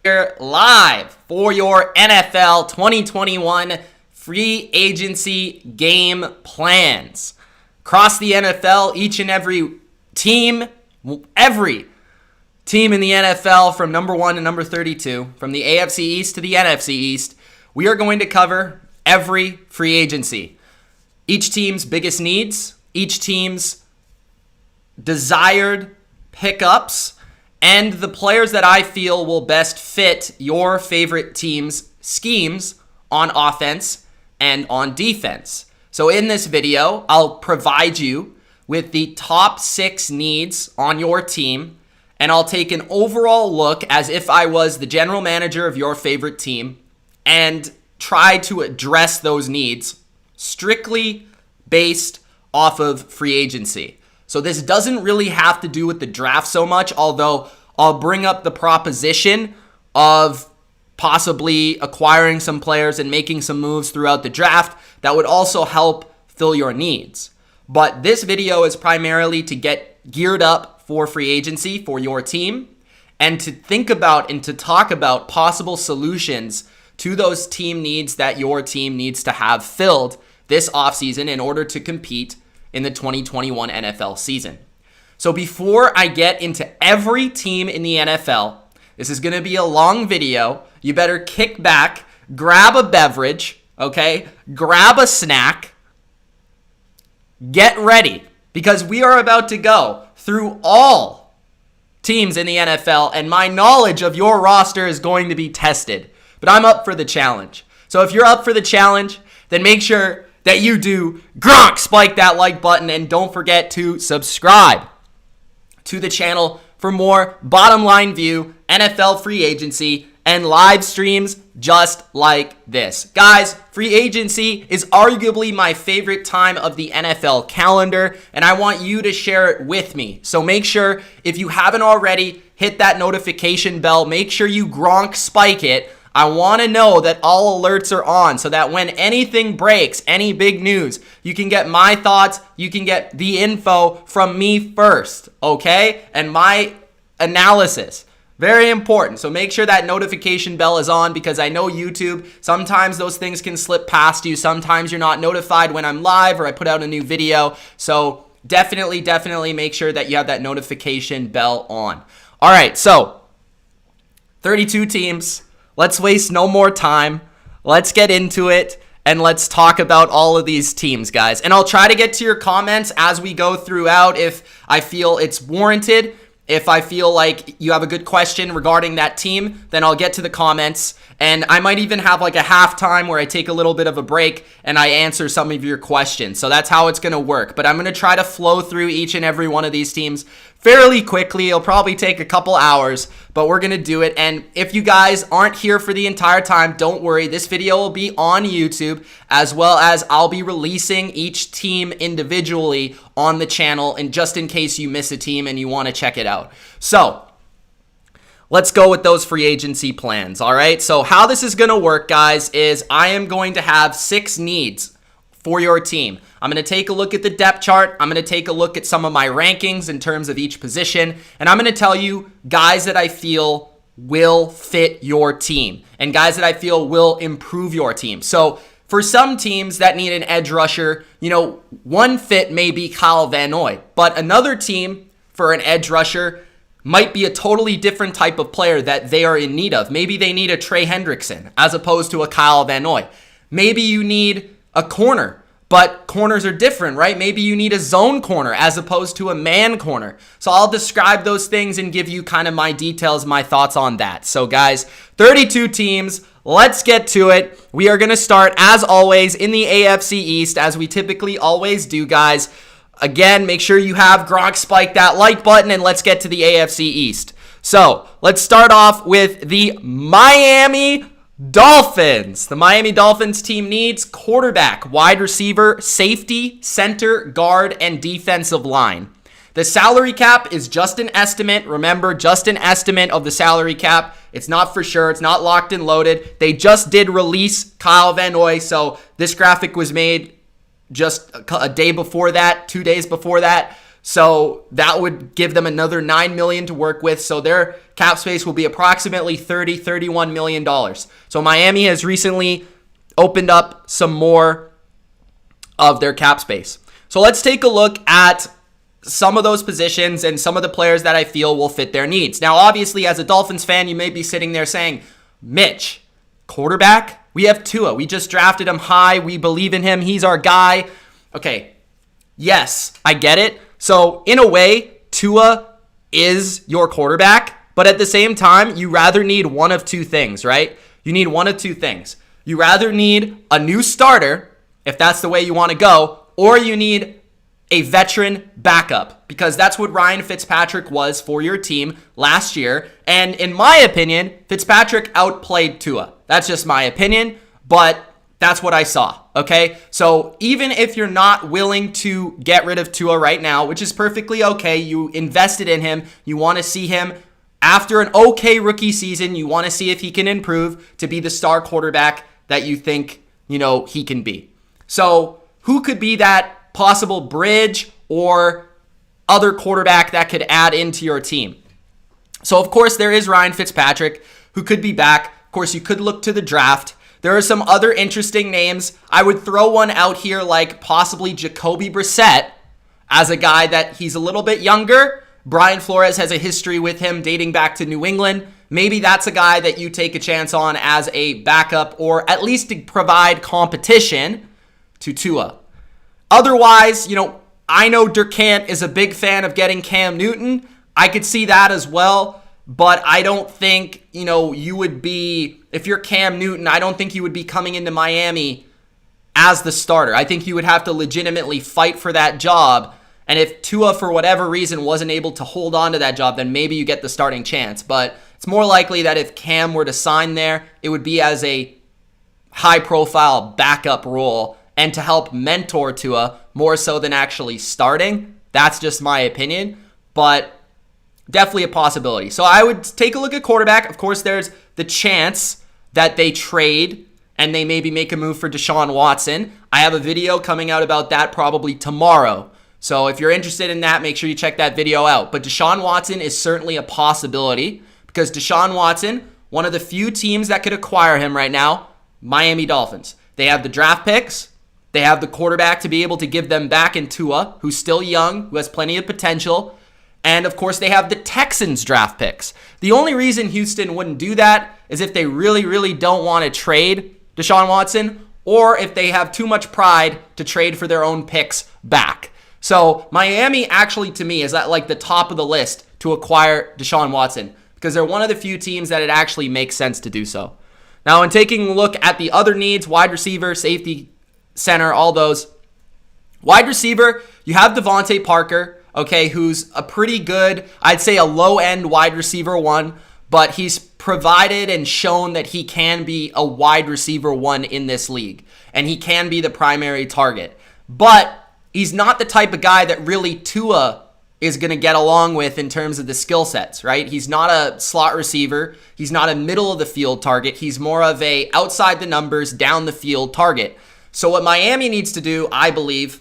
Here live for your NFL 2021 free agency game plans. Across the NFL, each and every team in the NFL from number 1 to number 32, from the AFC East to the NFC East, we are going to cover every free agency. Each team's biggest needs, each team's desired pickups, and the players that I feel will best fit your favorite team's schemes on offense and on defense. So in this video, I'll provide you with the top 6 needs on your team, and I'll take an overall look as if I was the general manager of your favorite team and try to address those needs strictly based off of free agency. So this doesn't really have to do with the draft so much, although I'll bring up the proposition of possibly acquiring some players and making some moves throughout the draft that would also help fill your needs. But this video is primarily to get geared up for free agency for your team and to think about and to talk about possible solutions to those team needs that your team needs to have filled this offseason in order to compete in the 2021 NFL season. So before I get into every team in the NFL, this is going to be a long video. You better kick back, grab a beverage, okay? Grab a snack. Get ready, because we are about to go through all teams in the NFL, and my knowledge of your roster is going to be tested. But I'm up for the challenge. So if you're up for the challenge, then make sure that you do spike that like button, and don't forget to subscribe to the channel for more bottom line view, NFL free agency, and live streams just like this. Guys, free agency is arguably my favorite time of the NFL calendar, and I want you to share it with me. So make sure, if you haven't already, hit that notification bell. Make sure you spike it. I want to know that all alerts are on so that when anything breaks, any big news, you can get my thoughts, you can get the info from me first, okay? And my analysis. Very important. So make sure that notification bell is on, because I know YouTube, sometimes those things can slip past you. Sometimes you're not notified when I'm live or I put out a new video. So definitely make sure that you have that notification bell on. All right, so 32 teams. Let's waste no more time. Let's get into it, and let's talk about all of these teams, guys. And I'll try to get to your comments as we go throughout if I feel it's warranted. If I feel like you have a good question regarding that team, then I'll get to the comments. And I might even have like a halftime where I take a little bit of a break and I answer some of your questions. So that's how it's going to work. But I'm going to try to flow through each and every one of these teams fairly quickly. It'll probably take a couple hours, but we're going to do it. And if you guys aren't here for the entire time, don't worry. This video will be on YouTube, as well as I'll be releasing each team individually on the channel, and just in case you miss a team and you want to check it out. So let's go with those free agency plans, all right? So how this is going to work, guys, is I am going to have 6 needs for your team. I'm going to take a look at the depth chart. I'm going to take a look at some of my rankings in terms of each position, and I'm going to tell you guys that I feel will fit your team and guys that I feel will improve your team. So for some teams that need an edge rusher, one fit may be Kyle Van Noy, but another team for an edge rusher might be a totally different type of player that they are in need of. Maybe they need a Trey Hendrickson as opposed to a Kyle Van Noy. Maybe you need a corner, but corners are different, right? Maybe you need a zone corner as opposed to a man corner. So I'll describe those things and give you kind of my details, my thoughts on that. So guys, 32 teams. Let's get to it. We are going to start, as always, in the AFC East, as we typically always do, guys. Again, make sure you have spike that like button, and let's get to the AFC East. So let's start off with the Miami Dolphins. The Miami Dolphins team needs quarterback, wide receiver, safety, center, guard, and defensive line. The salary cap is just an estimate. Remember, just an estimate of the salary cap. It's not for sure. It's not locked and loaded. They just did release Kyle Van Noy, so this graphic was made just a day before that, 2 days before that. So that would give them another $9 million to work with. So their cap space will be approximately $31 million. So Miami has recently opened up some more of their cap space. So let's take a look at some of those positions and some of the players that I feel will fit their needs. Now, obviously, as a Dolphins fan, you may be sitting there saying, Mitch, quarterback? We have Tua. We just drafted him high. We believe in him. He's our guy. Okay, yes, I get it. So in a way, Tua is your quarterback, but at the same time, you rather need one of two things, right? You need one of two things. You rather need a new starter, if that's the way you want to go, or you need a veteran backup, because that's what Ryan Fitzpatrick was for your team last year. And in my opinion, Fitzpatrick outplayed Tua. That's just my opinion, but that's what I saw, okay? So even if you're not willing to get rid of Tua right now, which is perfectly okay, you invested in him, you want to see him after an okay rookie season, you want to see if he can improve to be the star quarterback that you think, he can be. So who could be that possible bridge or other quarterback that could add into your team? So, of course, there is Ryan Fitzpatrick, who could be back. Of course, you could look to the draft. There are some other interesting names. I would throw one out here like possibly Jacoby Brissett as a guy that he's a little bit younger. Brian Flores has a history with him dating back to New England. Maybe that's a guy that you take a chance on as a backup or at least to provide competition to Tua. Otherwise, I know Durkant is a big fan of getting Cam Newton. I could see that as well, but I don't think, you would be, if you're Cam Newton, I don't think you would be coming into Miami as the starter. I think you would have to legitimately fight for that job. And if Tua, for whatever reason, wasn't able to hold on to that job, then maybe you get the starting chance. But it's more likely that if Cam were to sign there, it would be as a high-profile backup role and to help mentor Tua more so than actually starting. That's just my opinion, but definitely a possibility. So I would take a look at quarterback. Of course, there's the chance that they trade and they maybe make a move for Deshaun Watson. I have a video coming out about that probably tomorrow. So if you're interested in that, make sure you check that video out. But Deshaun Watson is certainly a possibility because Deshaun Watson, one of the few teams that could acquire him right now, Miami Dolphins. They have the draft picks. They have the quarterback to be able to give them back in Tua, who's still young, who has plenty of potential. And, of course, they have the Texans draft picks. The only reason Houston wouldn't do that is if they really, really don't want to trade Deshaun Watson or if they have too much pride to trade for their own picks back. So Miami actually, to me, is at like the top of the list to acquire Deshaun Watson because they're one of the few teams that it actually makes sense to do so. Now, in taking a look at the other needs, wide receiver, safety, center, all those. Wide receiver, you have Devontae Parker, okay, who's a pretty good, I'd say a low-end wide receiver one, but he's provided and shown that he can be a wide receiver one in this league, and he can be the primary target. But he's not the type of guy that really Tua is going to get along with in terms of the skill sets, right? He's not a slot receiver. He's not a middle-of-the-field target. He's more of a outside-the-numbers, down-the-field target. So what Miami needs to do, I believe,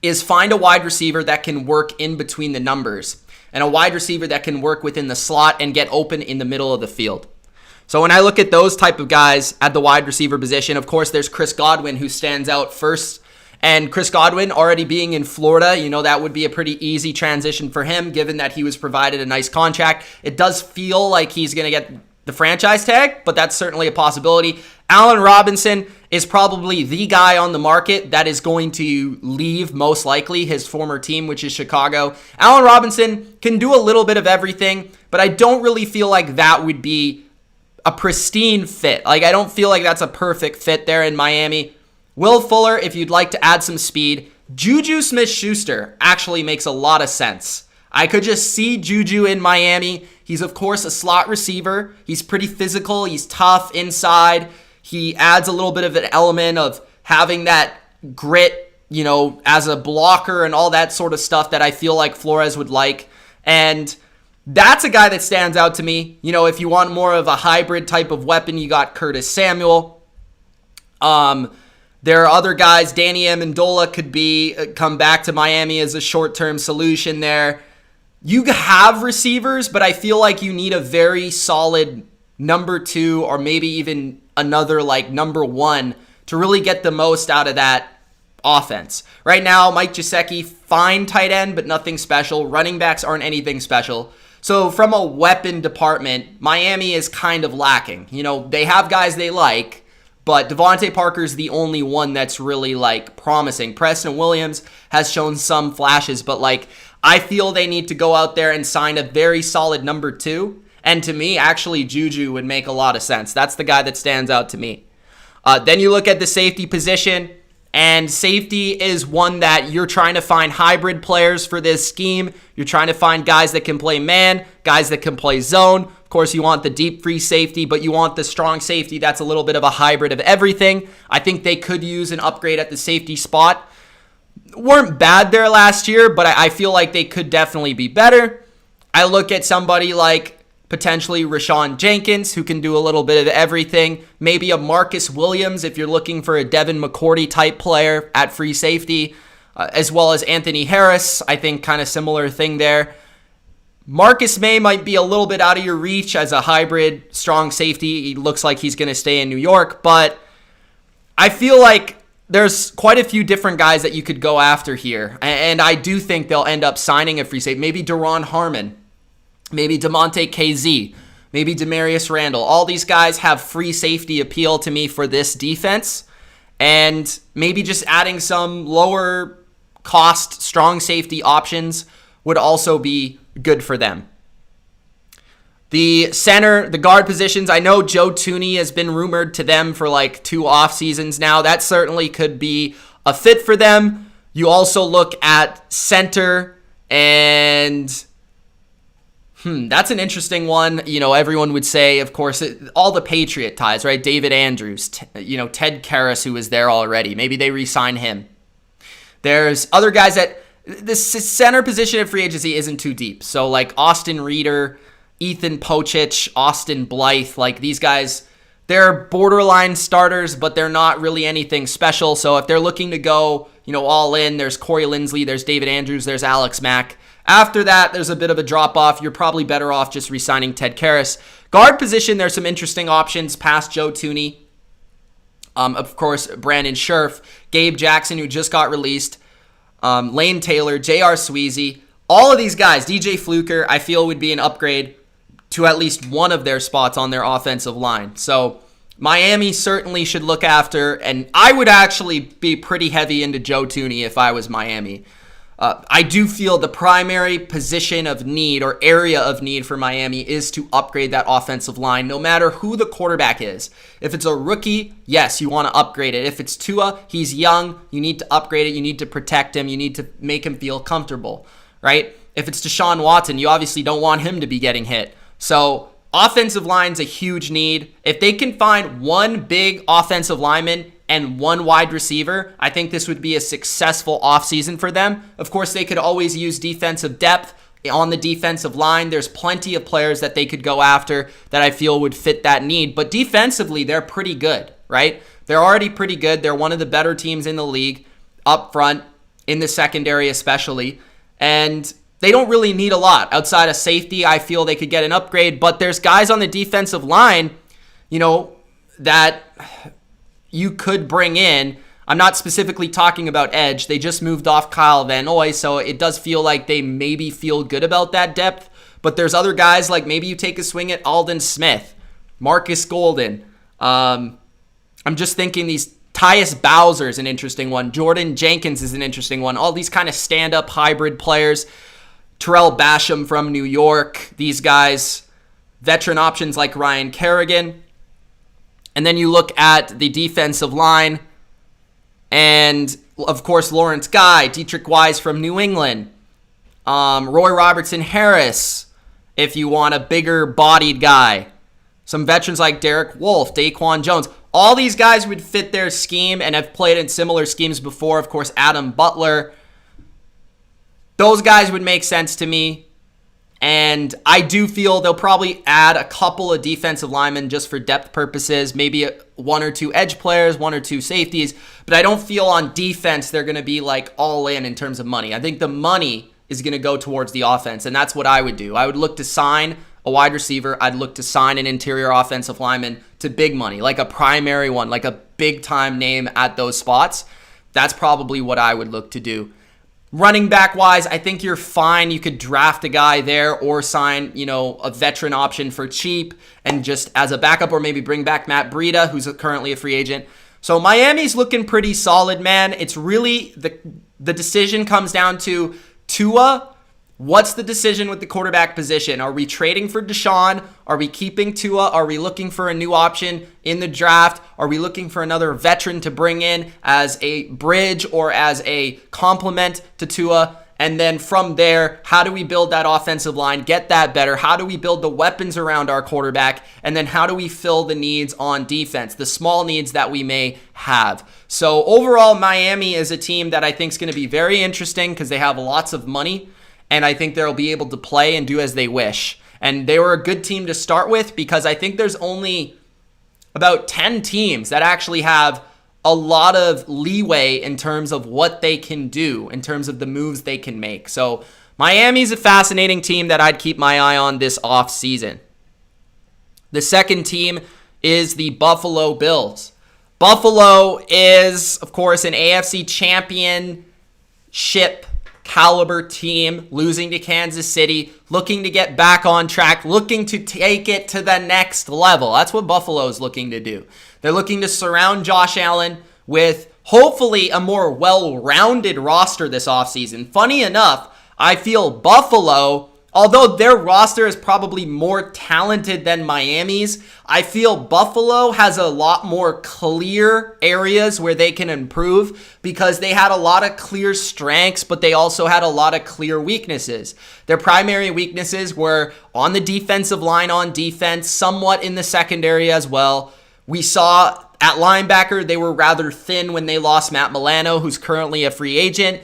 is find a wide receiver that can work in between the numbers and a wide receiver that can work within the slot and get open in the middle of the field. So when I look at those type of guys at the wide receiver position, of course, there's Chris Godwin who stands out first. And Chris Godwin already being in Florida, that would be a pretty easy transition for him given that he was provided a nice contract. It does feel like he's going to get the franchise tag, but that's certainly a possibility. Allen Robinson is probably the guy on the market that is going to leave most likely his former team, which is Chicago. Allen Robinson can do a little bit of everything, but I don't really feel like that would be a pristine fit. Like, I don't feel like that's a perfect fit there in Miami. Will Fuller, if you'd like to add some speed. Juju Smith-Schuster actually makes a lot of sense. I could just see Juju in Miami. He's, of course, a slot receiver. He's pretty physical. He's tough inside. He adds a little bit of an element of having that grit, as a blocker and all that sort of stuff that I feel like Flores would like. And that's a guy that stands out to me. If you want more of a hybrid type of weapon, you got Curtis Samuel. There are other guys. Danny Amendola could come back to Miami as a short-term solution there. You have receivers, but I feel like you need a very solid number 2 or maybe even another like number 1 to really get the most out of that offense. Right now, Mike Gesicki, fine tight end, but nothing special. Running backs aren't anything special. So from a weapon department, Miami is kind of lacking. They have guys they like, but Devontae Parker's the only one that's really like promising. Preston Williams has shown some flashes, but like I feel they need to go out there and sign a very solid number 2. And to me, actually, Juju would make a lot of sense. That's the guy that stands out to me. Then you look at the safety position, and safety is one that you're trying to find hybrid players for this scheme. You're trying to find guys that can play man, guys that can play zone. Of course, you want the deep free safety, but you want the strong safety that's a little bit of a hybrid of everything. I think they could use an upgrade at the safety spot. Weren't bad there last year, but I feel like they could definitely be better. I look at somebody like potentially Rashawn Jenkins, who can do a little bit of everything. Maybe a Marcus Williams if you're looking for a Devin McCourty type player at free safety, as well as Anthony Harris. I think kind of similar thing there. Marcus May might be a little bit out of your reach as a hybrid strong safety. He looks like he's going to stay in New York, but I feel like there's quite a few different guys that you could go after here, and I do think they'll end up signing a free safety. Maybe Deron Harmon, maybe DeMonte KZ, maybe Demarius Randall. All these guys have free safety appeal to me for this defense, and maybe just adding some lower cost strong safety options would also be good for them. The center, the guard positions, I know Joe Thuney has been rumored to them for like 2 off seasons now. That certainly could be a fit for them. You also look at center, and that's an interesting one. Everyone would say, of course, all the Patriot ties, right? David Andrews, Ted Karras, who was there already. Maybe they re-sign him. There's other guys that the center position at free agency isn't too deep. So like Austin Reeder, Ethan Pochich, Austin Blythe, like these guys, they're borderline starters, but they're not really anything special. So if they're looking to go, all in, there's Corey Linsley, there's David Andrews, there's Alex Mack. After that, there's a bit of a drop-off. You're probably better off just re-signing Ted Karras. Guard position, there's some interesting options past Joe Thuney. Of course, Brandon Scherf, Gabe Jackson, who just got released, Lane Taylor, J.R. Sweezy. All of these guys, DJ Fluker, I feel would be an upgrade to at least one of their spots on their offensive line. So Miami certainly should look after, and I would actually be pretty heavy into Joe Thuney if I was Miami. I do feel the primary position of need or area of need for Miami is to upgrade that offensive line, no matter who the quarterback is. If it's a rookie, yes, you want to upgrade it. If it's Tua, he's young, you need to upgrade it. You need to protect him. You need to make him feel comfortable, right? If it's Deshaun Watson, you obviously don't want him to be getting hit. So offensive line's a huge need. If they can find one big offensive lineman and one wide receiver, I think this would be a successful offseason for them. Of course, they could always use defensive depth on the defensive line. There's plenty of players that they could go after that I feel would fit that need. But defensively, they're pretty good, right? They're already pretty good. They're one of the better teams in the league, up front, in the secondary especially. And they don't really need a lot. Outside of safety, I feel they could get an upgrade. But there's guys on the defensive line, that you could bring in. I'm not specifically talking about edge. They just moved off Kyle Van Noy, so it does feel like they maybe feel good about that depth. But there's other guys, like maybe you take a swing at Aldon Smith, Marcus Golden. I'm just thinking these Tyus Bowser is an interesting one. Jordan Jenkins is an interesting one. All these kind of stand-up hybrid players. Terrell Basham from New York. These guys, veteran options like Ryan Kerrigan. And then you look at the defensive line, and of course Lawrence Guy, Dietrich Wise from New England, Roy Robertson Harris, if you want a bigger bodied guy. Some veterans like Derek Wolfe, Daquan Jones. All these guys would fit their scheme and have played in similar schemes before. Of course, Adam Butler. Those guys would make sense to me. And I do feel they'll probably add a couple of defensive linemen just for depth purposes, maybe one or two edge players, one or two safeties. But I don't feel on defense they're going to be like all in terms of money. I think the money is going to go towards the offense, and that's what I would do. I would look to sign a wide receiver. I'd look to sign an interior offensive lineman to big money, like a primary one, like a big-time name at those spots. That's probably what I would look to do. Running back wise, I think you're fine. You could draft a guy there or sign, a veteran option for cheap and just as a backup, or maybe bring back Matt Breida, who's currently a free agent. So Miami's looking pretty solid, man. It's really the decision comes down to Tua. What's the decision with the quarterback position? Are we trading for Deshaun? Are we keeping Tua? Are we looking for a new option in the draft? Are we looking for another veteran to bring in as a bridge or as a complement to Tua? And then from there, how do we build that offensive line, get that better? How do we build the weapons around our quarterback? And then how do we fill the needs on defense, the small needs that we may have? So overall, Miami is a team that I think is going to be very interesting because they have lots of money. And I think they'll be able to play and do as they wish. And they were a good team to start with because I think there's only about 10 teams that actually have a lot of leeway in terms of what they can do, in terms of the moves they can make. So Miami's a fascinating team that I'd keep my eye on this offseason. The second team is the Buffalo Bills. Buffalo is, of course, an AFC championship caliber team, losing to Kansas City, looking to get back on track, looking to take it to the next level. That's what Buffalo is looking to do. They're looking to surround Josh Allen with hopefully a more well-rounded roster this offseason. Funny enough, I feel Buffalo, although their roster is probably more talented than Miami's, I feel Buffalo has a lot more clear areas where they can improve because they had a lot of clear strengths, but they also had a lot of clear weaknesses. Their primary weaknesses were on the defensive line on defense, somewhat in the secondary as well. We saw at linebacker, they were rather thin when they lost Matt Milano, who's currently a free agent.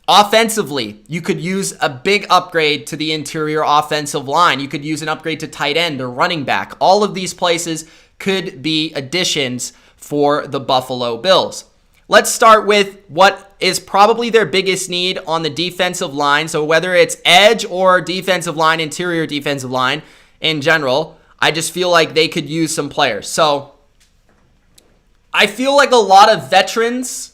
Offensively, you could use a big upgrade to the interior offensive line. You could use an upgrade to tight end or running back. All of these places could be additions for the Buffalo Bills. Let's start with what is probably their biggest need on the defensive line. So whether it's edge or defensive line, interior defensive line in general, I just feel like they could use some players. So I feel like a lot of veterans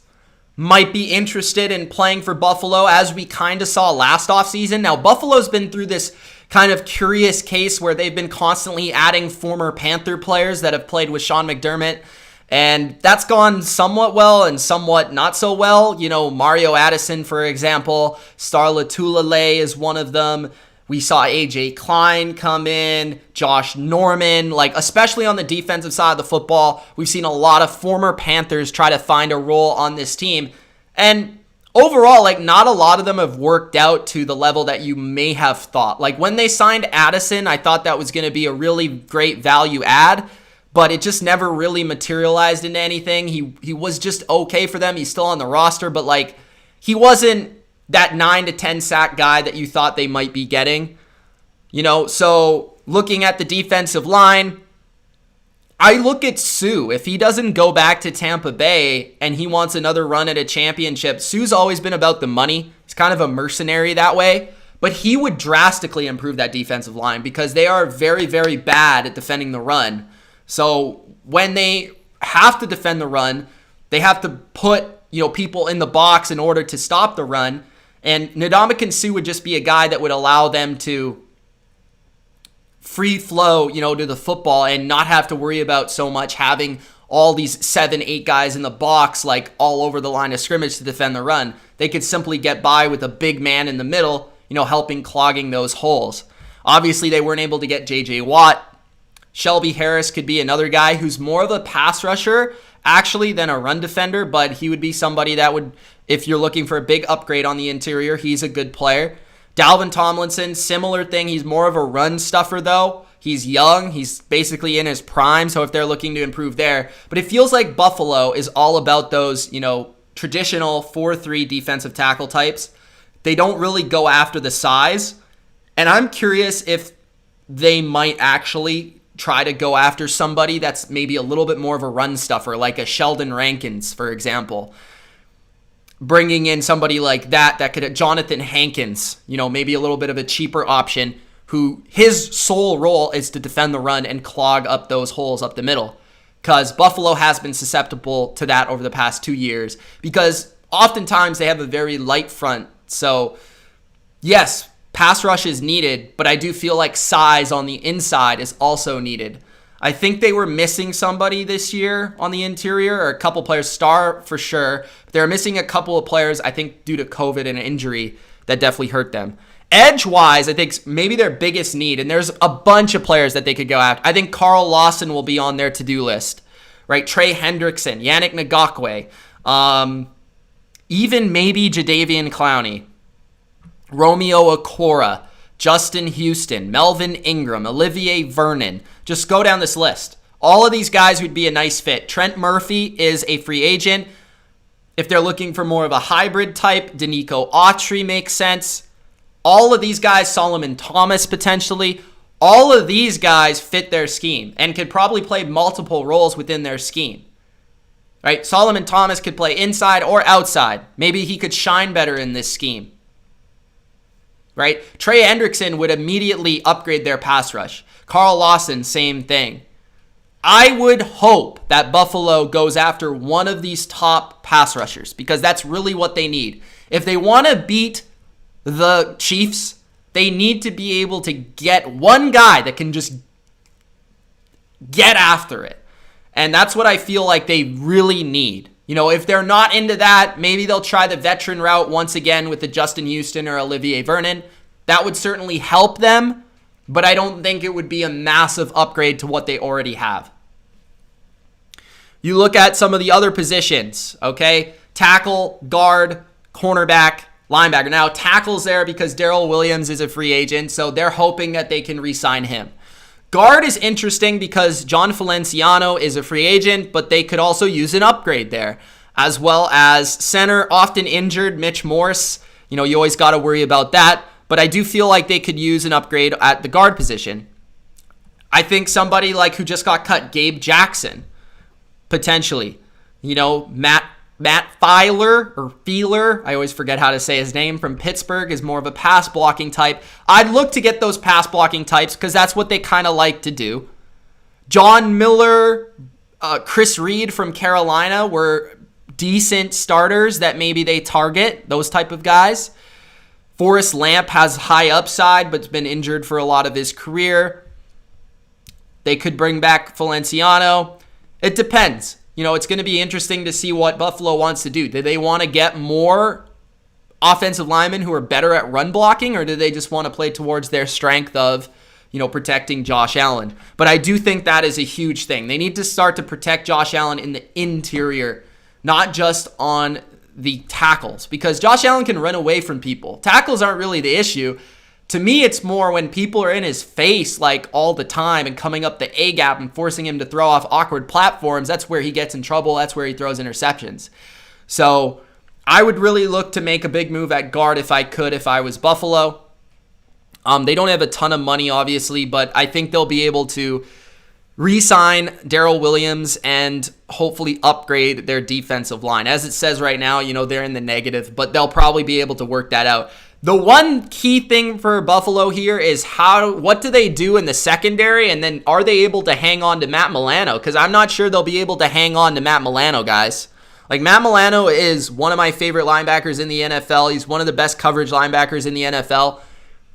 might be interested in playing for Buffalo, as we kind of saw last offseason. Now, Buffalo's been through this kind of curious case where they've been constantly adding former Panther players that have played with Sean McDermott, and that's gone somewhat well and somewhat not so well. Mario Addison, for example, Star Lotulelei is one of them. We saw AJ Klein come in, Josh Norman, especially on the defensive side of the football. We've seen a lot of former Panthers try to find a role on this team. And overall, not a lot of them have worked out to the level that you may have thought. When they signed Addison, I thought that was going to be a really great value add, but it just never really materialized into anything. He was just okay for them. He's still on the roster, but he wasn't that 9 to 10 sack guy that you thought they might be getting. So looking at the defensive line, I look at Sue. If he doesn't go back to Tampa Bay and he wants another run at a championship, Sue's always been about the money. He's kind of a mercenary that way, but he would drastically improve that defensive line because they are very, very bad at defending the run. So when they have to defend the run, they have to put people in the box in order to stop the run. And Ndamukong Suh would just be a guy that would allow them to free flow, to the football and not have to worry about so much having all these 7-8 guys in the box, all over the line of scrimmage to defend the run. They could simply get by with a big man in the middle, helping clogging those holes. Obviously, they weren't able to get J.J. Watt. Shelby Harris could be another guy who's more of a pass rusher, actually, than a run defender, but he would be somebody that would, if you're looking for a big upgrade on the interior, he's a good player. Dalvin Tomlinson, similar thing. He's more of a run stuffer, though. He's young. He's basically in his prime, so if they're looking to improve there. But it feels like Buffalo is all about those, traditional 4-3 defensive tackle types. They don't really go after the size. And I'm curious if they might actually try to go after somebody that's maybe a little bit more of a run stuffer, like a Sheldon Rankins, for example. Bringing in somebody like that could, Jonathan Hankins, maybe a little bit of a cheaper option, who his sole role is to defend the run and clog up those holes up the middle. Because Buffalo has been susceptible to that over the past 2 years, because oftentimes they have a very light front. So yes, pass rush is needed, but I do feel like size on the inside is also needed. I think they were missing somebody this year on the interior, or a couple players, Star for sure. But they're missing a couple of players, I think, due to COVID and injury that definitely hurt them. Edge-wise, I think maybe their biggest need, and there's a bunch of players that they could go after. I think Carl Lawson will be on their to-do list, right? Trey Hendrickson, Yannick Ngakoue, even maybe Jadeveon Clowney, Romeo Okwara, Justin Houston, Melvin Ingram, Olivier Vernon. Just go down this list. All of these guys would be a nice fit. Trent Murphy is a free agent. If they're looking for more of a hybrid type, Danico Autry makes sense. All of these guys, Solomon Thomas potentially, all of these guys fit their scheme and could probably play multiple roles within their scheme. Right? Solomon Thomas could play inside or outside. Maybe he could shine better in this scheme. Right? Trey Hendrickson would immediately upgrade their pass rush. Carl Lawson, same thing. I would hope that Buffalo goes after one of these top pass rushers, because that's really what they need. If they want to beat the Chiefs, they need to be able to get one guy that can just get after it. And that's what I feel like they really need. If they're not into that, maybe they'll try the veteran route once again with the Justin Houston or Olivier Vernon. That would certainly help them, but I don't think it would be a massive upgrade to what they already have. You look at some of the other positions, okay? Tackle, guard, cornerback, linebacker. Now, tackle's there because Darrell Williams is a free agent, so they're hoping that they can re-sign him. Guard is interesting because John Feliciano is a free agent, but they could also use an upgrade there, as well as center, often injured, Mitch Morse. You always got to worry about that, but I do feel like they could use an upgrade at the guard position. I think somebody like who just got cut, Gabe Jackson, potentially. Matt Feiler, I always forget how to say his name, from Pittsburgh, is more of a pass blocking type. I'd look to get those pass blocking types because that's what they kind of like to do. John Miller, Chris Reed from Carolina were decent starters that maybe they target, those type of guys. Forrest Lamp has high upside but's been injured for a lot of his career. They could bring back Feliciano. It depends. It's going to be interesting to see what Buffalo wants to do. Do they want to get more offensive linemen who are better at run blocking, or do they just want to play towards their strength of, protecting Josh Allen? But I do think that is a huge thing. They need to start to protect Josh Allen in the interior, not just on the tackles, because Josh Allen can run away from people. Tackles aren't really the issue. To me, it's more when people are in his face like all the time and coming up the A-gap and forcing him to throw off awkward platforms. That's where he gets in trouble. That's where he throws interceptions. So I would really look to make a big move at guard if I was Buffalo. They don't have a ton of money, obviously, but I think they'll be able to re-sign Darrell Williams and hopefully upgrade their defensive line. As it says right now, they're in the negative, but they'll probably be able to work that out. The one key thing for Buffalo here is what do they do in the secondary, and then are they able to hang on to Matt Milano? Because I'm not sure they'll be able to hang on to Matt Milano, guys. Like, Matt Milano is one of my favorite linebackers in the NFL. He's one of the best coverage linebackers in the NFL.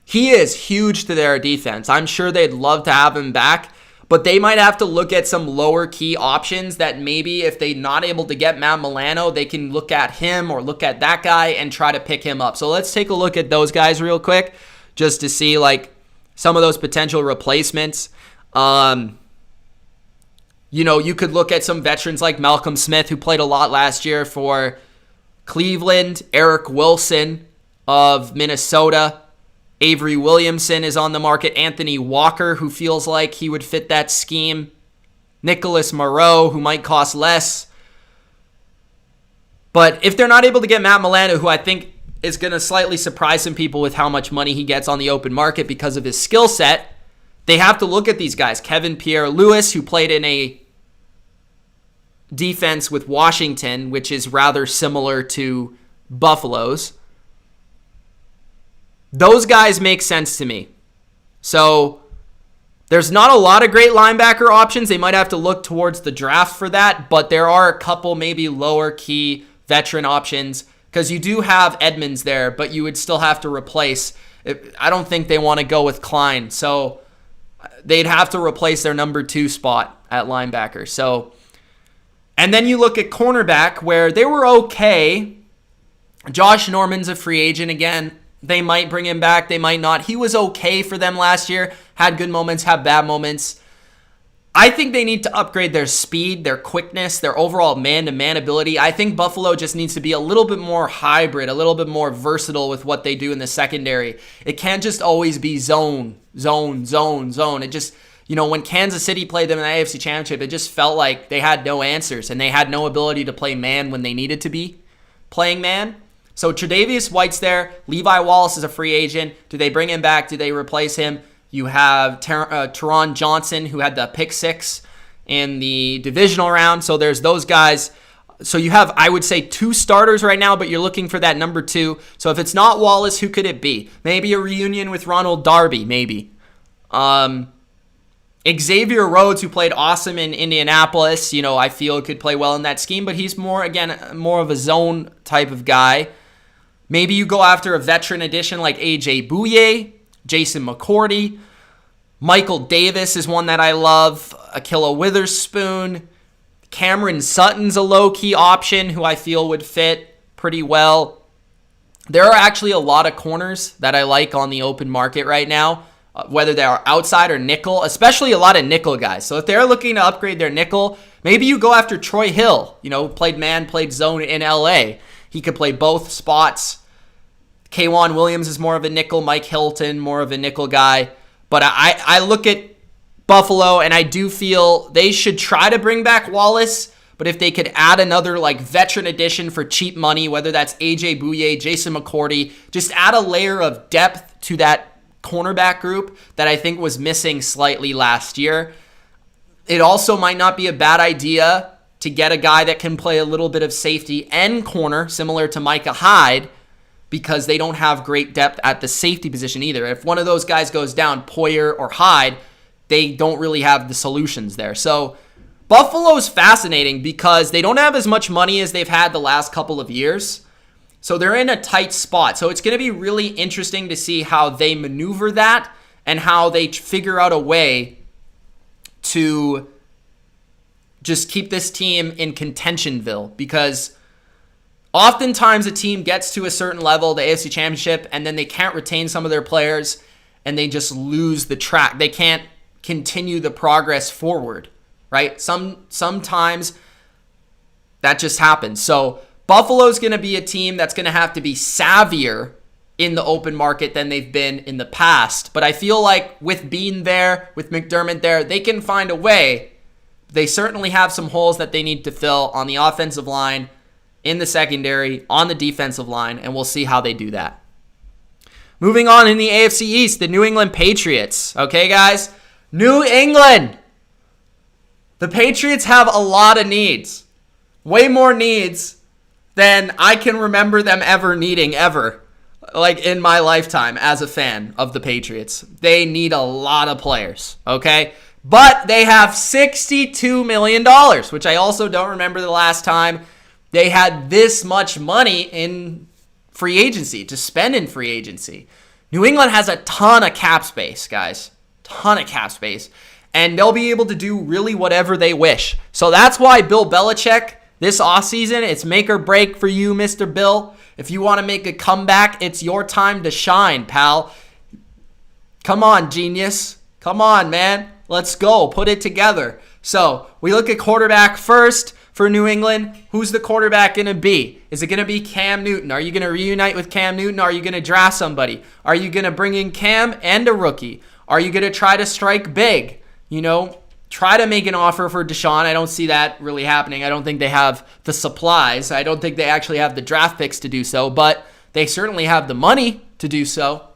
He is huge to their defense. I'm sure they'd love to have him back, but they might have to look at some lower key options that maybe if they're not able to get Matt Milano, they can look at him or look at that guy and try to pick him up. So let's take a look at those guys real quick just to see like some of those potential replacements. You could look at some veterans like Malcolm Smith, who played a lot last year for Cleveland, Eric Wilson of Minnesota. Avery Williamson is on the market. Anthony Walker, who feels like he would fit that scheme. Nicholas Moreau, who might cost less. But if they're not able to get Matt Milano, who I think is going to slightly surprise some people with how much money he gets on the open market because of his skill set. They have to look at these guys. Kevin Pierre-Louis, who played in a defense with Washington, which is rather similar to Buffalo's. Those guys make sense to me. So there's not a lot of great linebacker options. They might have to look towards the draft for that, but there are a couple maybe lower key veteran options because you do have Edmonds there, but you would still have to replace. I don't think they want to go with Klein, so they'd have to replace their number 2 spot at linebacker. So, and then you look at cornerback where they were okay. Josh Norman's a free agent again. They might bring him back. They might not. He was okay for them last year. Had good moments, had bad moments. I think they need to upgrade their speed, their quickness, their overall man-to-man ability. I think Buffalo just needs to be a little bit more hybrid, a little bit more versatile with what they do in the secondary. It can't just always be zone. It just, when Kansas City played them in the AFC Championship, it just felt like they had no answers and they had no ability to play man when they needed to be playing man. So Tre'Davious White's there. Levi Wallace is a free agent. Do they bring him back? Do they replace him? You have Teron Johnson, who had the pick 6 in the divisional round. So there's those guys. So you have, I would say, 2 starters right now, but you're looking for that number 2. So if it's not Wallace, who could it be? Maybe a reunion with Ronald Darby, maybe. Xavier Rhodes, who played awesome in Indianapolis, I feel could play well in that scheme, but he's more of a zone type of guy. Maybe you go after a veteran addition like AJ Bouye, Jason McCourty. Michael Davis is one that I love. Akilla Witherspoon. Cameron Sutton's a low-key option who I feel would fit pretty well. There are actually a lot of corners that I like on the open market right now, whether they are outside or nickel, especially a lot of nickel guys. So if they're looking to upgrade their nickel, maybe you go after Troy Hill. Played man, played zone in LA. He could play both spots. K'Wan Williams is more of a nickel. Mike Hilton, more of a nickel guy. But I look at Buffalo, and I do feel they should try to bring back Wallace. But if they could add another veteran addition for cheap money, whether that's AJ Bouye, Jason McCourty, just add a layer of depth to that cornerback group that I think was missing slightly last year. It also might not be a bad idea to get a guy that can play a little bit of safety and corner, similar to Micah Hyde, because they don't have great depth at the safety position either. If one of those guys goes down, Poyer or Hyde, they don't really have the solutions there. So Buffalo's fascinating because they don't have as much money as they've had the last couple of years. So they're in a tight spot. So it's going to be really interesting to see how they maneuver that and how they figure out a way to just keep this team in contentionville, because oftentimes a team gets to a certain level, the AFC Championship, and then they can't retain some of their players and they just lose the track. They can't continue the progress forward, right? Sometimes that just happens. So Buffalo's going to be a team that's going to have to be savvier in the open market than they've been in the past. But I feel like with Bean there, with McDermott there, they can find a way. They certainly have some holes that they need to fill on the offensive line, in the secondary, on the defensive line, and we'll see how they do that. Moving on in the AFC East, the New England Patriots. Okay, guys? New England! The Patriots have a lot of needs. Way more needs than I can remember them ever needing, ever. In my lifetime as a fan of the Patriots. They need a lot of players, okay? But they have $62 million, which I also don't remember the last time they had this much money in free agency, to spend in free agency. New England has a ton of cap space, guys. Ton of cap space. And they'll be able to do really whatever they wish. So that's why Bill Belichick, this offseason, it's make or break for you, Mr. Bill. If you want to make a comeback, it's your time to shine, pal. Come on, genius. Come on, man. Let's go. Put it together. So we look at quarterback first for New England. Who's the quarterback going to be? Is it going to be Cam Newton? Are you going to reunite with Cam Newton? Are you going to draft somebody? Are you going to bring in Cam and a rookie? Are you going to try to strike big? Try to make an offer for Deshaun. I don't see that really happening. I don't think they have the supplies. I don't think they actually have the draft picks to do so, but They certainly have the money to do so.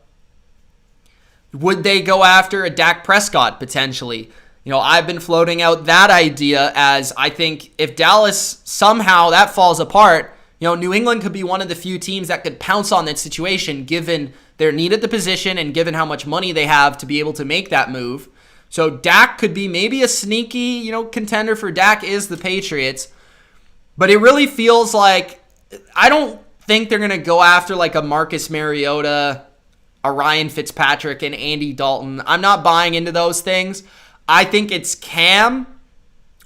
Would they go after a Dak Prescott potentially? I've been floating out that idea as I think if Dallas somehow that falls apart, New England could be one of the few teams that could pounce on that situation given their need at the position and given how much money they have to be able to make that move. So Dak could be maybe a sneaky, contender for Dak is the Patriots. But it really feels like I don't think they're going to go after like a Marcus Mariota, a Ryan Fitzpatrick, and Andy Dalton. I'm not buying into those things. I think it's Cam,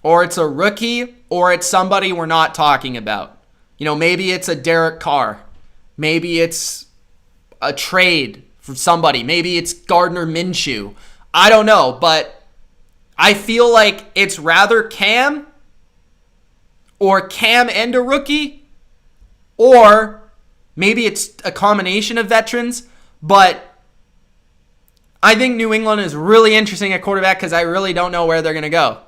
or it's a rookie, or it's somebody we're not talking about. Maybe it's a Derek Carr. Maybe it's a trade for somebody. Maybe it's Gardner Minshew. I don't know, but I feel like it's rather Cam, or Cam and a rookie, or maybe it's a combination of veterans, but I think New England is really interesting at quarterback because I really don't know where they're going to go.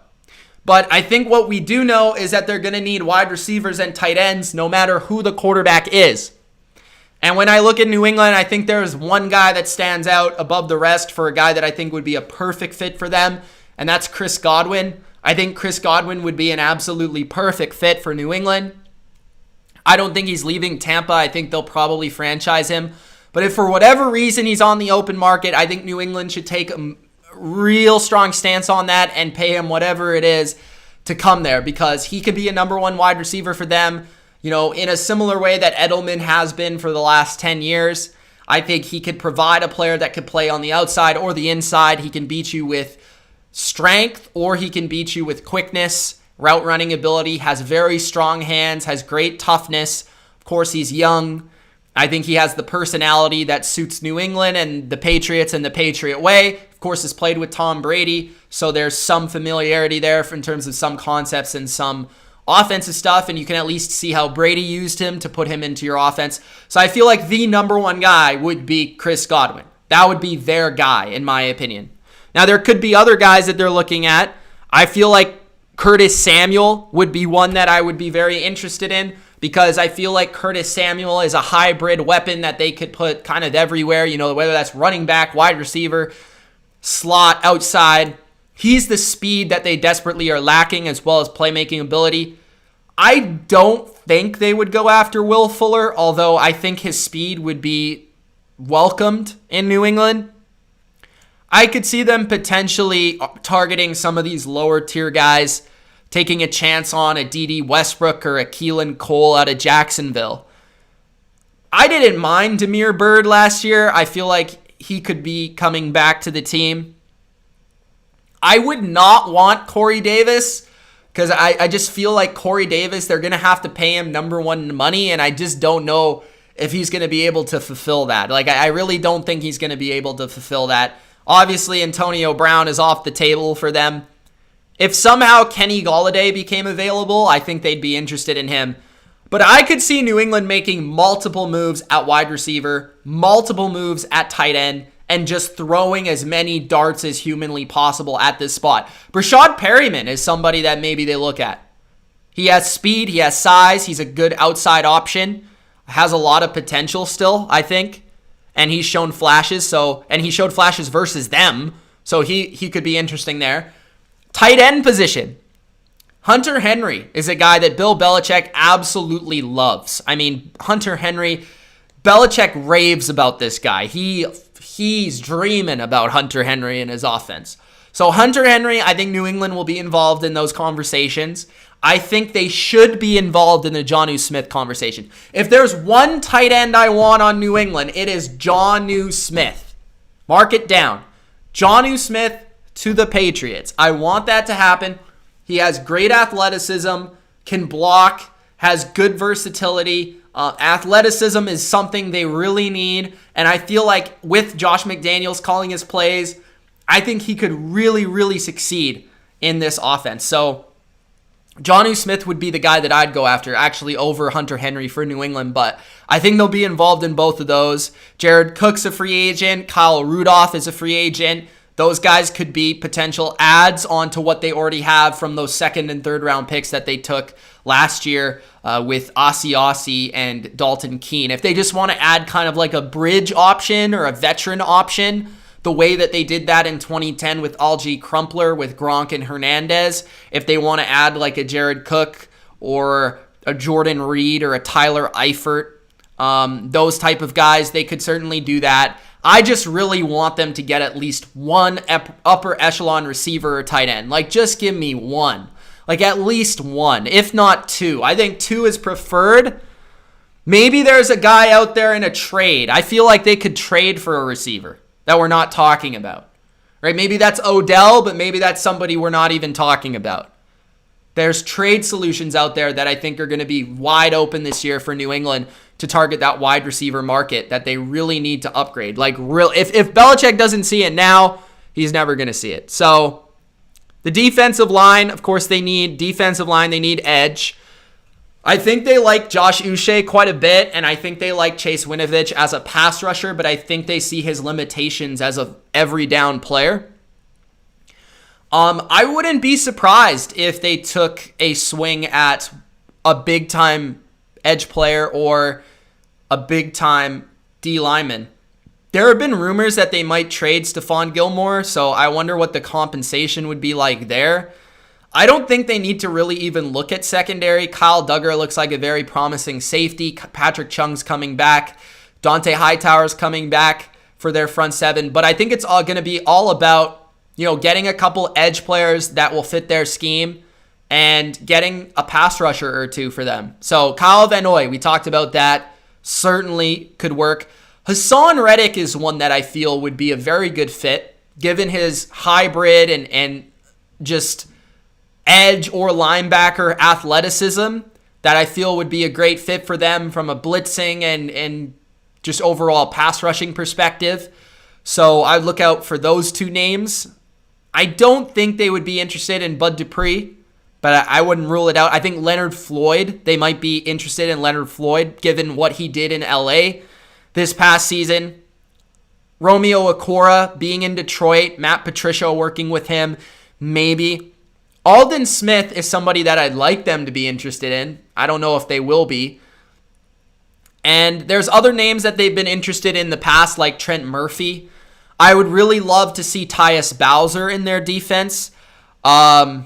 But I think what we do know is that they're going to need wide receivers and tight ends no matter who the quarterback is. And when I look at New England, I think there's one guy that stands out above the rest for a guy that I think would be a perfect fit for them, and that's Chris Godwin. I think Chris Godwin would be an absolutely perfect fit for New England. I don't think he's leaving Tampa. I think they'll probably franchise him. But if for whatever reason he's on the open market, I think New England should take a real strong stance on that and pay him whatever it is to come there because he could be a number one wide receiver for them, in a similar way that Edelman has been for the last 10 years. I think he could provide a player that could play on the outside or the inside. He can beat you with strength or he can beat you with quickness, route running ability, has very strong hands, has great toughness. Of course, he's young. I think he has the personality that suits New England and the Patriots and the Patriot way. Of course, has played with Tom Brady, so there's some familiarity there in terms of some concepts and some offensive stuff, and you can at least see how Brady used him to put him into your offense. So I feel like the number one guy would be Chris Godwin. That would be their guy, in my opinion. Now, there could be other guys that they're looking at. I feel like Curtis Samuel would be one that I would be very interested in because I feel like Curtis Samuel is a hybrid weapon that they could put kind of everywhere, whether that's running back, wide receiver, slot, outside. He's the speed that they desperately are lacking as well as playmaking ability. I don't think they would go after Will Fuller, although I think his speed would be welcomed in New England. I could see them potentially targeting some of these lower tier guys, taking a chance on a D.D. Westbrook or a Keelan Cole out of Jacksonville. I didn't mind Damiere Byrd last year. I feel like he could be coming back to the team. I would not want Corey Davis because I just feel like Corey Davis, they're going to have to pay him number one money, and I just don't know if he's going to be able to fulfill that. I really don't think he's going to be able to fulfill that. Obviously, Antonio Brown is off the table for them. If somehow Kenny Golladay became available, I think they'd be interested in him. But I could see New England making multiple moves at wide receiver, multiple moves at tight end, and just throwing as many darts as humanly possible at this spot. Brashad Perryman is somebody that maybe they look at. He has speed, he has size, he's a good outside option, has a lot of potential still, I think. And he's shown flashes, and he showed flashes versus them, so he could be interesting there. Tight end position. Hunter Henry is a guy that Bill Belichick absolutely loves. I mean, Hunter Henry, Belichick raves about this guy. He's dreaming about Hunter Henry and his offense. So Hunter Henry, I think New England will be involved in those conversations. I think they should be involved in the Jonnu Smith conversation. If there's one tight end I want on New England, it is Jonnu Smith. Mark it down. Jonnu Smith to the Patriots. I want that to happen. He has great athleticism, can block, has good versatility. Athleticism is something they really need. And I feel like with Josh McDaniels calling his plays, I think he could really, really succeed in this offense. So Jonnu Smith would be the guy that I'd go after, actually over Hunter Henry for New England, but I think they'll be involved in both of those. Jared Cook's a free agent. Kyle Rudolph is a free agent. Those guys could be potential adds onto what they already have from those second and third round picks that they took last year with Ossie and Dalton Keene. If they just want to add kind of like a bridge option or a veteran option, the way that they did that in 2010 with Algie Crumpler, with Gronk and Hernandez, if they want to add like a Jared Cook or a Jordan Reed or a Tyler Eifert, those type of guys, they could certainly do that. I just really want them to get at least one upper echelon receiver or tight end. Like, just give me one. Like, at least one, if not two. I think two is preferred. Maybe there's a guy out there in a trade. I feel like they could trade for a receiver that we're not talking about. Right? Maybe that's Odell, but maybe that's somebody we're not even talking about. There's trade solutions out there that I think are going to be wide open this year for New England to target that wide receiver market that they really need to upgrade. Like, if Belichick doesn't see it now, he's never going to see it. So the defensive line, of course, they need defensive line. They need edge. I think they like Josh Uche quite a bit, and I think they like Chase Winovich as a pass rusher, but I think they see his limitations as a every down player. I wouldn't be surprised if they took a swing at a big-time edge player or a big-time D lineman. There have been rumors that they might trade Stephon Gilmore, so I wonder what the compensation would be like there. I don't think they need to really even look at secondary. Kyle Duggar looks like a very promising safety. Patrick Chung's coming back. Dante Hightower's coming back for their front seven. But I think it's all going to be all about, getting a couple edge players that will fit their scheme and getting a pass rusher or two for them. So Kyle Van Noy, we talked about that. Certainly could work. Hassan Reddick is one that I feel would be a very good fit, given his hybrid and just edge or linebacker athleticism, that I feel would be a great fit for them from a blitzing and just overall pass rushing perspective. So I'd look out for those two names. I don't think they would be interested in Bud Dupree, but I wouldn't rule it out. I think Leonard Floyd, they might be interested in Leonard Floyd, given what he did in LA this past season. Romeo Okora being in Detroit, Matt Patricia working with him, maybe. Aldon Smith is somebody that I'd like them to be interested in. I don't know if they will be. And there's other names that they've been interested in the past, like Trent Murphy. I would really love to see Tyus Bowser in their defense. Who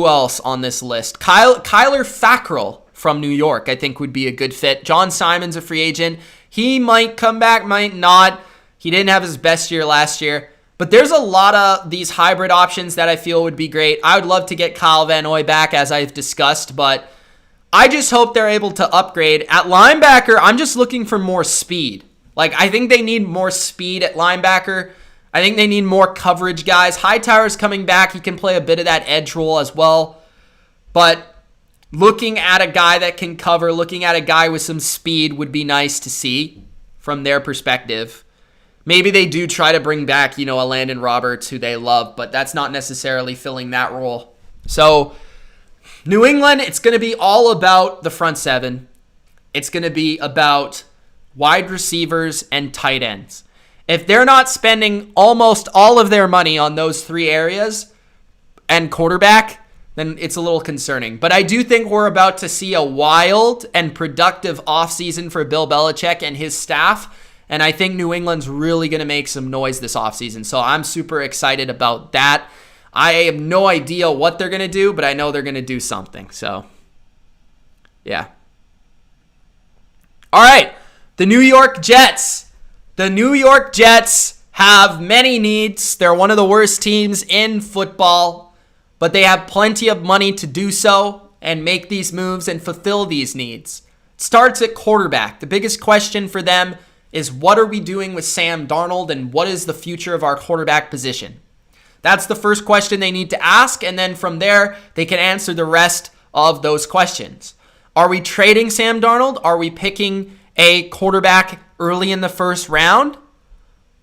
else on this list? Kyler Fackrell from New York, I think would be a good fit. John Simon's a free agent. He might come back, might not. He didn't have his best year last year. But there's a lot of these hybrid options that I feel would be great. I would love to get Kyle Van Noy back, as I've discussed, but I just hope they're able to upgrade. At linebacker, I'm just looking for more speed. Like, I think they need more speed at linebacker. I think they need more coverage guys. Hightower's coming back. He can play a bit of that edge role as well. But looking at a guy that can cover, looking at a guy with some speed would be nice to see from their perspective. Maybe they do try to bring back, a Landon Roberts who they love, but that's not necessarily filling that role. So New England, it's going to be all about the front seven. It's going to be about wide receivers and tight ends. If they're not spending almost all of their money on those three areas and quarterback, then it's a little concerning. But I do think we're about to see a wild and productive offseason for Bill Belichick and his staff. And I think New England's really going to make some noise this offseason. So I'm super excited about that. I have no idea what they're going to do, but I know they're going to do something. So, yeah. All right. The New York Jets. The New York Jets have many needs. They're one of the worst teams in football, but they have plenty of money to do so and make these moves and fulfill these needs. It starts at quarterback. The biggest question for them is, what are we doing with Sam Darnold and what is the future of our quarterback position? That's the first question they need to ask, and then from there, they can answer the rest of those questions. Are we trading Sam Darnold? Are we picking a quarterback early in the first round?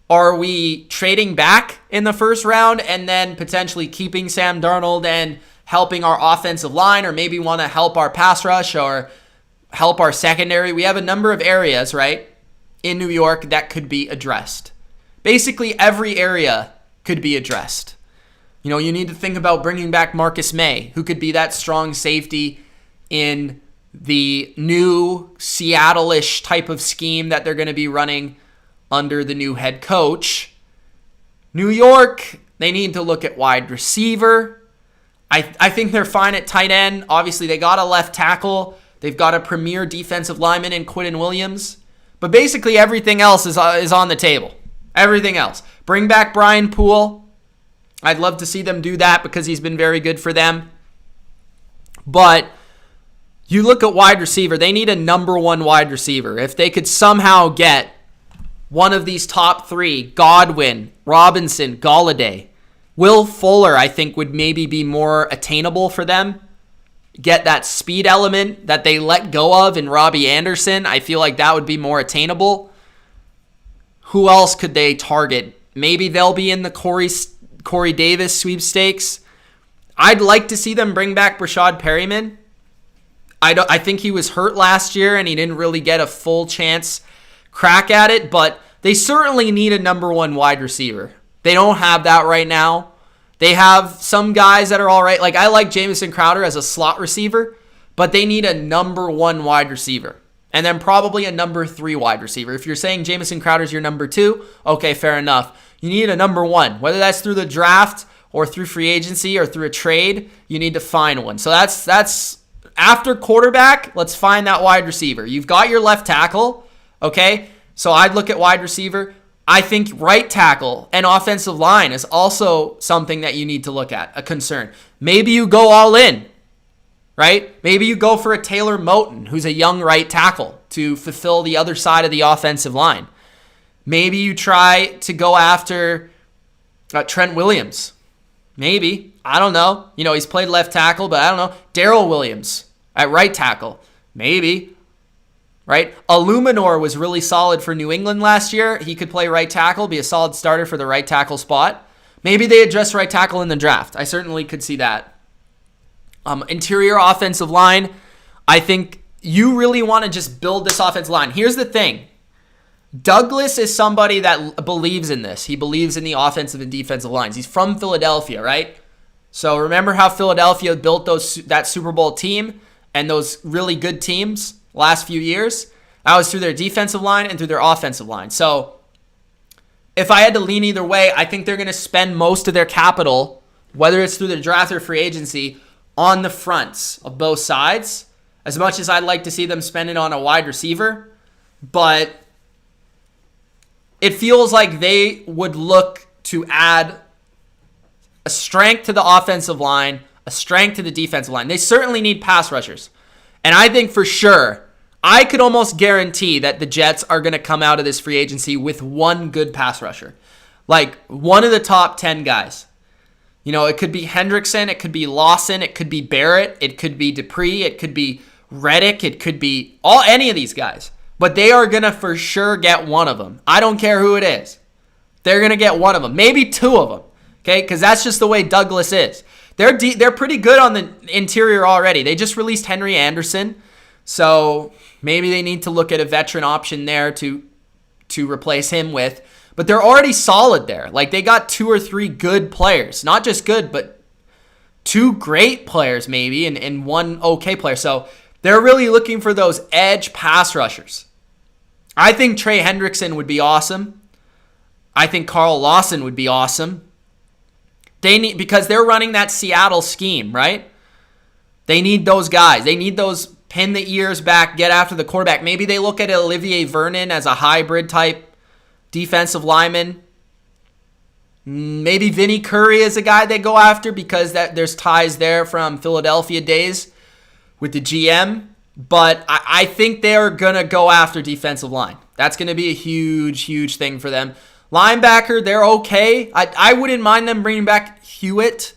Are we trading back in the first round and then potentially keeping Sam Darnold and helping our offensive line, or maybe want to help our pass rush or help our secondary? We have a number of areas, right, in New York that could be addressed. Basically, every area could be addressed. You need to think about bringing back Marcus May, who could be that strong safety in the new Seattle-ish type of scheme that they're going to be running under the new head coach. New York, they need to look at wide receiver. I think they're fine at tight end. Obviously, they got a left tackle. They've got a premier defensive lineman in Quinton Williams. But basically, everything else is on the table. Everything else. Bring back Brian Poole. I'd love to see them do that because he's been very good for them. But you look at wide receiver, they need a number one wide receiver. If they could somehow get one of these top three, Godwin, Robinson, Golladay, Will Fuller, I think would maybe be more attainable for them. Get that speed element that they let go of in Robbie Anderson. I feel like that would be more attainable. Who else could they target? Maybe they'll be in the Corey Davis sweepstakes. I'd like to see them bring back Rashad Perryman. I think he was hurt last year and he didn't really get a full chance crack at it, but they certainly need a number one wide receiver. They don't have that right now. They have some guys that are all right. Like I like Jamison Crowder as a slot receiver, but they need a number one wide receiver. And then probably a number three wide receiver. If you're saying Jamison Crowder's your number two, okay, fair enough. You need a number one. Whether that's through the draft or through free agency or through a trade, you need to find one. So that's after quarterback, let's find that wide receiver. You've got your left tackle, okay? So I'd look at wide receiver. I think right tackle and offensive line is also something that you need to look at, a concern. Maybe you go all in, right? Maybe you go for a Taylor Moton, who's a young right tackle, to fulfill the other side of the offensive line. Maybe you try to go after Trent Williams. Maybe. I don't know. He's played left tackle, but I don't know. Darrell Williams at right tackle. Maybe. Right? Illuminor was really solid for New England last year. He could play right tackle, be a solid starter for the right tackle spot. Maybe they address right tackle in the draft. I certainly could see that. Interior offensive line. I think you really want to just build this offensive line. Here's the thing. Douglas is somebody that believes in this. He believes in the offensive and defensive lines. He's from Philadelphia, right? So remember how Philadelphia built that Super Bowl team and those really good teams last few years? That was through their defensive line and through their offensive line. So if I had to lean either way, I think they're going to spend most of their capital, whether it's through the draft or free agency, on the fronts of both sides. As much as I'd like to see them spend it on a wide receiver, but it feels like they would look to add a strength to the offensive line, a strength to the defensive line. They certainly need pass rushers. And I think for sure, I could almost guarantee that the Jets are going to come out of this free agency with one good pass rusher. Like one of the top 10 guys. It could be Hendrickson, it could be Lawson, it could be Barrett, it could be Dupree, it could be Reddick, it could be any of these guys. But they are going to for sure get one of them. I don't care who it is. They're going to get one of them. Maybe two of them. Okay? Because that's just the way Douglas is. They're pretty good on the interior already. They just released Henry Anderson. So maybe they need to look at a veteran option there to replace him with. But they're already solid there. Like they got two or three good players. Not just good, but two great players maybe and one okay player. So they're really looking for those edge pass rushers. I think Trey Hendrickson would be awesome. I think Carl Lawson would be awesome. Because they're running that Seattle scheme, right? They need those guys. They need those pin the ears back, get after the quarterback. Maybe they look at Olivier Vernon as a hybrid type defensive lineman. Maybe Vinny Curry is a guy they go after because there's ties there from Philadelphia days with the GM. But I think they're going to go after defensive line. That's going to be a huge, huge thing for them. Linebacker, they're okay. I wouldn't mind them bringing back Hewitt.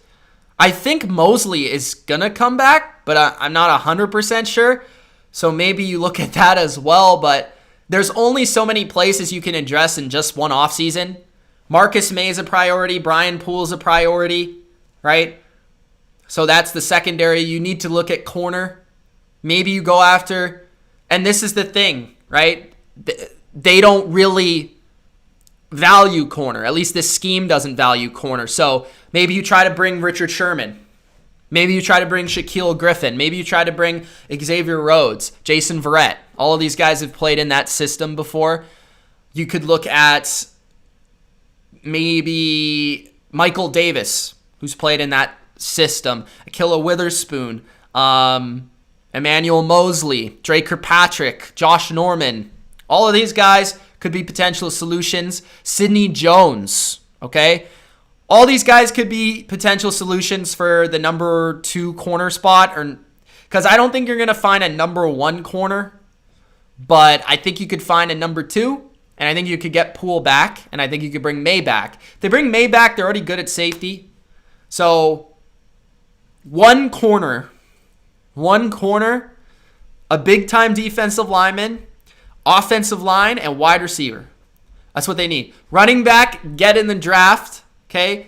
I think Mosley is going to come back, but I'm not 100% sure. So maybe you look at that as well. But there's only so many places you can address in just one offseason. Marcus May is a priority. Brian Poole is a priority, right? So that's the secondary. You need to look at corner. Maybe you go after, and this is the thing, right? They don't really value corner. At least this scheme doesn't value corner. So maybe you try to bring Richard Sherman. Maybe you try to bring Shaquille Griffin. Maybe you try to bring Xavier Rhodes, Jason Verrett. All of these guys have played in that system before. You could look at maybe Michael Davis, who's played in that system. Akilla Witherspoon, Emmanuel Mosley, Drake Kirkpatrick, Josh Norman. All of these guys could be potential solutions. Sidney Jones, okay? All these guys could be potential solutions for the number 2 corner spot, or because I don't think you're going to find a number 1 corner, but I think you could find a number 2, and I think you could get Poole back, and I think you could bring May back. If they bring May back, they're already good at safety. So one corner, a big-time defensive lineman, offensive line, and wide receiver. That's what they need. Running back, get in the draft. Okay,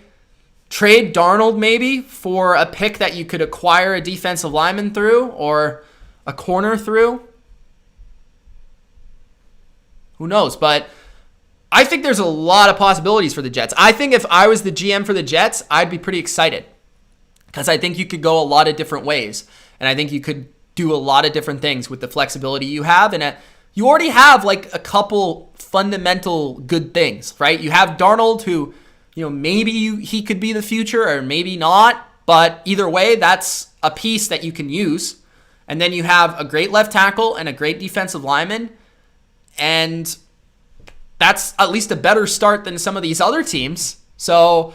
trade Darnold maybe for a pick that you could acquire a defensive lineman through or a corner through. Who knows? But I think there's a lot of possibilities for the Jets. I think if I was the GM for the Jets, I'd be pretty excited because I think you could go a lot of different ways. And I think you could do a lot of different things with the flexibility you have. And you already have like a couple fundamental good things, right? You have Darnold who... maybe he could be the future or maybe not. But either way, that's a piece that you can use. And then you have a great left tackle and a great defensive lineman. And that's at least a better start than some of these other teams. So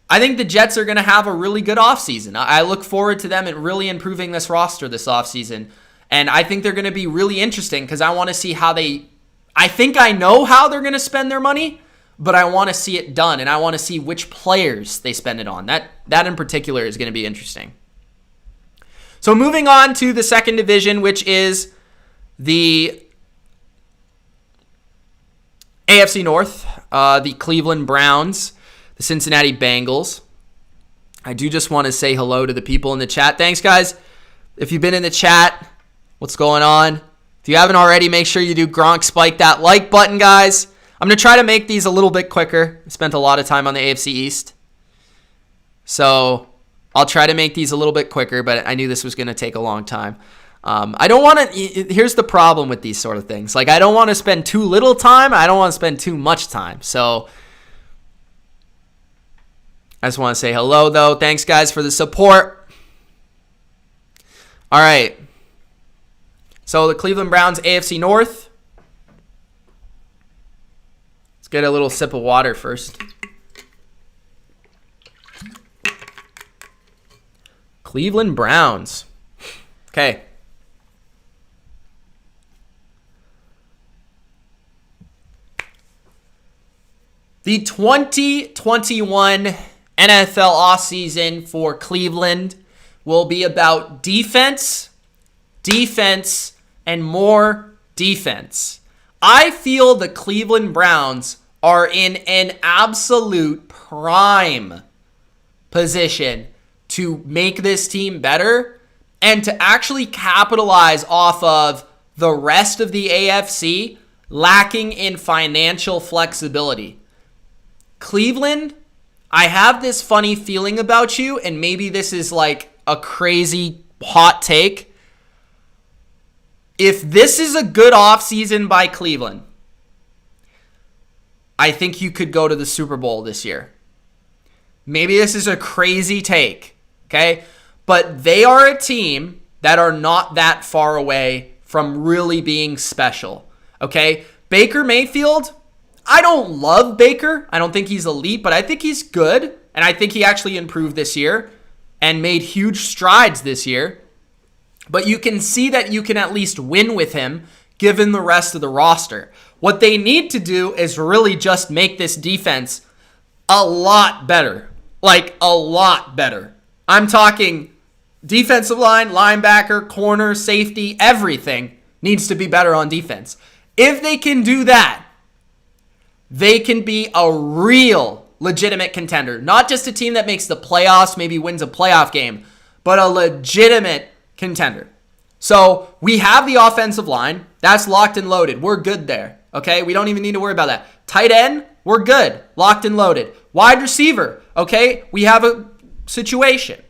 I think the Jets are going to have a really good offseason. I look forward to them and really improving this roster this offseason. And I think they're going to be really interesting because I want to see how I think I know how they're going to spend their money. But I want to see it done, and I want to see which players they spend it on. That in particular is going to be interesting. So moving on to the second division, which is the AFC North, the Cleveland Browns, the Cincinnati Bengals. I do just want to say hello to the people in the chat. Thanks, guys. If you've been in the chat, what's going on? If you haven't already, make sure you do Gronk spike that like button, guys. I'm going to try to make these a little bit quicker. I spent a lot of time on the AFC East. So I'll try to make these a little bit quicker, but I knew this was going to take a long time. I don't want to... Here's the problem with these sort of things. Like, I don't want to spend too little time. I don't want to spend too much time. So I just want to say hello, though. Thanks, guys, for the support. All right. So the Cleveland Browns, AFC North. Get a little sip of water first. Cleveland Browns. Okay. The 2021 NFL offseason for Cleveland will be about defense, and more defense. I feel the Cleveland Browns are in an absolute prime position to make this team better and to actually capitalize off of the rest of the AFC lacking in financial flexibility. Cleveland, I have this funny feeling about you, and maybe this is like a crazy hot take. If this is a good offseason by Cleveland, I think you could go to the Super Bowl this year. Maybe this is a crazy take, okay? But they are a team that are not that far away from really being special, okay? Baker Mayfield, I don't love Baker. I don't think he's elite, but I think he's good. And I think he actually improved this year and made huge strides this year. But you can see that you can at least win with him given the rest of the roster. What they need to do is really just make this defense a lot better. Like, a lot better. I'm talking defensive line, linebacker, corner, safety, everything needs to be better on defense. If they can do that, they can be a real legitimate contender. Not just a team that makes the playoffs, maybe wins a playoff game, but a legitimate contender. So we have the offensive line. That's locked and loaded. We're good there. Okay? We don't even need to worry about that. Tight end, we're good. Locked and loaded. Wide receiver, okay? We have a situation,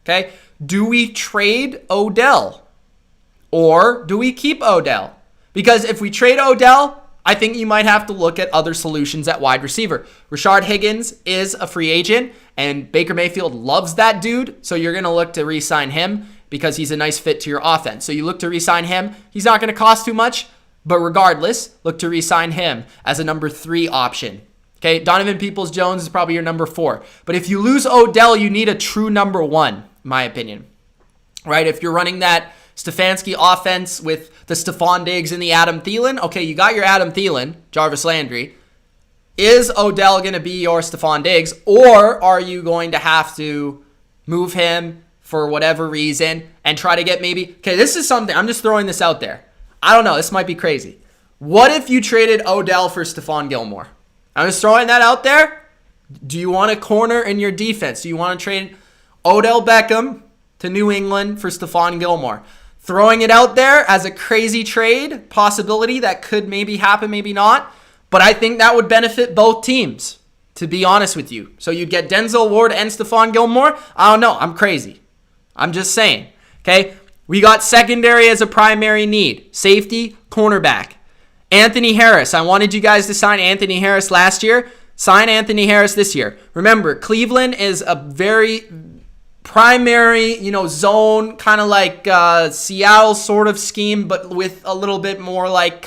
okay? Do we trade Odell or do we keep Odell? Because if we trade Odell, I think you might have to look at other solutions at wide receiver. Rashard Higgins is a free agent, and Baker Mayfield loves that dude, so you're going to look to re-sign him because he's a nice fit to your offense. So you look to re-sign him. He's not going to cost too much, but regardless, look to re-sign him as a number 3 option. Okay, Donovan Peoples-Jones is probably your number 4. But if you lose Odell, you need a true number 1, in my opinion. Right? If you're running that Stefanski offense with the Stephon Diggs and the Adam Thielen, okay, you got your Adam Thielen, Jarvis Landry. Is Odell going to be your Stephon Diggs, or are you going to have to move him for whatever reason and try to get maybe... Okay, this is something, I'm just throwing this out there. I don't know, this might be crazy. What if you traded Odell for Stephon Gilmore? I'm just throwing that out there. Do you want a corner in your defense? Do you want to trade Odell Beckham to New England for Stephon Gilmore? Throwing it out there as a crazy trade possibility that could maybe happen, maybe not. But I think that would benefit both teams, to be honest with you. So you'd get Denzel Ward and Stephon Gilmore. I don't know. I'm crazy. I'm just saying. Okay? We got secondary as a primary need. Safety, cornerback. Anthony Harris. I wanted you guys to sign Anthony Harris last year. Sign Anthony Harris this year. Remember, Cleveland is a very primary, zone, kind of like Seattle sort of scheme, but with a little bit more like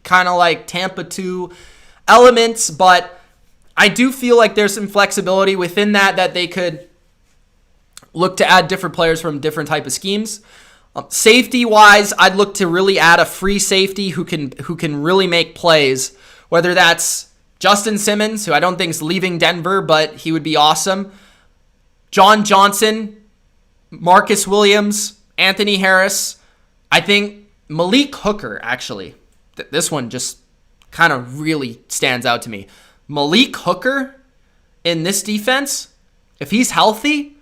kind of like Tampa 2 elements. But I do feel like there's some flexibility within that they could look to add different players from different type of schemes. Safety wise, I'd look to really add a free safety who can really make plays, whether that's Justin Simmons, who I don't think is leaving Denver, but he would be awesome. John Johnson, Marcus Williams, Anthony Harris. I think Malik Hooker, actually. This one just kind of really stands out to me. Malik Hooker in this defense, if he's healthy,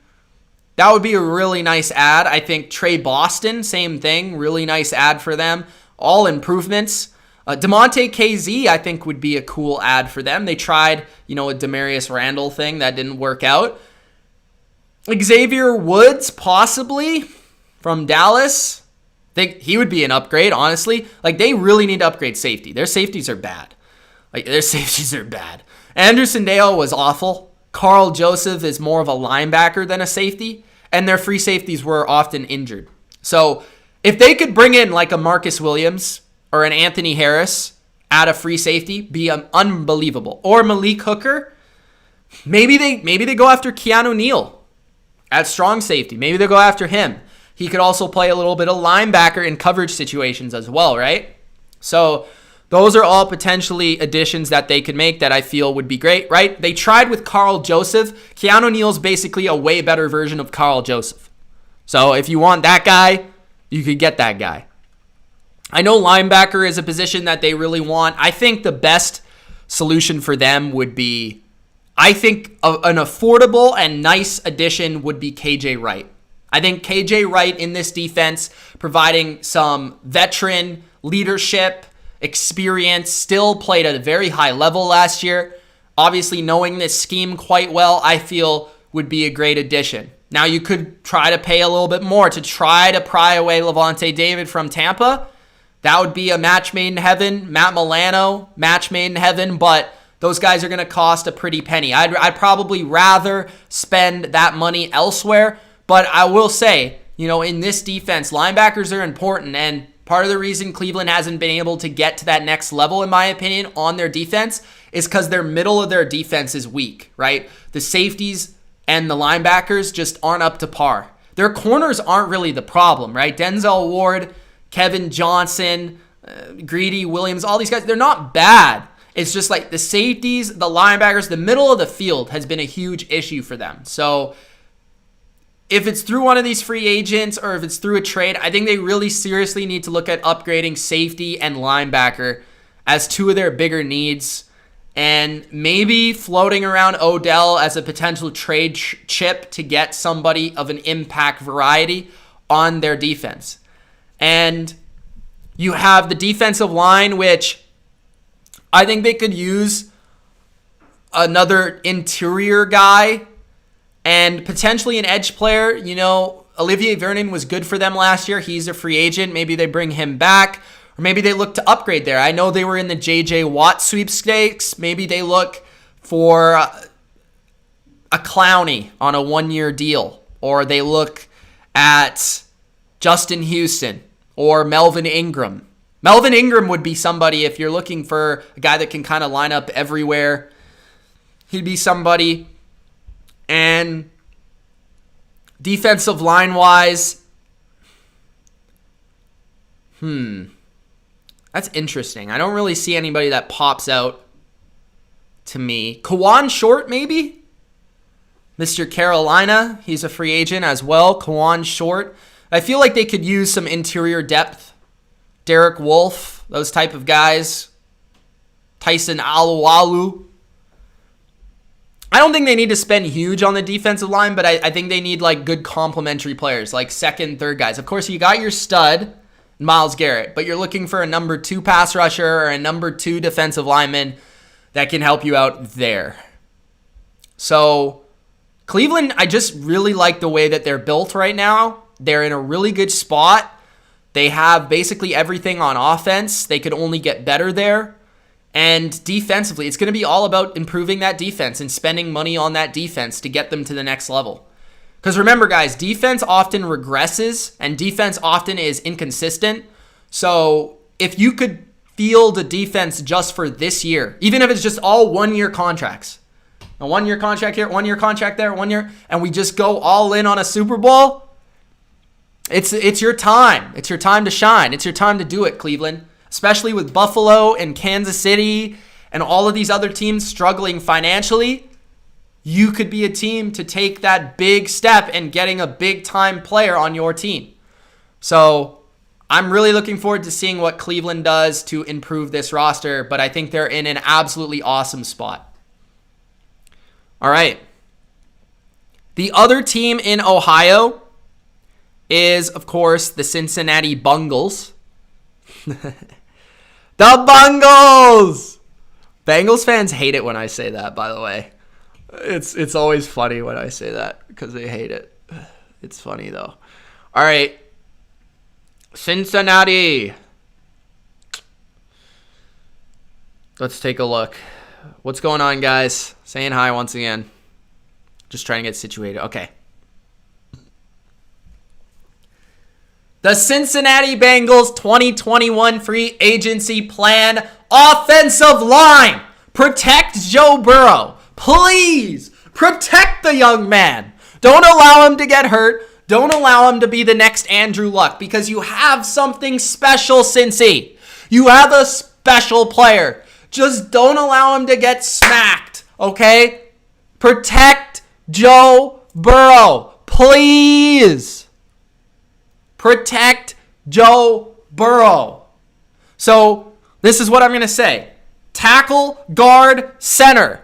that would be a really nice ad. I think Trey Boston, same thing. Really nice ad for them. All improvements. DeMonte KZ, I think, would be a cool ad for them. They tried, a Demarius Randall thing. That didn't work out. Xavier Woods, possibly, from Dallas. I think he would be an upgrade, honestly. They really need to upgrade safety. Their safeties are bad. Anderson Dale was awful. Carl Joseph is more of a linebacker than a safety. And their free safeties were often injured. So if they could bring in like a Marcus Williams or an Anthony Harris at a free safety, be unbelievable. Or Malik Hooker, maybe they go after Keanu Neal at strong safety. Maybe they go after him. He could also play a little bit of linebacker in coverage situations as well, right? So those are all potentially additions that they could make that I feel would be great, right? They tried with Carl Joseph. Keanu Neal's basically a way better version of Carl Joseph. So if you want that guy, you could get that guy. I know linebacker is a position that they really want. I think the best solution for them would be, an affordable and nice addition would be KJ Wright. I think KJ Wright in this defense, providing some veteran leadership, experience, still played at a very high level last year. Obviously, knowing this scheme quite well, I feel would be a great addition. Now, you could try to pay a little bit more to try to pry away Levante David from Tampa. That would be a match made in heaven. Matt Milano, match made in heaven, but those guys are going to cost a pretty penny. I'd probably rather spend that money elsewhere, but I will say, in this defense, linebackers are important, and part of the reason Cleveland hasn't been able to get to that next level, in my opinion, on their defense is because their middle of their defense is weak, right? The safeties and the linebackers just aren't up to par. Their corners aren't really the problem, right? Denzel Ward, Kevin Johnson, Greedy Williams, all these guys, they're not bad. It's just like the safeties, the linebackers, the middle of the field has been a huge issue for them. So if it's through one of these free agents or if it's through a trade, I think they really seriously need to look at upgrading safety and linebacker as two of their bigger needs, and maybe floating around Odell as a potential trade chip to get somebody of an impact variety on their defense. And you have the defensive line, which I think they could use another interior guy and potentially an edge player. You know, Olivier Vernon was good for them last year. He's a free agent. Maybe they bring him back, or maybe they look to upgrade there. I know they were in the J.J. Watt sweepstakes. Maybe they look for a Clowney on a 1-year deal, or they look at Justin Houston or Melvin Ingram. Melvin Ingram would be somebody, if you're looking for a guy that can kind of line up everywhere, he'd be somebody. And defensive line-wise, that's interesting. I don't really see anybody that pops out to me. Kawan Short, maybe? Mr. Carolina, he's a free agent as well. Kawan Short. I feel like they could use some interior depth. Derek Wolfe, those type of guys. Tyson Alualu. I don't think they need to spend huge on the defensive line, but I think they need like good complementary players, like second, third guys. Of course, you got your stud, Myles Garrett, but you're looking for a number 2 pass rusher or a number 2 defensive lineman that can help you out there. So Cleveland, I just really like the way that they're built right now. They're in a really good spot. They have basically everything on offense. They could only get better there. And defensively, it's going to be all about improving that defense and spending money on that defense to get them to the next level. Because remember, guys, defense often regresses and defense often is inconsistent. So if you could field a defense just for this year, even if it's just all 1-year contracts, a 1-year contract here, 1-year contract there, 1 year, and we just go all in on a Super Bowl, it's your time. It's your time to shine. It's your time to do it, Cleveland. Especially with Buffalo and Kansas City and all of these other teams struggling financially, you could be a team to take that big step and getting a big-time player on your team. So I'm really looking forward to seeing what Cleveland does to improve this roster, but I think they're in an absolutely awesome spot. All right. The other team in Ohio is, of course, the Cincinnati Bungles. The Bungles! Bengals fans hate it when I say that, by the way. It's always funny when I say that because they hate it. It's funny, though. All right. Cincinnati. Let's take a look. What's going on, guys? Saying hi once again. Just trying to get situated. Okay. The Cincinnati Bengals 2021 free agency plan. Offensive line. Protect Joe Burrow. Please protect the young man. Don't allow him to get hurt. Don't allow him to be the next Andrew Luck because you have something special, Cincy. You have a special player. Just don't allow him to get smacked, okay? Protect Joe Burrow. Please. Protect Joe Burrow. So this is what I'm going to say. Tackle, guard, center.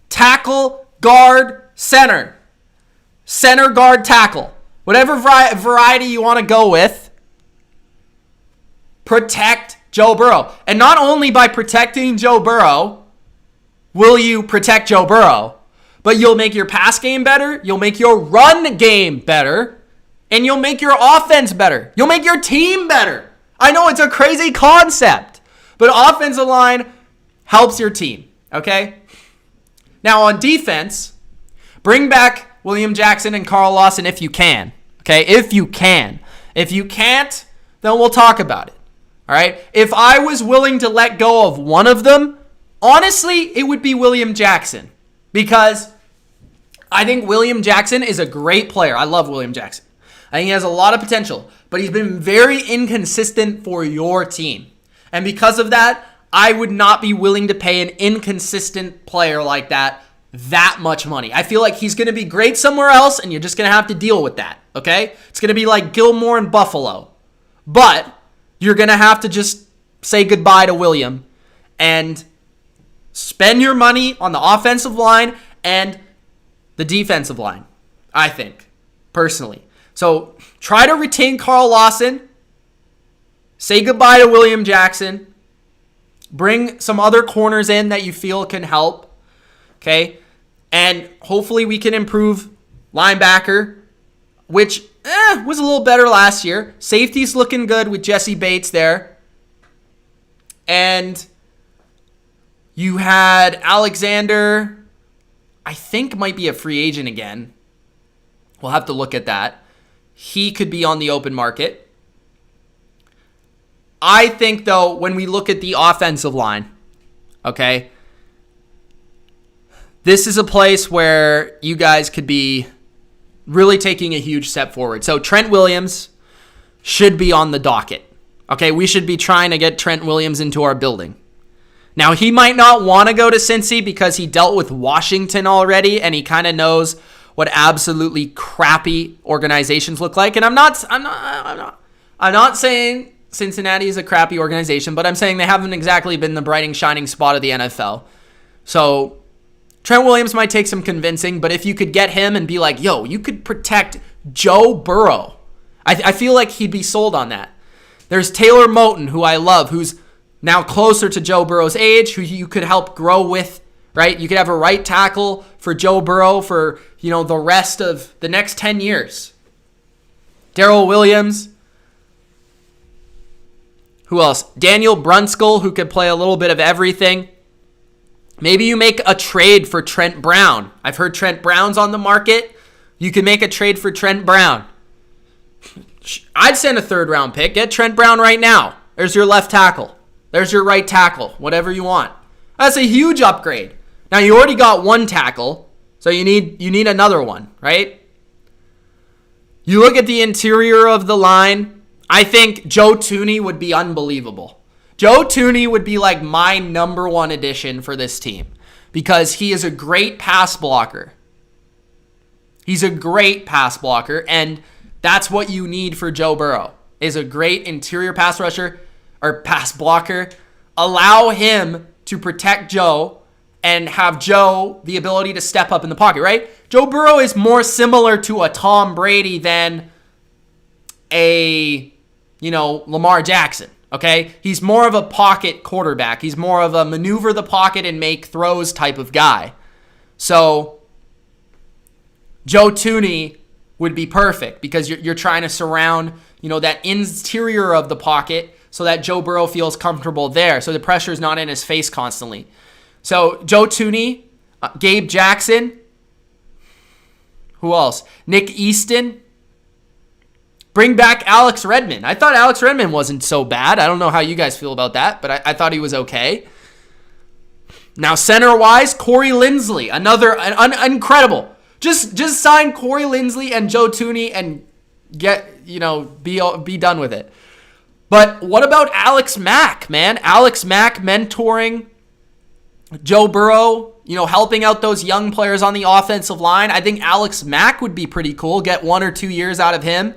Tackle, guard, center. Center, guard, tackle. Whatever variety you want to go with. Protect Joe Burrow. And not only by protecting Joe Burrow will you protect Joe Burrow, but you'll make your pass game better. You'll make your run game better. And you'll make your offense better. You'll make your team better. I know it's a crazy concept, but offensive line helps your team, okay? Now on defense, bring back William Jackson and Carl Lawson if you can, okay? If you can. If you can't, then we'll talk about it, all right? If I was willing to let go of one of them, honestly, it would be William Jackson because I think William Jackson is a great player. I love William Jackson. I think he has a lot of potential, but he's been very inconsistent for your team. And because of that, I would not be willing to pay an inconsistent player like that much money. I feel like he's going to be great somewhere else, and you're just going to have to deal with that, okay? It's going to be like Gilmore and Buffalo. But you're going to have to just say goodbye to William and spend your money on the offensive line and the defensive line, I think, personally. So try to retain Carl Lawson. Say goodbye to William Jackson. Bring some other corners in that you feel can help. Okay? And hopefully we can improve linebacker, which was a little better last year. Safety's looking good with Jesse Bates there. And you had Alexander, I think might be a free agent again. We'll have to look at that. He could be on the open market. I think, though, when we look at the offensive line, okay, this is a place where you guys could be really taking a huge step forward. So Trent Williams should be on the docket. Okay, we should be trying to get Trent Williams into our building. Now, he might not want to go to Cincy because he dealt with Washington already, and he kind of knows what absolutely crappy organizations look like. And I'm not saying Cincinnati is a crappy organization, but I'm saying they haven't exactly been the bright and shining spot of the NFL. So Trent Williams might take some convincing, but if you could get him and be like, yo, you could protect Joe Burrow, I feel like he'd be sold on that. There's Taylor Moton, who I love, who's now closer to Joe Burrow's age, who you could help grow with, right? You could have a right tackle for Joe Burrow for, the rest of the next 10 years. Darrell Williams. Who else? Daniel Brunskill, who could play a little bit of everything. Maybe you make a trade for Trent Brown. I've heard Trent Brown's on the market. You can make a trade for Trent Brown. I'd send a third-round pick. Get Trent Brown right now. There's your left tackle. There's your right tackle. Whatever you want. That's a huge upgrade. Now, you already got one tackle, so you need another one, right? You look at the interior of the line. I think Joe Thuney would be unbelievable. Joe Thuney would be like my number one addition for this team because he is a great pass blocker. He's a great pass blocker, and that's what you need for Joe Burrow, is a great interior pass rusher or pass blocker. Allow him to protect Joe and have Joe the ability to step up in the pocket, right? Joe Burrow is more similar to a Tom Brady than a, Lamar Jackson, okay? He's more of a pocket quarterback. He's more of a maneuver the pocket and make throws type of guy. So Joe Thuney would be perfect because you're trying to surround, that interior of the pocket so that Joe Burrow feels comfortable there, so the pressure is not in his face constantly. So Joe Thuney, Gabe Jackson, who else? Nick Easton. Bring back Alex Redmond. I thought Alex Redmond wasn't so bad. I don't know how you guys feel about that, but I thought he was okay. Now center-wise, Corey Linsley, another incredible. Just sign Corey Linsley and Joe Thuney and get, be done with it. But what about Alex Mack, man? Alex Mack mentoring Joe Burrow, helping out those young players on the offensive line. I think Alex Mack would be pretty cool. Get 1 or 2 years out of him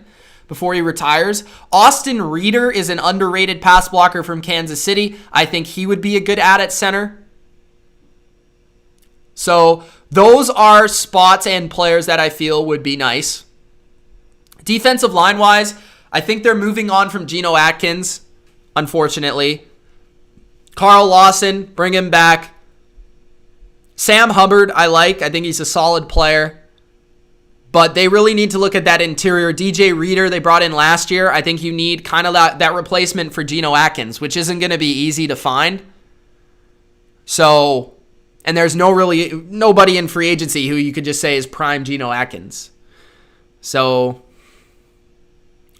before he retires. Austin Reeder is an underrated pass blocker from Kansas City. I think he would be a good add at center. So those are spots and players that I feel would be nice. Defensive line-wise, I think they're moving on from Geno Atkins, unfortunately. Carl Lawson, bring him back. Sam Hubbard, I like. I think he's a solid player. But they really need to look at that interior. DJ Reader, they brought in last year. I think you need kind of that replacement for Geno Atkins, which isn't going to be easy to find. So, and there's nobody in free agency who you could just say is prime Geno Atkins. So,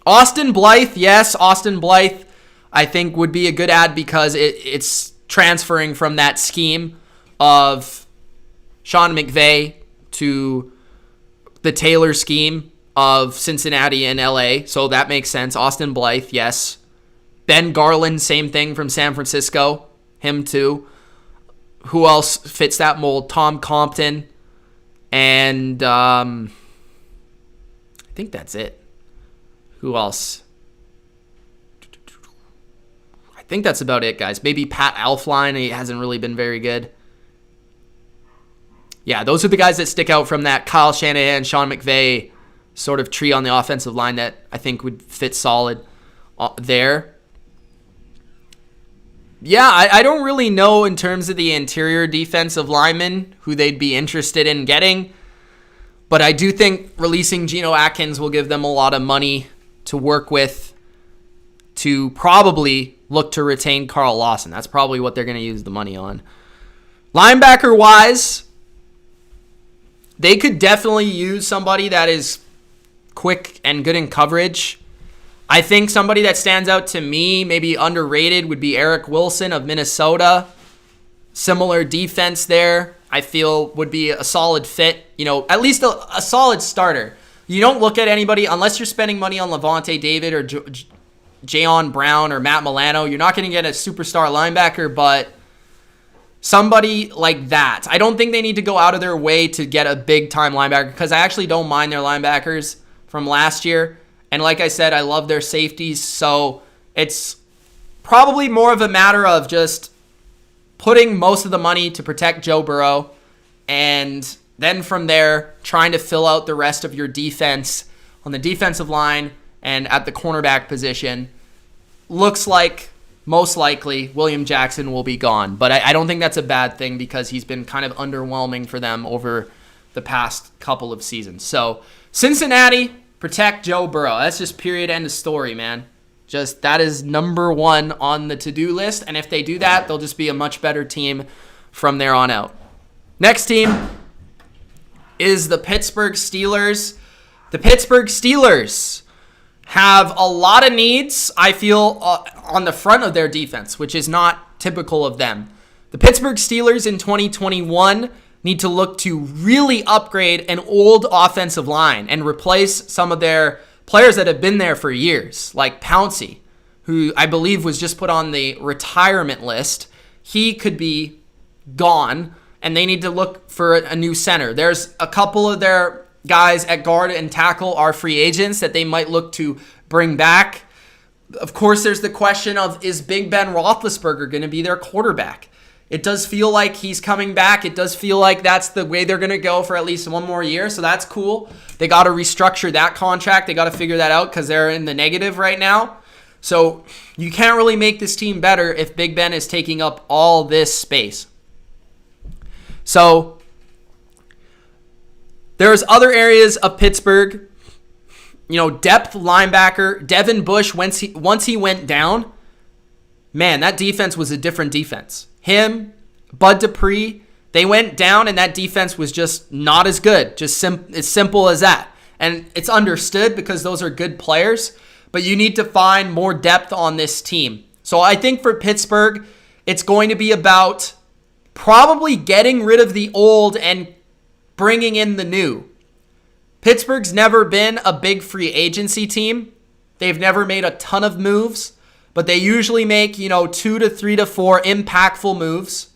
Austin Blythe, yes, Austin Blythe, I think would be a good add because it's transferring from that scheme of Sean McVay to the Taylor scheme of Cincinnati and LA. So that makes sense. Austin Blythe, yes. Ben Garland, same thing from San Francisco. Him too. Who else fits that mold? Tom Compton. And I think that's it. Who else? I think that's about it, guys. Maybe Pat Elflein. He hasn't really been very good. Yeah, those are the guys that stick out from that Kyle Shanahan, Sean McVay sort of tree on the offensive line that I think would fit solid there. Yeah, I don't really know in terms of the interior defensive linemen who they'd be interested in getting. But I do think releasing Geno Atkins will give them a lot of money to work with to probably look to retain Carl Lawson. That's probably what they're going to use the money on. Linebacker-wise, they could definitely use somebody that is quick and good in coverage. I think somebody that stands out to me, maybe underrated, would be Eric Wilson of Minnesota. Similar defense there, I feel would be a solid fit. At least a solid starter. You don't look at anybody, unless you're spending money on Levante David or Jayon Brown or Matt Milano. You're not going to get a superstar linebacker, but somebody like that. I don't think they need to go out of their way to get a big-time linebacker, because I actually don't mind their linebackers from last year. And like I said, I love their safeties, so it's probably more of a matter of just putting most of the money to protect Joe Burrow, and then from there, trying to fill out the rest of your defense on the defensive line and at the cornerback position. Looks like, most likely, William Jackson will be gone, but I don't think that's a bad thing, because he's been kind of underwhelming for them over the past couple of seasons. So, Cincinnati, protect Joe Burrow. That's just period, end of story, man. Just that is number one on the to-do list, and if they do that, they'll just be a much better team from there on out. Next team is the Pittsburgh Steelers. The Pittsburgh Steelers have a lot of needs, I feel, on the front of their defense, which is not typical of them. The Pittsburgh Steelers in 2021 need to look to really upgrade an old offensive line and replace some of their players that have been there for years, like Pouncey, who I believe was just put on the retirement list. He could be gone, and they need to look for a new center. There's a couple of their guys at guard and tackle are free agents that they might look to bring back. Of course, there's the question of, is Big Ben Roethlisberger going to be their quarterback? It does feel like he's coming back. It does feel like that's the way they're going to go for at least one more year, so that's cool. They got to restructure that contract. They got to figure that out, because they're in the negative right now. So you can't really make this team better if Big Ben is taking up all this space. So there's other areas of Pittsburgh. Depth linebacker, Devin Bush, once he went down, man, that defense was a different defense. Him, Bud Dupree, they went down, and that defense was just not as good. Just as simple as that. And it's understood, because those are good players, but you need to find more depth on this team. So I think for Pittsburgh, it's going to be about probably getting rid of the old and bringing in the new. Pittsburgh's never been a big free agency team. They've never made a ton of moves, but they usually make, 2 to 3 to 4 impactful moves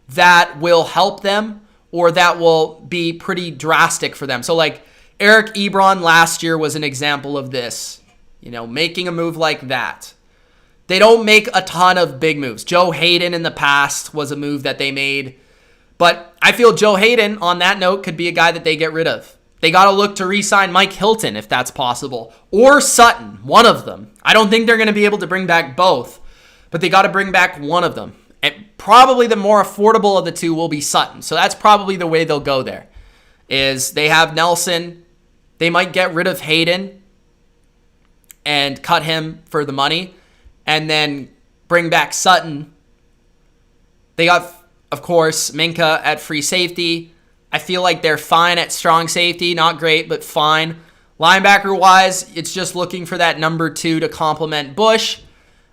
that will help them, or that will be pretty drastic for them. So like Eric Ebron last year was an example of this, making a move like that. They don't make a ton of big moves. Joe Hayden in the past was a move that they made, but I feel Joe Hayden, on that note, could be a guy that they get rid of. They got to look to re-sign Mike Hilton if that's possible, or Sutton, one of them. I don't think they're going to be able to bring back both, but they got to bring back one of them. And probably the more affordable of the two will be Sutton. So that's probably the way they'll go there, is they have Nelson. They might get rid of Hayden and cut him for the money, and then bring back Sutton. They got, of course, Minka at free safety. I feel like they're fine at strong safety. Not great, but fine. Linebacker-wise, it's just looking for that number 2 to complement Bush.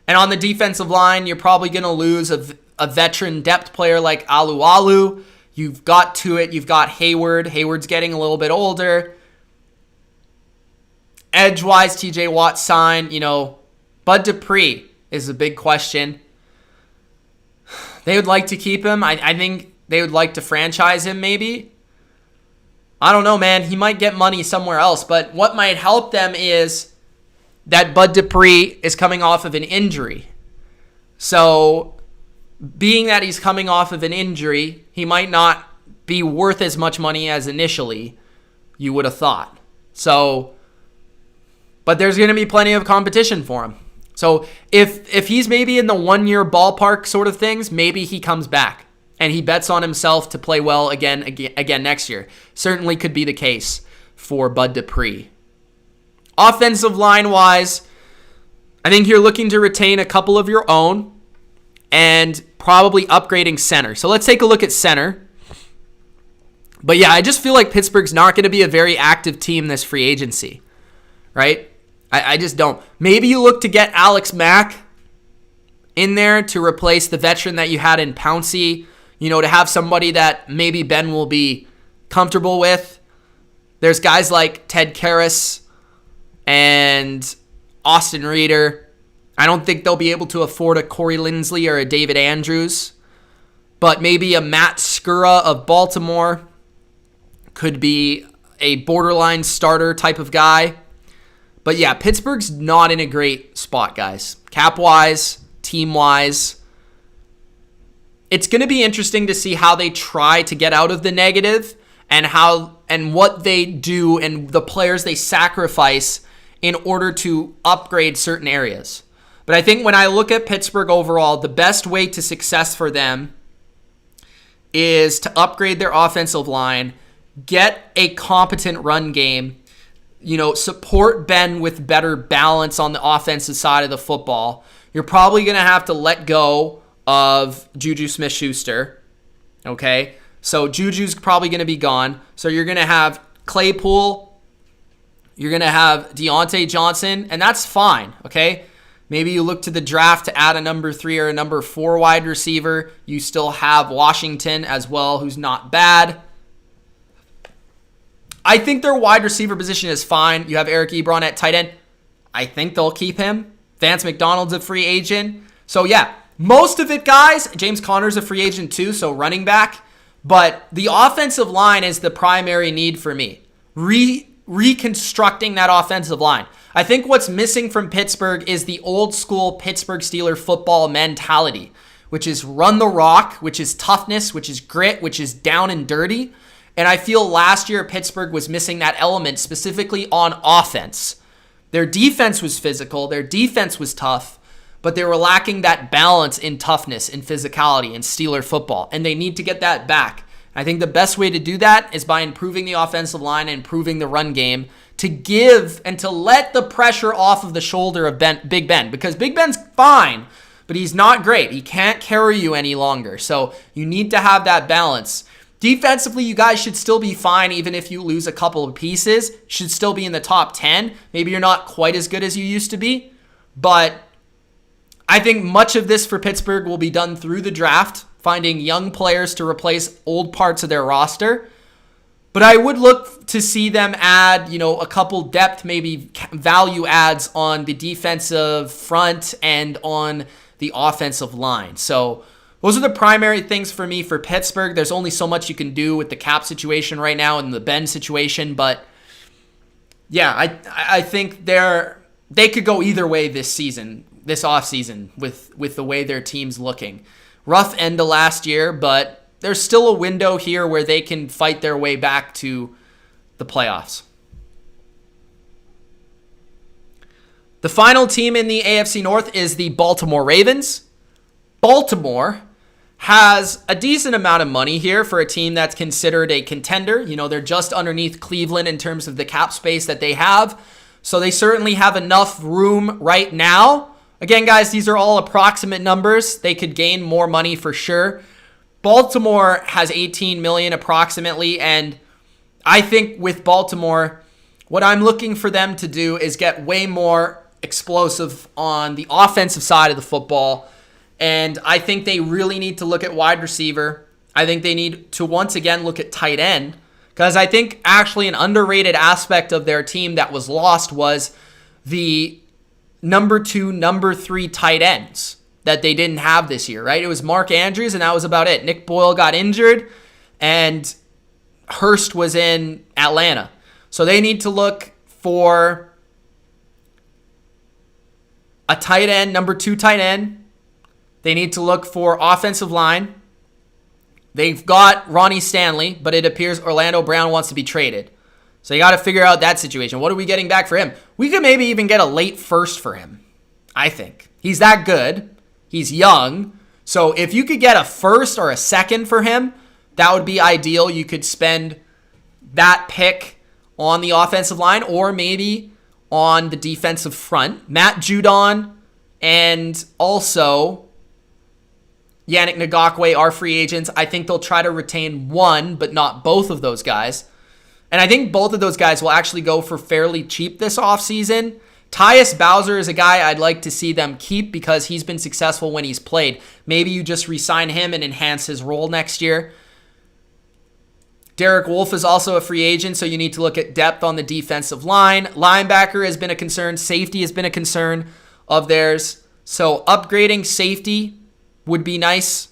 And on the defensive line, you're probably going to lose a veteran depth player like Alu. You've got Hayward. Hayward's getting a little bit older. Edge-wise, TJ Watt signed. Bud Dupree is a big question. They would like to keep him. I think they would like to franchise him maybe. I don't know, man. He might get money somewhere else. But what might help them is that Bud Dupree is coming off of an injury. So being that he's coming off of an injury, he might not be worth as much money as initially you would have thought. So, but there's going to be plenty of competition for him. So if he's maybe in the 1 year ballpark sort of things, maybe he comes back and he bets on himself to play well again next year. Certainly could be the case for Bud Dupree. Offensive line wise, I think you're looking to retain a couple of your own and probably upgrading center. So let's take a look at center. But yeah, I just feel like Pittsburgh's not going to be a very active team this free agency, right? I just don't. Maybe you look to get Alex Mack in there to replace the veteran that you had in Pouncey, to have somebody that maybe Ben will be comfortable with. There's guys like Ted Karras and Austin Reeder. I don't think they'll be able to afford a Corey Linsley or a David Andrews, but maybe a Matt Skura of Baltimore could be a borderline starter type of guy. But yeah, Pittsburgh's not in a great spot, guys. Cap-wise, team-wise. It's going to be interesting to see how they try to get out of the negative and what they do and the players they sacrifice in order to upgrade certain areas. But I think when I look at Pittsburgh overall, the best way to success for them is to upgrade their offensive line, get a competent run game, support Ben with better balance on the offensive side of the football. You're probably going to have to let go of Juju Smith-Schuster, okay? So Juju's probably going to be gone. So you're going to have Claypool, you're going to have Deontay Johnson, and that's fine, okay? Maybe you look to the draft to add a number 3 or a number 4 wide receiver. You still have Washington as well, who's not bad. I think their wide receiver position is fine. You have Eric Ebron at tight end. I think they'll keep him. Vance McDonald's a free agent. So yeah, most of it, guys. James Conner's a free agent too, so running back. But the offensive line is the primary need for me. Reconstructing that offensive line. I think what's missing from Pittsburgh is the old school Pittsburgh Steelers football mentality, which is run the rock, which is toughness, which is grit, which is down and dirty. And I feel last year Pittsburgh was missing that element, specifically on offense. Their defense was physical, their defense was tough, but they were lacking that balance in toughness and physicality in Steeler football, and they need to get that back. I think the best way to do that is by improving the offensive line and improving the run game to give and to let the pressure off of the shoulder of Big Ben, because Big Ben's fine, but he's not great. He can't carry you any longer, so you need to have that balance. Defensively, you guys should still be fine even if you lose a couple of pieces. Should still be in the top 10. Maybe you're not quite as good as you used to be. But I think much of this for Pittsburgh will be done through the draft, finding young players to replace old parts of their roster. But I would look to see them add, a couple depth, maybe value adds on the defensive front and on the offensive line. So those are the primary things for me for Pittsburgh. There's only so much you can do with the cap situation right now and the Ben situation. But yeah, I think they could go either way this season, this offseason, with the way their team's looking. Rough end of last year, but there's still a window here where they can fight their way back to the playoffs. The final team in the AFC North is the Baltimore Ravens. Baltimore has a decent amount of money here for a team that's considered a contender. They're just underneath Cleveland in terms of the cap space that they have. So they certainly have enough room right now. Again, guys, these are all approximate numbers. They could gain more money for sure. Baltimore has $18 million approximately, and I think with Baltimore, what I'm looking for them to do is get way more explosive on the offensive side of the football. And I think they really need to look at wide receiver. I think they need to once again look at tight end, because I think actually an underrated aspect of their team that was lost was the number 2, number 3 tight ends that they didn't have this year, right? It was Mark Andrews, and that was about it. Nick Boyle got injured, and Hurst was in Atlanta. So they need to look for a tight end, number 2 tight end. They need to look for offensive line. They've got Ronnie Stanley, but it appears Orlando Brown wants to be traded. So you got to figure out that situation. What are we getting back for him? We could maybe even get a late first for him. I think. He's that good. He's young. So if you could get a first or a second for him, that would be ideal. You could spend that pick on the offensive line or maybe on the defensive front. Matt Judon and also Yannick Ngakoue are free agents. I think they'll try to retain one, but not both of those guys. And I think both of those guys will actually go for fairly cheap this offseason. Tyus Bowser is a guy I'd like to see them keep because he's been successful when he's played. Maybe you just re-sign him and enhance his role next year. Derek Wolfe is also a free agent, so you need to look at depth on the defensive line. Linebacker has been a concern. Safety has been a concern of theirs. So upgrading safety would be nice.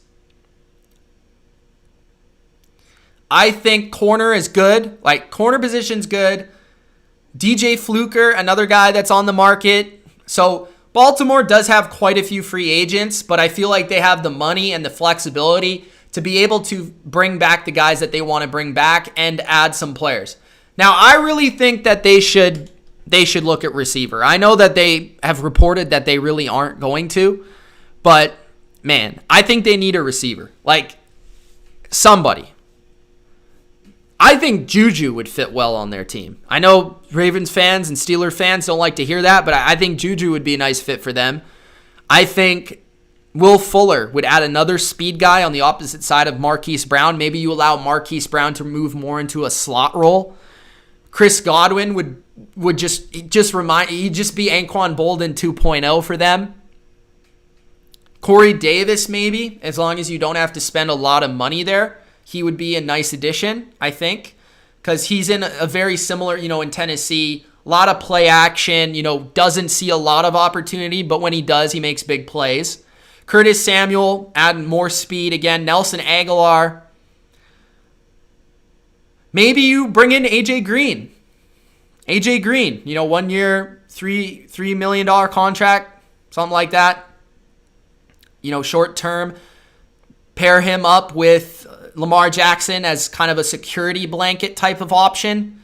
I think corner is good. Like, corner position's good. DJ Fluker, another guy that's on the market. So Baltimore does have quite a few free agents, but I feel like they have the money and the flexibility to be able to bring back the guys that they want to bring back and add some players. Now, I really think that they should look at receiver. I know that they have reported that they really aren't going to, but man, I think they need a receiver. Like, somebody. I think Juju would fit well on their team. I know Ravens fans and Steelers fans don't like to hear that, but I think Juju would be a nice fit for them. I think Will Fuller would add another speed guy on the opposite side of Marquise Brown. Maybe you allow Marquise Brown to move more into a slot role. Chris Godwin would just be Anquan Bolden 2.0 for them. Corey Davis, maybe, as long as you don't have to spend a lot of money there. He would be a nice addition, I think, because he's in a very similar, in Tennessee, a lot of play action, doesn't see a lot of opportunity, but when he does, he makes big plays. Curtis Samuel, add more speed again. Nelson Aguilar. Maybe you bring in AJ Green. AJ Green, 1 year, $3 million contract, something like that. Short term. Pair him up with Lamar Jackson as kind of a security blanket type of option.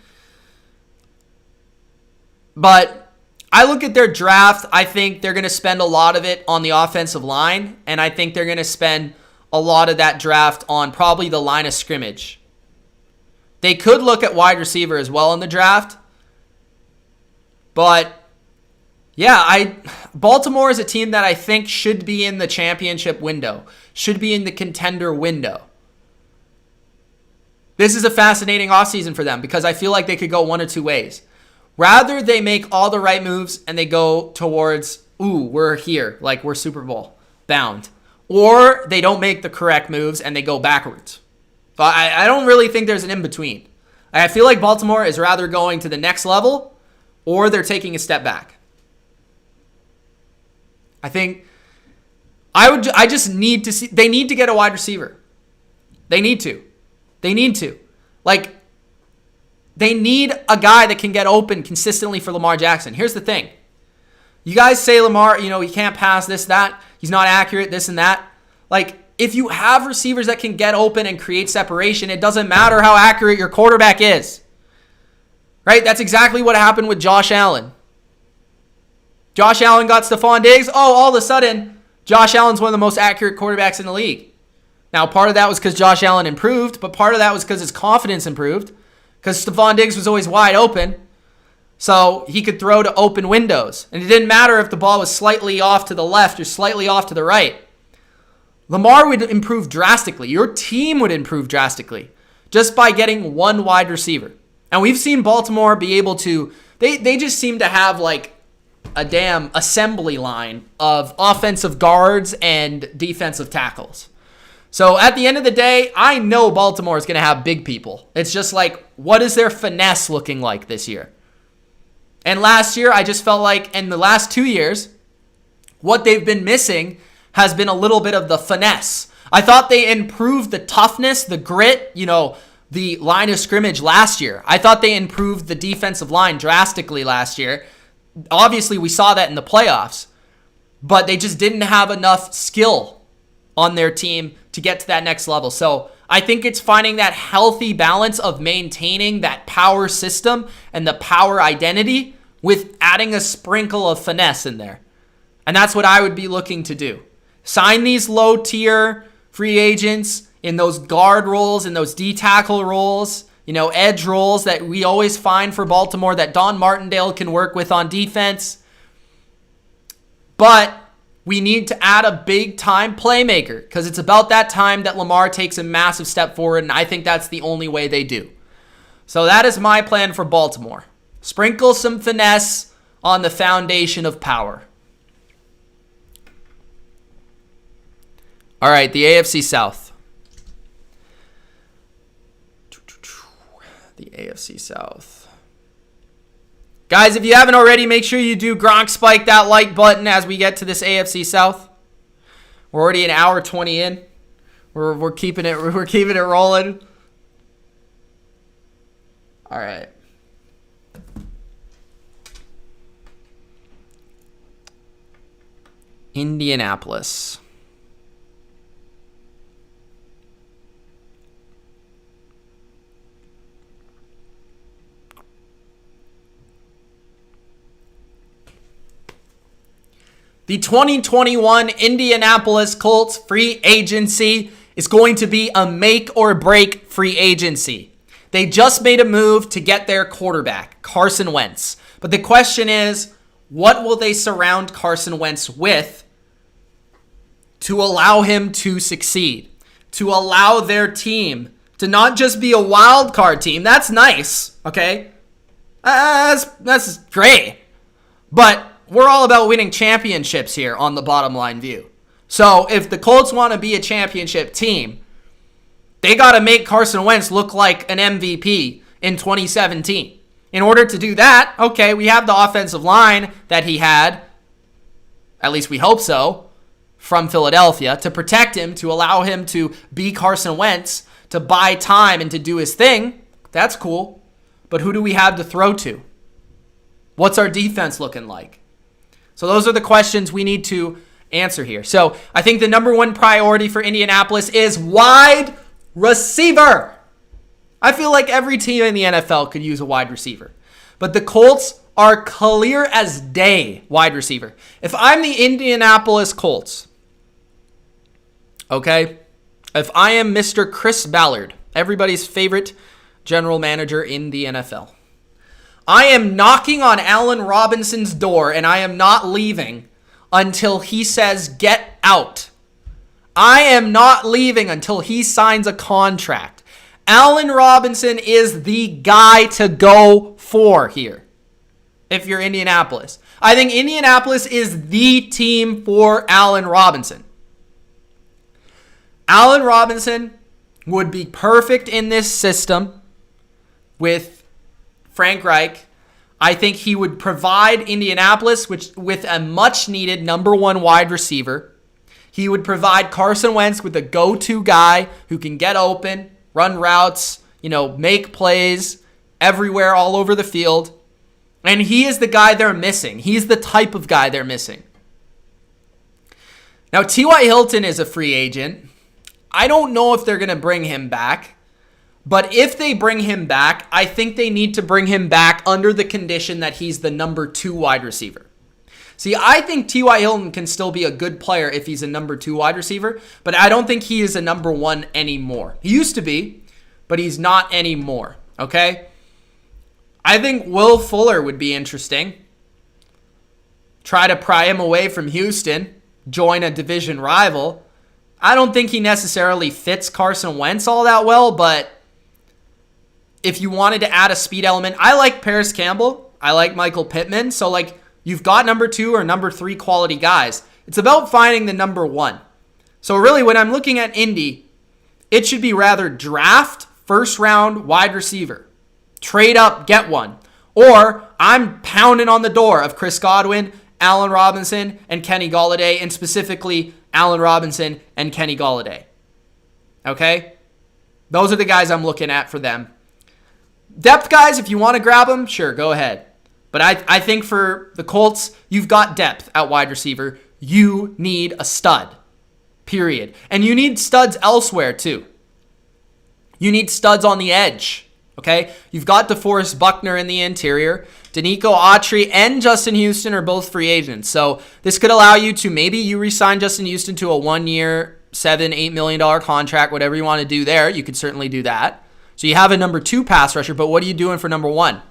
But I look at their draft. I think they're going to spend a lot of it on the offensive line. And I think they're going to spend a lot of that draft on probably the line of scrimmage. They could look at wide receiver as well in the draft. But yeah, Baltimore is a team that I think should be in the championship window, should be in the contender window. This is a fascinating offseason for them because I feel like they could go one or two ways. Rather, they make all the right moves and they go towards, we're here, like we're Super Bowl bound. Or they don't make the correct moves and they go backwards. So I don't really think there's an in-between. I feel like Baltimore is rather going to the next level or they're taking a step back. I think I just need to see. They need to get a wide receiver. They need to. They need a guy that can get open consistently for Lamar Jackson. Here's the thing. You guys say Lamar, he can't pass this, that. He's not accurate, this and that. Like, if you have receivers that can get open and create separation, it doesn't matter how accurate your quarterback is. Right? That's exactly what happened with Josh Allen. Josh Allen got Stephon Diggs. All of a sudden, Josh Allen's one of the most accurate quarterbacks in the league. Now, part of that was because Josh Allen improved, but part of that was because his confidence improved, because Stephon Diggs was always wide open, so he could throw to open windows. And it didn't matter if the ball was slightly off to the left or slightly off to the right. Lamar would improve drastically. Your team would improve drastically just by getting one wide receiver. And we've seen Baltimore be able to, they just seem to have like a damn assembly line of offensive guards and defensive tackles. So at the end of the day, I know Baltimore is going to have big people. It's just like, what is their finesse looking like this year? And last year, I just felt like in the last 2 years, what they've been missing has been a little bit of the finesse. I thought they improved the toughness, the grit, the line of scrimmage last year. I thought they improved the defensive line drastically last year. Obviously, we saw that in the playoffs, but they just didn't have enough skill on their team to get to that next level. So I think it's finding that healthy balance of maintaining that power system and the power identity with adding a sprinkle of finesse in there. And that's what I would be looking to do. Sign these low-tier free agents in those guard roles, in those D-tackle roles, edge roles that we always find for Baltimore that Don Martindale can work with on defense. But we need to add a big-time playmaker because it's about that time that Lamar takes a massive step forward, and I think that's the only way they do. So that is my plan for Baltimore. Sprinkle some finesse on the foundation of power. All right, the AFC South. The AFC South. Guys, if you haven't already, make sure you do Gronk spike that like button as we get to this AFC South. We're already an hour 20 in. We're keeping it rolling. All right. Indianapolis. The 2021 Indianapolis Colts free agency is going to be a make or break free agency. They just made a move to get their quarterback, Carson Wentz. But the question is, what will they surround Carson Wentz with to allow him to succeed? To allow their team to not just be a wild card team. That's nice, okay? That's great. But we're all about winning championships here on the Bottom Line View. So if the Colts want to be a championship team, they got to make Carson Wentz look like an MVP in 2017. In order to do that, okay, we have the offensive line that he had, at least we hope so, from Philadelphia, to protect him, to allow him to be Carson Wentz, to buy time and to do his thing. That's cool. But who do we have to throw to? What's our defense looking like? So those are the questions we need to answer here. So I think the number one priority for Indianapolis is wide receiver. I feel like every team in the NFL could use a wide receiver. But the Colts are clear as day wide receiver. If I'm the Indianapolis Colts, okay, if I am Mr. Chris Ballard, everybody's favorite general manager in the NFL, I am knocking on Allen Robinson's door and I am not leaving until he says, get out. I am not leaving until he signs a contract. Allen Robinson is the guy to go for here if you're Indianapolis. I think Indianapolis is the team for Allen Robinson. Allen Robinson would be perfect in this system with Frank Reich. I think he would provide Indianapolis with a much-needed number one wide receiver. He would provide Carson Wentz with a go-to guy who can get open, run routes, make plays everywhere, all over the field. And he is the guy they're missing. He's the type of guy they're missing. Now, T.Y. Hilton is a free agent. I don't know if they're going to bring him back. But if they bring him back, I think they need to bring him back under the condition that he's the number 2 wide receiver. See, I think T.Y. Hilton can still be a good player if he's a number 2 wide receiver, but I don't think he is a number 1 anymore. He used to be, but he's not anymore, okay? I think Will Fuller would be interesting. Try to pry him away from Houston, join a division rival. I don't think he necessarily fits Carson Wentz all that well, but if you wanted to add a speed element, I like Paris Campbell. I like Michael Pittman. So, you've got number 2 or number 3 quality guys. It's about finding the number 1. So, really, when I'm looking at Indy, it should be rather draft first-round wide receiver. Trade up, get one. Or I'm pounding on the door of Chris Godwin, Allen Robinson, and Kenny Golladay, and specifically Allen Robinson and Kenny Golladay. Okay? Those are the guys I'm looking at for them. Depth guys, if you want to grab them, sure, go ahead. But I think for the Colts, you've got depth at wide receiver. You need a stud, period. And you need studs elsewhere, too. You need studs on the edge, okay? You've got DeForest Buckner in the interior. Danico Autry and Justin Houston are both free agents. So this could allow you to maybe you re-sign Justin Houston to a 1 year, $7-8 million contract, whatever you want to do there. You could certainly do that. So you have a number 2 pass rusher, but what are you doing for number 1?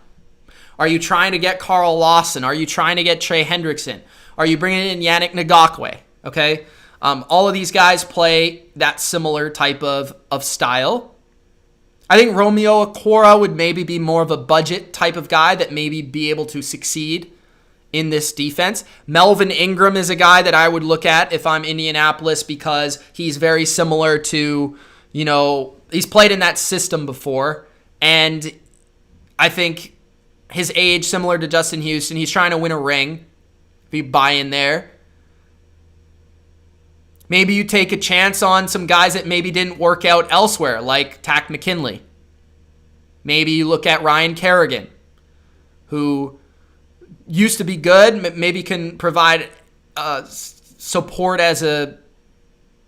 Are you trying to get Carl Lawson? Are you trying to get Trey Hendrickson? Are you bringing in Yannick Ngakoue? Okay. All of these guys play that similar type of style. I think Romeo Okwara would maybe be more of a budget type of guy that maybe be able to succeed in this defense. Melvin Ingram is a guy that I would look at if I'm Indianapolis because he's very similar to, he's played in that system before. And I think his age, similar to Justin Houston, he's trying to win a ring. If you buy in there. Maybe you take a chance on some guys that maybe didn't work out elsewhere, like Tack McKinley. Maybe you look at Ryan Kerrigan, who used to be good, maybe can provide support as a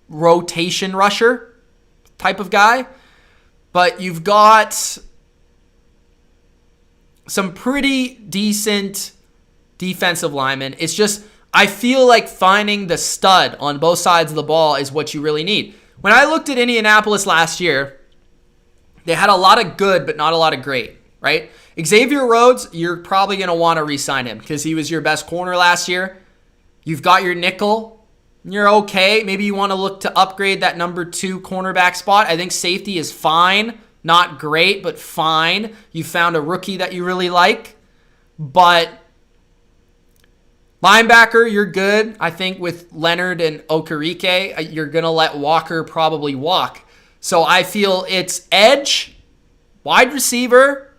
rotation rusher type of guy. But you've got some pretty decent defensive linemen. It's just, I feel like finding the stud on both sides of the ball is what you really need. When I looked at Indianapolis last year, they had a lot of good, but not a lot of great, right? Xavier Rhodes, you're probably going to want to re-sign him because he was your best corner last year. You've got your nickel. You're okay. Maybe you want to look to upgrade that number 2 cornerback spot. I think safety is fine. Not great, but fine. You found a rookie that you really like. But linebacker, you're good. I think with Leonard and Okereke, you're going to let Walker probably walk. So I feel it's edge, wide receiver,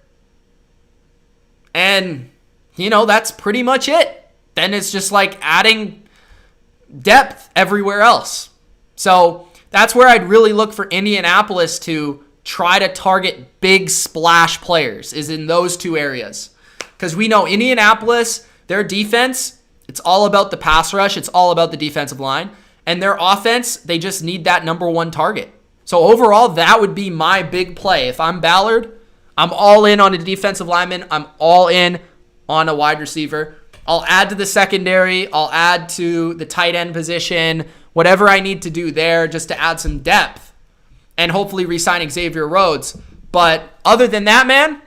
and, that's pretty much it. Then it's just like adding depth everywhere else. So that's where I'd really look for Indianapolis to try to target big splash players, is in those 2 areas. Because we know Indianapolis, their defense, it's all about the pass rush. It's all about the defensive line. And their offense, they just need that number 1 target. So overall, that would be my big play. If I'm Ballard, I'm all in on a defensive lineman. I'm all in on a wide receiver. I'll add to the secondary. I'll add to the tight end position. Whatever I need to do there just to add some depth. And hopefully re-sign Xavier Rhodes. But other than that, man,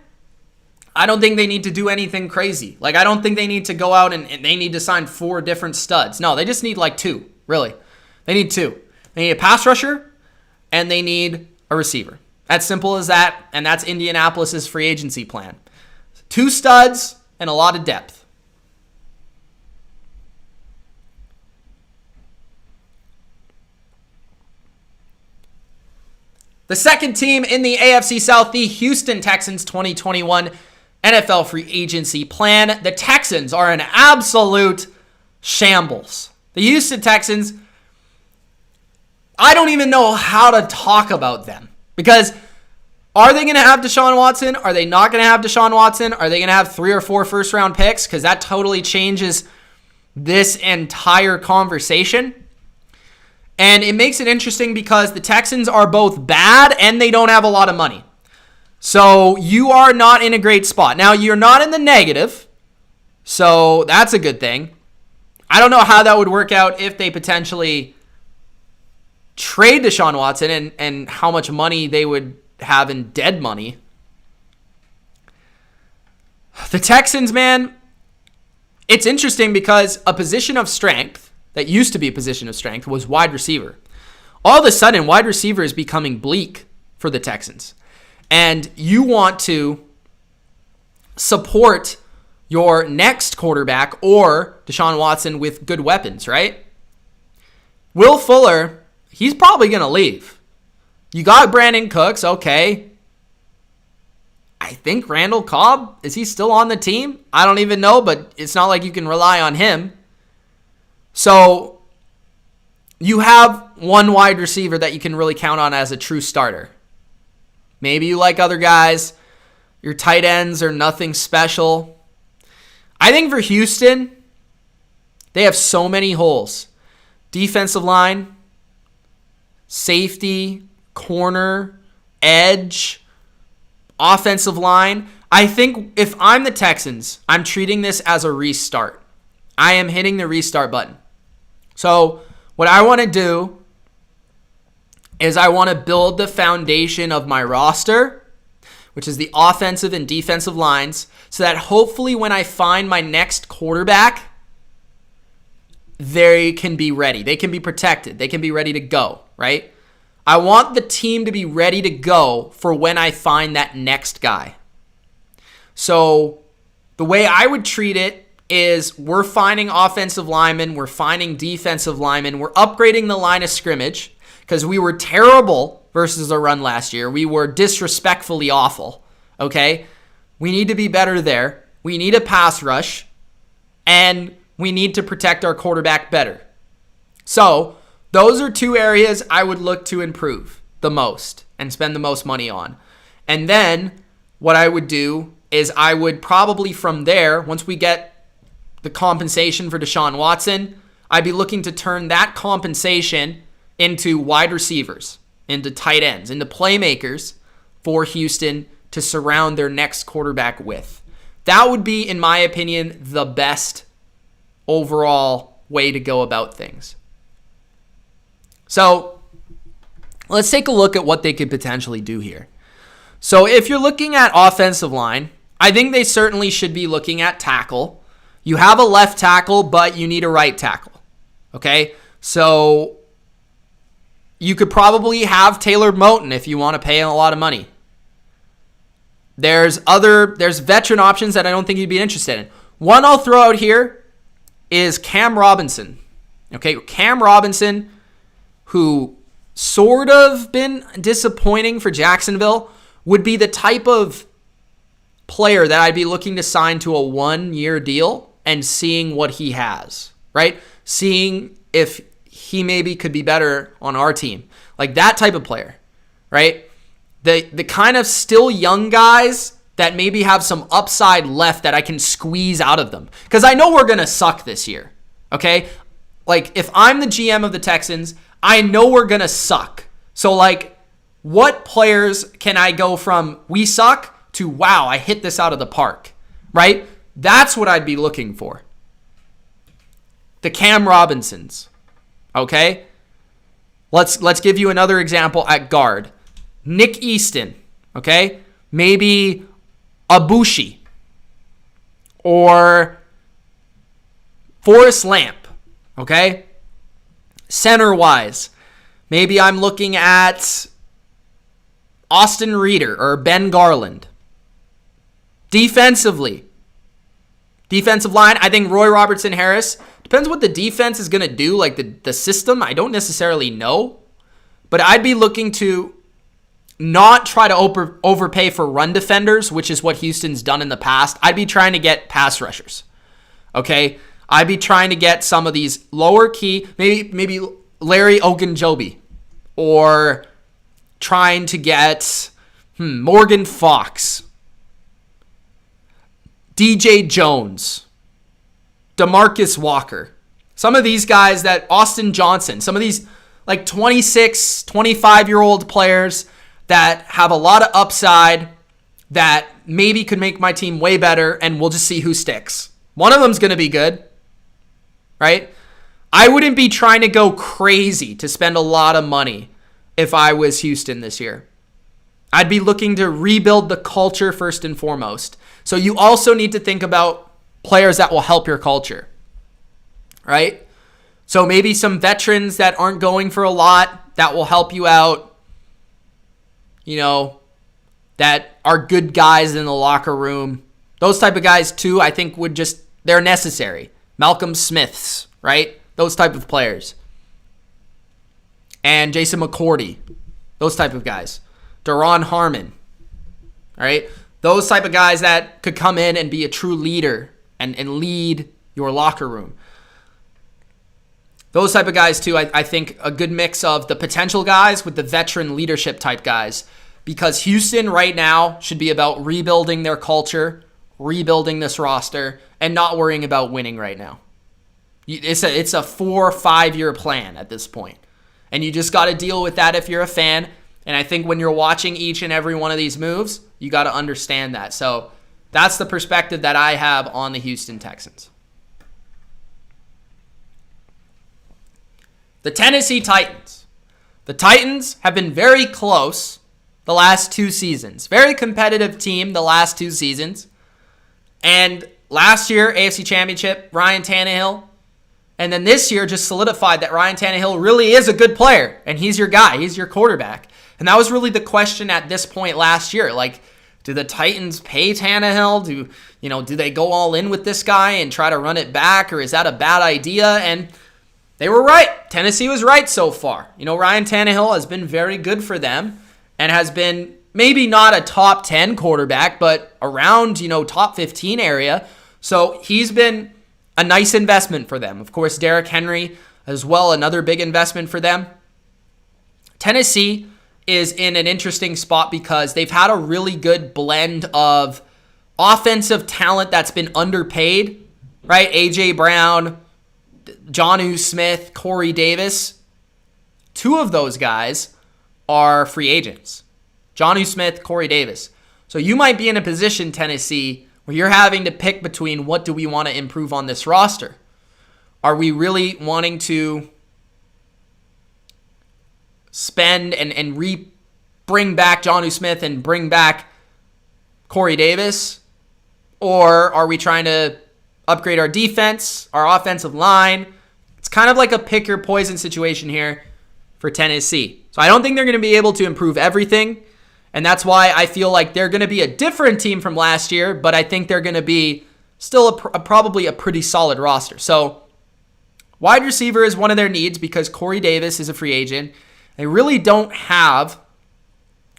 I don't think they need to do anything crazy. Like, I don't think they need to go out and they need to sign 4 different studs. No, they just need like 2, really. They need 2. They need a pass rusher, and they need a receiver. As simple as that, and that's Indianapolis's free agency plan. 2 studs and a lot of depth. The second team in the AFC South, the Houston Texans 2021 NFL free agency plan. The Texans are an absolute shambles. The Houston Texans, I don't even know how to talk about them. Because are they going to have Deshaun Watson? Are they not going to have Deshaun Watson? Are they going to have 3 or 4 first-round picks? Because that totally changes this entire conversation. And it makes it interesting because the Texans are both bad and they don't have a lot of money. So you are not in a great spot. Now, you're not in the negative, so that's a good thing. I don't know how that would work out if they potentially trade Deshaun Watson and how much money they would have in dead money. The Texans, man, it's interesting because a position of strength that used to be a position of strength was wide receiver. All of a sudden, wide receiver is becoming bleak for the Texans. And you want to support your next quarterback or Deshaun Watson with good weapons, right? Will Fuller, he's probably going to leave. You got Brandon Cooks, okay. I think Randall Cobb, is he still on the team? I don't even know, but it's not like you can rely on him. So you have one wide receiver that you can really count on as a true starter. Maybe you like other guys. Your tight ends are nothing special. I think for Houston, they have so many holes. Defensive line, safety, corner, edge, offensive line. I think if I'm the Texans, I'm treating this as a restart. I am hitting the restart button. So what I want to do is I want to build the foundation of my roster, which is the offensive and defensive lines, so that hopefully when I find my next quarterback, they can be ready. They can be protected. They can be ready to go, right? I want the team to be ready to go for when I find that next guy. So the way I would treat it is we're finding offensive linemen, we're finding defensive linemen, we're upgrading the line of scrimmage because we were terrible versus the run last year. We were disrespectfully awful, okay? We need to be better there. We need a pass rush, and we need to protect our quarterback better. So those are two areas I would look to improve the most and spend the most money on. And then what I would do is I would probably from there, once we get the compensation for Deshaun Watson, I'd be looking to turn that compensation into wide receivers, into tight ends, into playmakers for Houston to surround their next quarterback with. That would be, in my opinion, the best overall way to go about things. So let's take a look at what they could potentially do here. So if you're looking at offensive line, I think they certainly should be looking at tackle. You have a left tackle, but you need a right tackle. Okay? So you could probably have Taylor Moton if you want to pay a lot of money. There's veteran options that I don't think you'd be interested in. One I'll throw out here is Cam Robinson. Okay? Cam Robinson, who sort of been disappointing for Jacksonville, would be the type of player that I'd be looking to sign to a 1-year deal and seeing what he has, right? Seeing if he maybe could be better on our team. Like that type of player, right? The kind of still young guys that maybe have some upside left that I can squeeze out of them. Because I know we're going to suck this year, okay? Like if I'm the GM of the Texans, I know we're going to suck. So like what players can I go from we suck to, wow, I hit this out of the park, right? That's what I'd be looking for. The Cam Robinsons, okay? Let's give you another example at guard. Nick Easton, okay? Maybe Abushi or Forrest Lamp, okay? Center-wise, maybe I'm looking at Austin Reeder or Ben Garland. Defensively, defensive line, I think Roy Robertson Harris. Depends what the defense is going to do, like the system. I don't necessarily know. But I'd be looking to not try to overpay for run defenders, which is what Houston's done in the past. I'd be trying to get pass rushers. Okay? I'd be trying to get some of these lower key, maybe Larry Ogunjobi, or trying to get Morgan Fox, DJ Jones, DeMarcus Walker. Some of these guys that Austin Johnson, some of these like 26, 25-year-old players that have a lot of upside that maybe could make my team way better, and we'll just see who sticks. One of them's going to be good, right? I wouldn't be trying to go crazy to spend a lot of money if I was Houston this year. I'd be looking to rebuild the culture first and foremost. So you also need to think about players that will help your culture, right? So maybe some veterans that aren't going for a lot that will help you out, that are good guys in the locker room. Those type of guys too, I think they're necessary. Malcolm Smiths, right? Those type of players. And Jason McCourty, those type of guys. Daron Harmon, all right? Those type of guys that could come in and be a true leader and lead your locker room. Those type of guys too, I think a good mix of the potential guys with the veteran leadership type guys. Because Houston right now should be about rebuilding their culture, rebuilding this roster, and not worrying about winning right now. It's a 4 or 5 year plan at this point. And you just got to deal with that if you're a fan. And I think when you're watching each and every one of these moves, you got to understand that. So that's the perspective that I have on the Houston Texans. The Tennessee Titans. The Titans have been very close the last 2 seasons. Very competitive team the last 2 seasons. And last year, AFC Championship, Ryan Tannehill. And then this year just solidified that Ryan Tannehill really is a good player. And he's your guy. He's your quarterback. And that was really the question at this point last year. Like, do the Titans pay Tannehill? Do they go all in with this guy and try to run it back? Or is that a bad idea? And they were right. Tennessee was right so far. Ryan Tannehill has been very good for them and has been maybe not a top 10 quarterback, but around, top 15 area. So he's been a nice investment for them. Of course, Derrick Henry as well, another big investment for them. Tennessee is in an interesting spot because they've had a really good blend of offensive talent that's been underpaid, right? A.J. Brown, Jonnu Smith, Corey Davis. 2 of those guys are free agents. Jonnu Smith, Corey Davis. So you might be in a position, Tennessee, where you're having to pick between what do we want to improve on this roster. Are we really wanting to spend and bring back Jonnu Smith and bring back Corey Davis? Or are we trying to upgrade our defense, our offensive line? It's kind of like a pick your poison situation here for Tennessee. So I don't think they're going to be able to improve everything. And that's why I feel like they're going to be a different team from last year, but I think they're going to be still probably a pretty solid roster. So wide receiver is one of their needs because Corey Davis is a free agent. They really don't have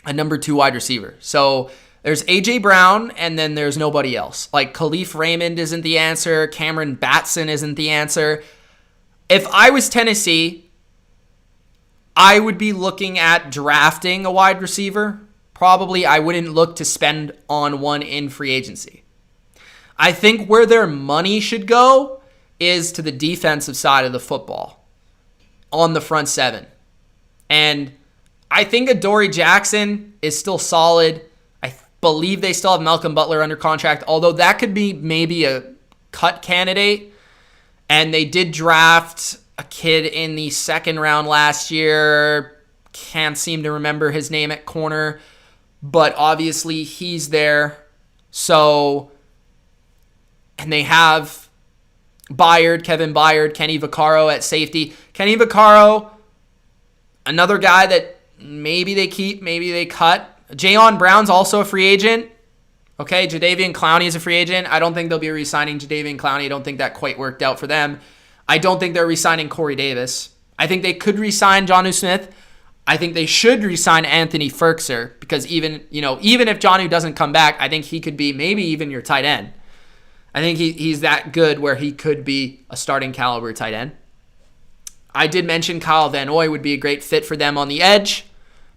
a number 2 wide receiver. So there's A.J. Brown, and then there's nobody else. Like Khalif Raymond isn't the answer. Cameron Batson isn't the answer. If I was Tennessee, I would be looking at drafting a wide receiver. Probably I wouldn't look to spend on one in free agency. I think where their money should go is to the defensive side of the football on the front 7. And I think Adoree Jackson is still solid. I believe they still have Malcolm Butler under contract, although that could be maybe a cut candidate. And they did draft a kid in the 2nd round last year. Can't seem to remember his name at corner, but obviously he's there. So, and they have Kevin Byard, Kenny Vaccaro at safety. Kenny Vaccaro, another guy that maybe they keep, maybe they cut. Jayon Brown's also a free agent. Okay, Jadeveon Clowney is a free agent. I don't think they'll be re-signing Jadeveon Clowney. I don't think that quite worked out for them. I don't think they're re-signing Corey Davis. I think they could re-sign Jonnu Smith. I think they should re-sign Anthony Firkser because even if Jonnu doesn't come back, I think he could be maybe even your tight end. I think he's that good where he could be a starting caliber tight end. I did mention Kyle Van Noy would be a great fit for them on the edge,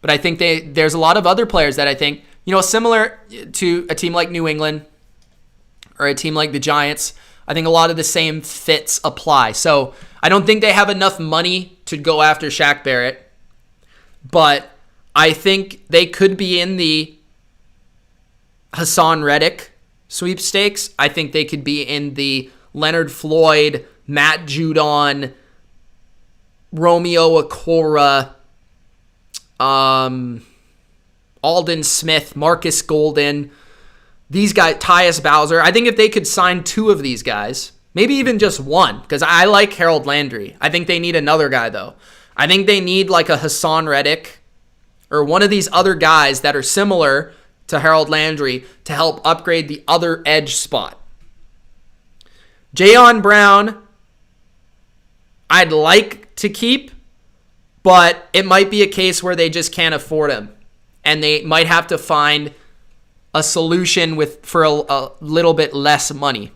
but I think there's a lot of other players that I think, similar to a team like New England or a team like the Giants, I think a lot of the same fits apply. So I don't think they have enough money to go after Shaq Barrett, but I think they could be in the Hassan Reddick sweepstakes. I think they could be in the Leonard Floyd, Matt Judon, Romeo Okwara, Aldon Smith, Marcus Golden, these guys, Tyus Bowser. I think if they could sign 2 of these guys, maybe even just one, because I like Harold Landry. I think they need another guy, though. I think they need like a Hassan Reddick or one of these other guys that are similar to Harold Landry to help upgrade the other edge spot. Jayon Brown, I'd like to keep, but it might be a case where they just can't afford him, and they might have to find a solution for a little bit less money.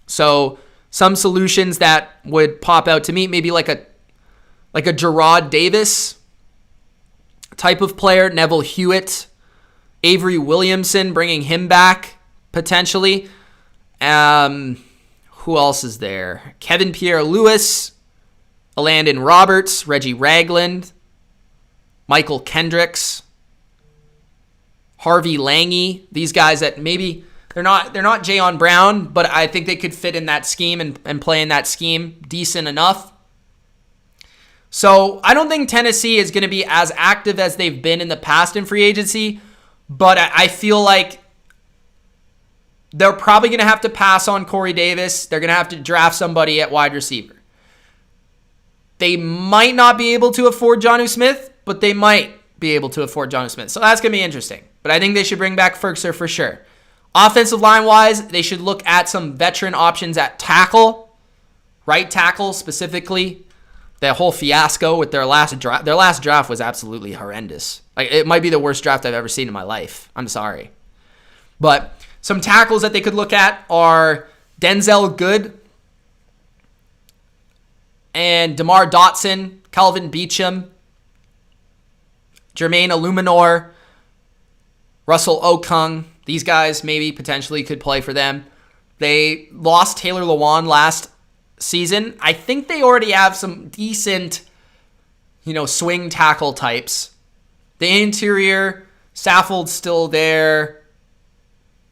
So some solutions that would pop out to me, maybe like a Gerard Davis type of player, Neville Hewitt, Avery Williamson, bringing him back potentially. Who else is there? Kevin Pierre-Louis, Landon Roberts, Reggie Ragland, Michael Kendricks, Harvey Lange. These guys that maybe they're not Jayon Brown, but I think they could fit in that scheme and play in that scheme decent enough. So I don't think Tennessee is going to be as active as they've been in the past in free agency, but I feel like they're probably going to have to pass on Corey Davis. They're going to have to draft somebody at wide receiver. They might not be able to afford Jonnu Smith, but they might be able to afford Jonnu Smith. So that's going to be interesting. But I think they should bring back Ferkser for sure. Offensive line-wise, they should look at some veteran options at tackle, right tackle specifically. That whole fiasco with their last draft was absolutely horrendous. Like, it might be the worst draft I've ever seen in my life. I'm sorry. But some tackles that they could look at are Denzel Good and DeMar Dotson, Calvin Beachum, Jermaine Illuminor, Russell Okung. These guys maybe potentially could play for them. They lost Taylor Lewan last season. I think they already have some decent, swing tackle types. The interior, Saffold's still there,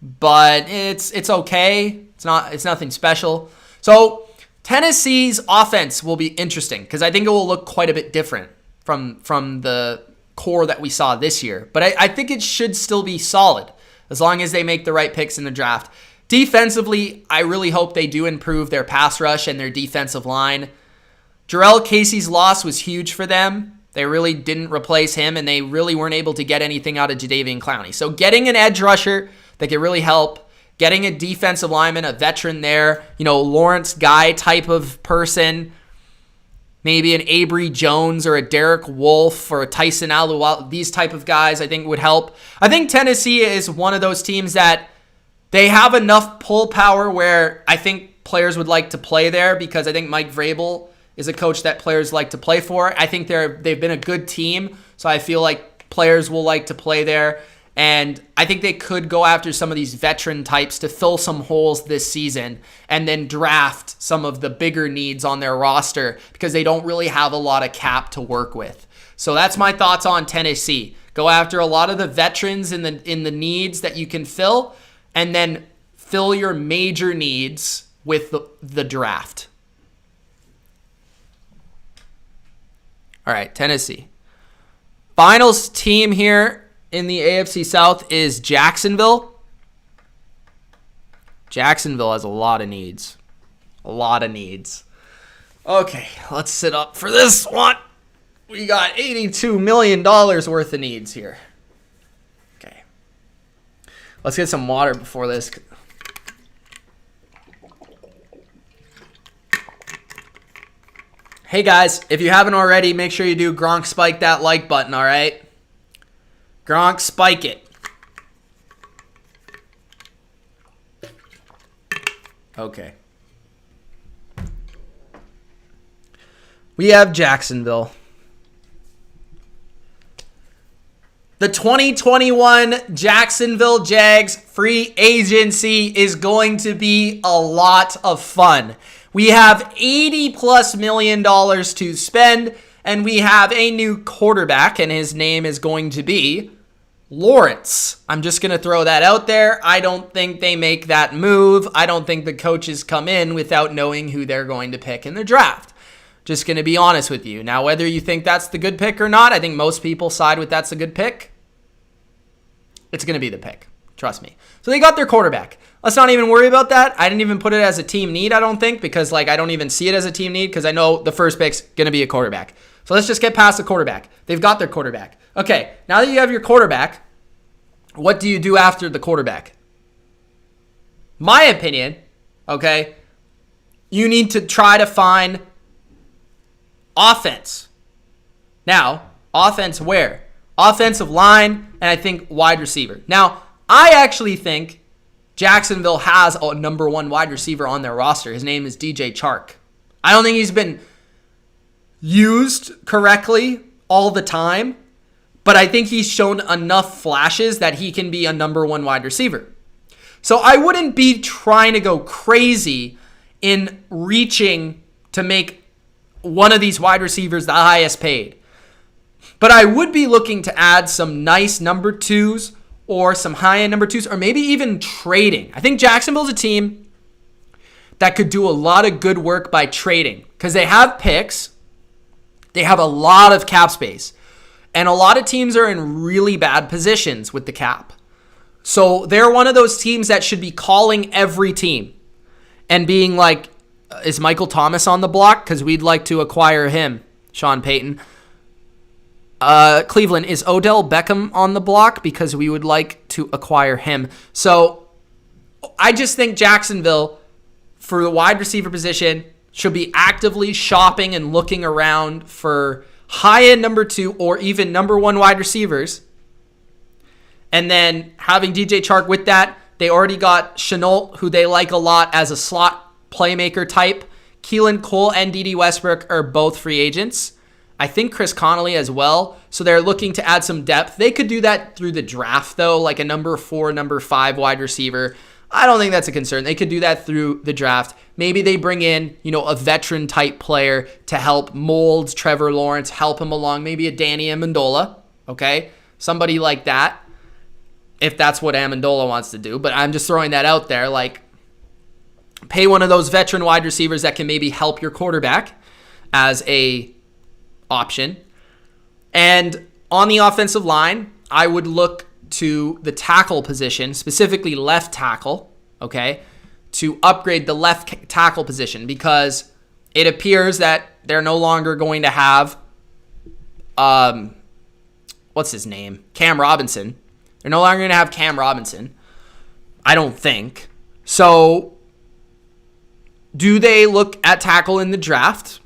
but it's okay. It's nothing special. So Tennessee's offense will be interesting because I think it will look quite a bit different from the core that we saw this year. But I think it should still be solid as long as they make the right picks in the draft. Defensively, I really hope they do improve their pass rush and their defensive line. Jarrell Casey's loss was huge for them. They really didn't replace him, and they really weren't able to get anything out of Jadeveon Clowney. So getting an edge rusher that could really help, getting a defensive lineman, a veteran there, Lawrence Guy type of person, maybe an Avery Jones or a Derek Wolfe or a Tyson Alualu, these type of guys I think would help. I think Tennessee is one of those teams that they have enough pull power where I think players would like to play there because I think Mike Vrabel is a coach that players like to play for. I think they've been a good team, so I feel like players will like to play there. And I think they could go after some of these veteran types to fill some holes this season and then draft some of the bigger needs on their roster because they don't really have a lot of cap to work with. So that's my thoughts on Tennessee. Go after a lot of the veterans in the needs that you can fill, and then fill your major needs with the draft. All right, Tennessee. Finals team here in the AFC South is Jacksonville. Jacksonville has a lot of needs. A lot of needs. Okay, let's sit up for this one. We got $82 million worth of needs here. Okay. Let's get some water before this. Hey guys, if you haven't already, make sure you do Gronk spike that like button, all right? Gronk spike it. Okay. We have Jacksonville. The 2021 Jacksonville Jags free agency is going to be a lot of fun. We have $80+ million to spend, and we have a new quarterback, and his name is going to be Lawrence. I'm just going to throw that out there. I don't think they make that move. I don't think the coaches come in without knowing who they're going to pick in the draft. Just going to be honest with you. Now, whether you think that's the good pick or not, I think most people side with that's a good pick. It's going to be the pick. Trust me. So they got their quarterback. Let's not even worry about that. I didn't even put it as a team need, I don't think, because I don't even see it as a team need because I know the first pick's going to be a quarterback. So let's just get past the quarterback. They've got their quarterback. Okay, now that you have your quarterback, what do you do after the quarterback? My opinion, okay, you need to try to find offense. Now, offense where? Offensive line, and I think wide receiver. Now, I actually think Jacksonville has a number one wide receiver on their roster. His name is DJ Chark. I don't think he's been used correctly all the time, but I think he's shown enough flashes that he can be a number one wide receiver. So I wouldn't be trying to go crazy in reaching to make one of these wide receivers the highest paid. But I would be looking to add some nice number twos or some high-end number twos, or maybe even trading. I think Jacksonville's a team that could do a lot of good work by trading because they have picks. They have a lot of cap space. And a lot of teams are in really bad positions with the cap. So they're one of those teams that should be calling every team and being like, is Michael Thomas on the block? Because we'd like to acquire him, Sean Payton. Cleveland, is Odell Beckham on the block? Because we would like to acquire him. So I just think Jacksonville, for the wide receiver position, should be actively shopping and looking around for high-end number 2 or even number 1 wide receivers. And then having DJ Chark with that, they already got Chenault, who they like a lot as a slot playmaker type. Keelan Cole and D.D. Westbrook are both free agents. I think Chris Connolly as well. So they're looking to add some depth. They could do that through the draft, though, like a number 4, number 5 wide receiver. I don't think that's a concern. They could do that through the draft. Maybe they bring in, a veteran type player to help mold Trevor Lawrence, help him along. Maybe a Danny Amendola, okay? Somebody like that, if that's what Amendola wants to do. But I'm just throwing that out there. Like, pay one of those veteran wide receivers that can maybe help your quarterback as a option. And on the offensive line, I would look to the tackle position, specifically left tackle, okay, to upgrade the left tackle position because it appears that they're no longer going to have, what's his name? Cam Robinson. They're no longer going to have Cam Robinson, I don't think. So do they look at tackle in the draft,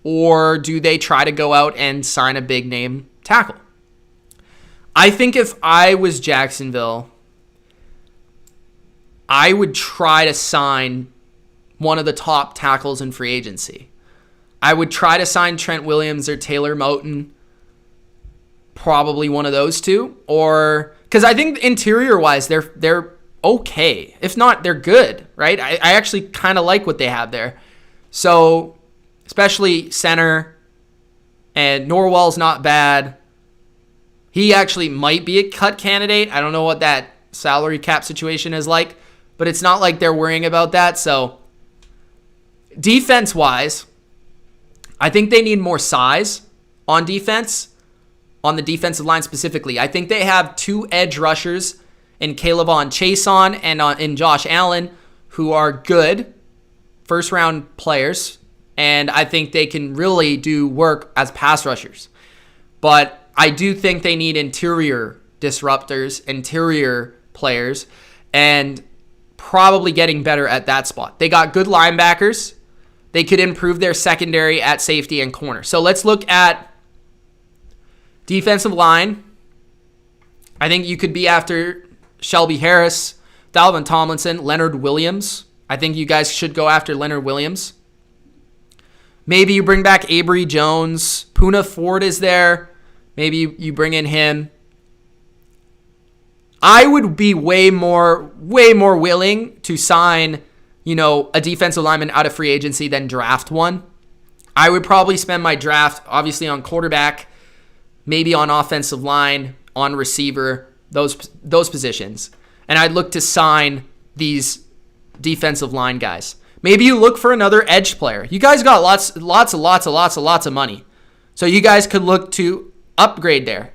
or do they try to go out and sign a big name tackle? I think if I was Jacksonville, I would try to sign one of the top tackles in free agency. I would try to sign Trent Williams or Taylor Moton, probably one of those two, or because I think interior-wise they're okay. If not, they're good, right? I actually kind of like what they have there. So, especially center, and Norwell's not bad. He actually might be a cut candidate. I don't know what that salary cap situation is like, but it's not like they're worrying about that. So defense-wise, I think they need more size on defense, on the defensive line specifically. I think they have 2 edge rushers in Kayvon Chason and in Josh Allen who are good first-round players, and I think they can really do work as pass rushers. But I do think they need interior disruptors, interior players, and probably getting better at that spot. They got good linebackers. They could improve their secondary at safety and corner. So let's look at defensive line. I think you could be after Shelby Harris, Dalvin Tomlinson, Leonard Williams. I think you guys should go after Leonard Williams. Maybe you bring back Avery Jones. Poona Ford is there. Maybe you bring in him. I would be way more willing to sign, a defensive lineman out of free agency than draft one. I would probably spend my draft, obviously, on quarterback, maybe on offensive line, on receiver, those positions. And I'd look to sign these defensive line guys. Maybe you look for another edge player. You guys got lots of money. So you guys could look to upgrade there,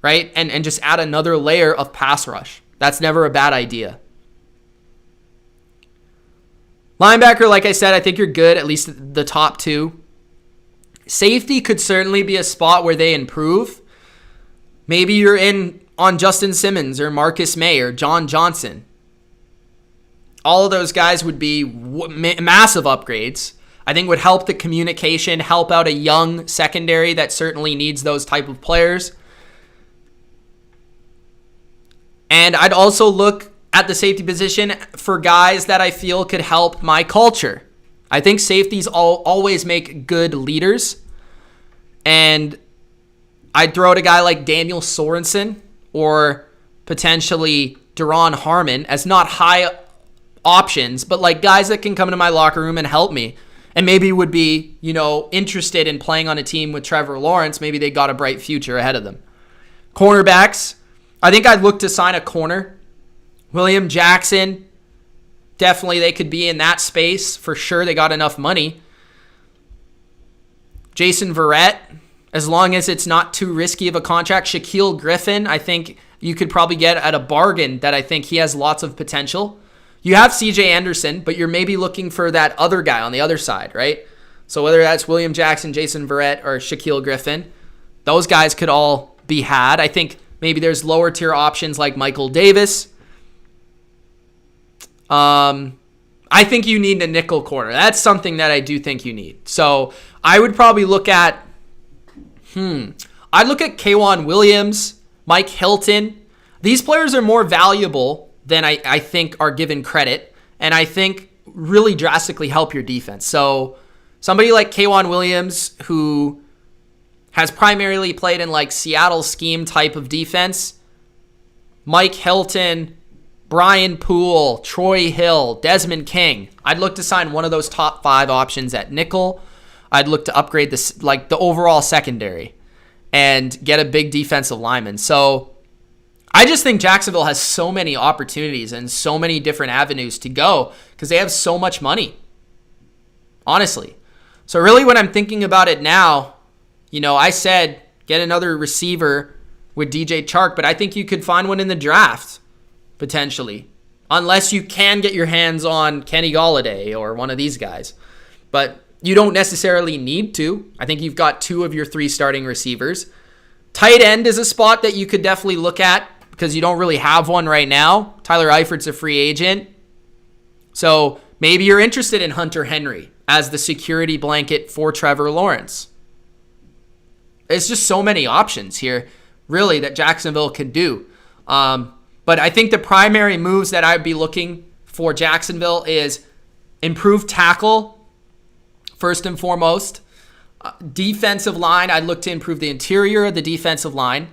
right? And just add another layer of pass rush. That's never a bad idea. Linebacker, like I said, I think you're good, at least the top 2. Safety could certainly be a spot where they improve. Maybe you're in on Justin Simmons or Marcus May or John Johnson. All of those guys would be massive upgrades. I think would help the communication, help out a young secondary that certainly needs those type of players. And I'd also look at the safety position for guys that I feel could help my culture. I think safeties always make good leaders. And I'd throw out a guy like Daniel Sorensen or potentially Deron Harmon as not high options, but like guys that can come into my locker room and help me and maybe would be, interested in playing on a team with Trevor Lawrence. Maybe they got a bright future ahead of them. Cornerbacks, I think I'd look to sign a corner. William Jackson, definitely they could be in that space for sure. They got enough money. Jason Verrett, as long as it's not too risky of a contract. Shaquille Griffin, I think you could probably get at a bargain that I think he has lots of potential. You have CJ Anderson, but you're maybe looking for that other guy on the other side, right? So whether that's William Jackson, Jason Verrett, or Shaquille Griffin, those guys could all be had. I think maybe there's lower tier options like Michael Davis. I think you need a nickel corner. That's something that I do think you need. So I would probably look at, I'd look at K'Wan Williams, Mike Hilton. These players are more valuable than I think are given credit, and I think really drastically help your defense. So somebody like K'Wan Williams, who has primarily played in like Seattle scheme type of defense, Mike Hilton, Brian Poole, Troy Hill, Desmond King. I'd look to sign one of those top 5 options at nickel. I'd look to upgrade this, like the overall secondary, and get a big defensive lineman. So I just think Jacksonville has so many opportunities and so many different avenues to go because they have so much money, honestly. So really when I'm thinking about it now, I said get another receiver with DJ Chark, but I think you could find one in the draft, potentially, unless you can get your hands on Kenny Golladay or one of these guys. But you don't necessarily need to. I think you've got 2 of your 3 starting receivers. Tight end is a spot that you could definitely look at because you don't really have one right now. Tyler Eifert's a free agent. So maybe you're interested in Hunter Henry as the security blanket for Trevor Lawrence. There's just so many options here, really, that Jacksonville could do. But I think the primary moves that I'd be looking for Jacksonville is improved tackle, first and foremost. Defensive line, I'd look to improve the interior of the defensive line,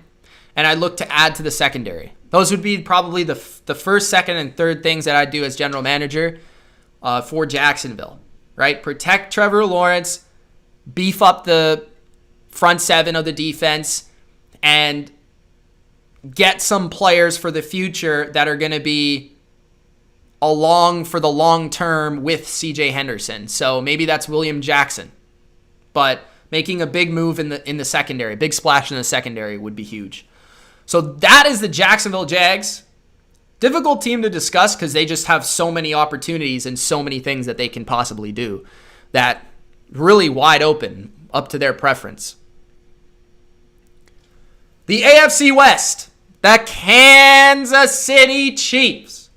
and I'd look to add to the secondary. Those would be probably the first, second, and third things that I'd do as general manager for Jacksonville, right? Protect Trevor Lawrence, beef up the front 7 of the defense, and get some players for the future that are going to be along for the long term with CJ Henderson. So maybe that's William Jackson. But making a big move in the secondary, big splash in the secondary would be huge. So that is the Jacksonville Jags. Difficult team to discuss because they just have so many opportunities and so many things that they can possibly do that really wide open, up to their preference. The AFC West, the Kansas City Chiefs.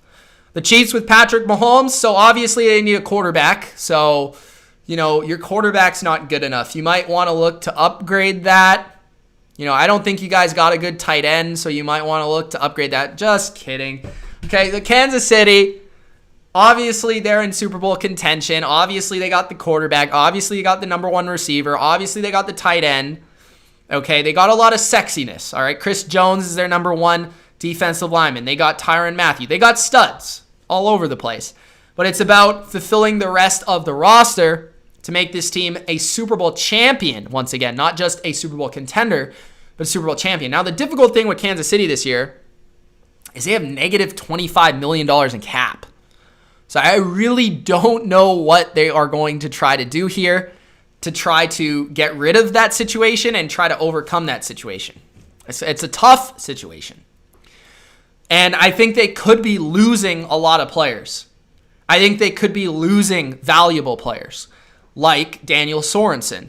The Chiefs with Patrick Mahomes, so obviously they need a quarterback. So, your quarterback's not good enough. You might want to look to upgrade that. I don't think you guys got a good tight end, so you might want to look to upgrade that. Just kidding. Okay, the Kansas City, obviously they're in Super Bowl contention. Obviously they got the quarterback. Obviously you got the number 1 receiver. Obviously they got the tight end. Okay, they got a lot of sexiness. All right, Chris Jones is their number 1 defensive lineman. They got Tyrann Mathieu. They got studs all over the place. But it's about fulfilling the rest of the roster to make this team a Super Bowl champion once again. Not just a Super Bowl contender, but a Super Bowl champion. Now, the difficult thing with Kansas City this year is they have negative $25 million in cap. So I really don't know what they are going to try to do here to try to get rid of that situation and try to overcome that situation. It's a tough situation. And I think they could be losing a lot of players. I think they could be losing valuable players like Daniel Sorensen,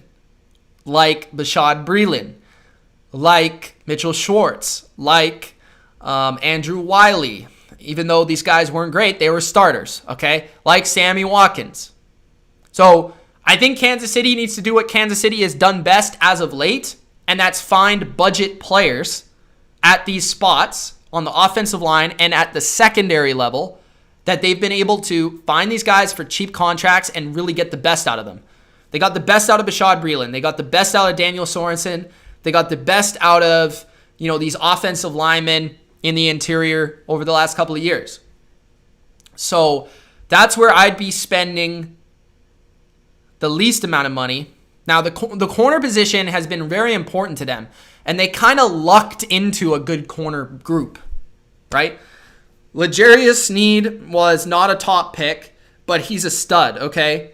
like Bashaud Breeland, like Mitchell Schwartz, like Andrew Wiley. Even though these guys weren't great, they were starters, okay? Like Sammy Watkins. So I think Kansas City needs to do what Kansas City has done best as of late, and that's find budget players at these spots on the offensive line and at the secondary level that they've been able to find these guys for cheap contracts and really get the best out of them. They got the best out of Bashaud Breeland. They got the best out of Daniel Sorensen. They got the best out of, these offensive linemen in the interior over the last couple of years. So that's where I'd be spending the least amount of money. Now, the corner position has been very important to them, and they kind of lucked into a good corner group, right? L'Jarius Sneed was not a top pick, but he's a stud, okay?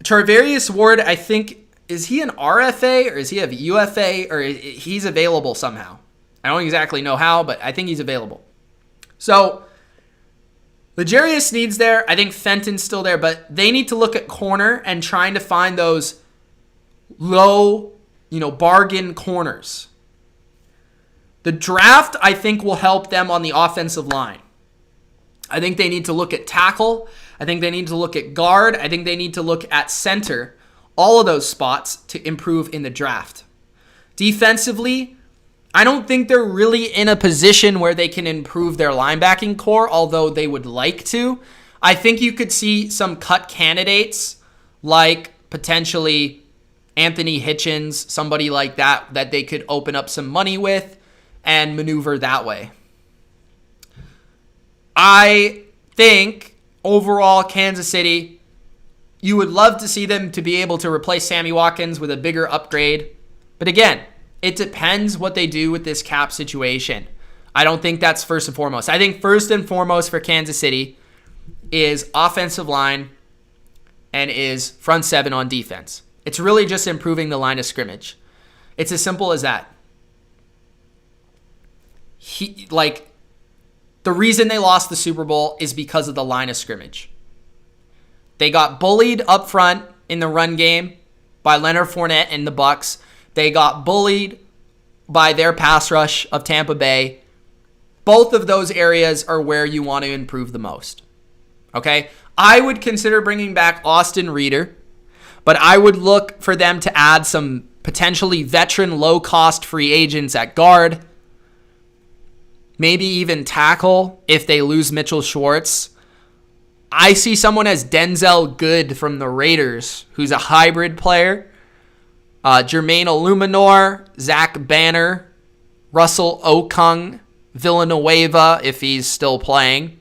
Charvarius Ward, I think, is he an RFA or is he a UFA, or he's available somehow? I don't exactly know how, but I think he's available. So, L'Jarius Sneed's there. I think Fenton's still there, but they need to look at corner and trying to find those low, bargain corners. The draft, I think, will help them on the offensive line. I think they need to look at tackle. I think they need to look at guard. I think they need to look at center. All of those spots to improve in the draft. Defensively, I don't think they're really in a position where they can improve their linebacking core, although they would like to. I think you could see some cut candidates like potentially Anthony Hitchens, somebody like that they could open up some money with and maneuver that way. I think overall Kansas City, you would love to see them to be able to replace Sammy Watkins with a bigger upgrade. But again, it depends what they do with this cap situation. I don't think that's first and foremost. I think first and foremost for Kansas City is offensive line and is front seven on defense. It's really just improving the line of scrimmage. It's as simple as that. The reason they lost the Super Bowl is because of the line of scrimmage. They got bullied up front in the run game by Leonard Fournette and the Bucs. They got bullied by their pass rush of Tampa Bay. Both of those areas are where you want to improve the most. Okay? I would consider bringing back Austin Reeder, but I would look for them to add some potentially veteran low-cost free agents at guard. Maybe even tackle if they lose Mitchell Schwartz. I see someone as Denzel Good from the Raiders, who's a hybrid player. Jermaine Illuminor, Zach Banner, Russell Okung, Villanueva, if he's still playing.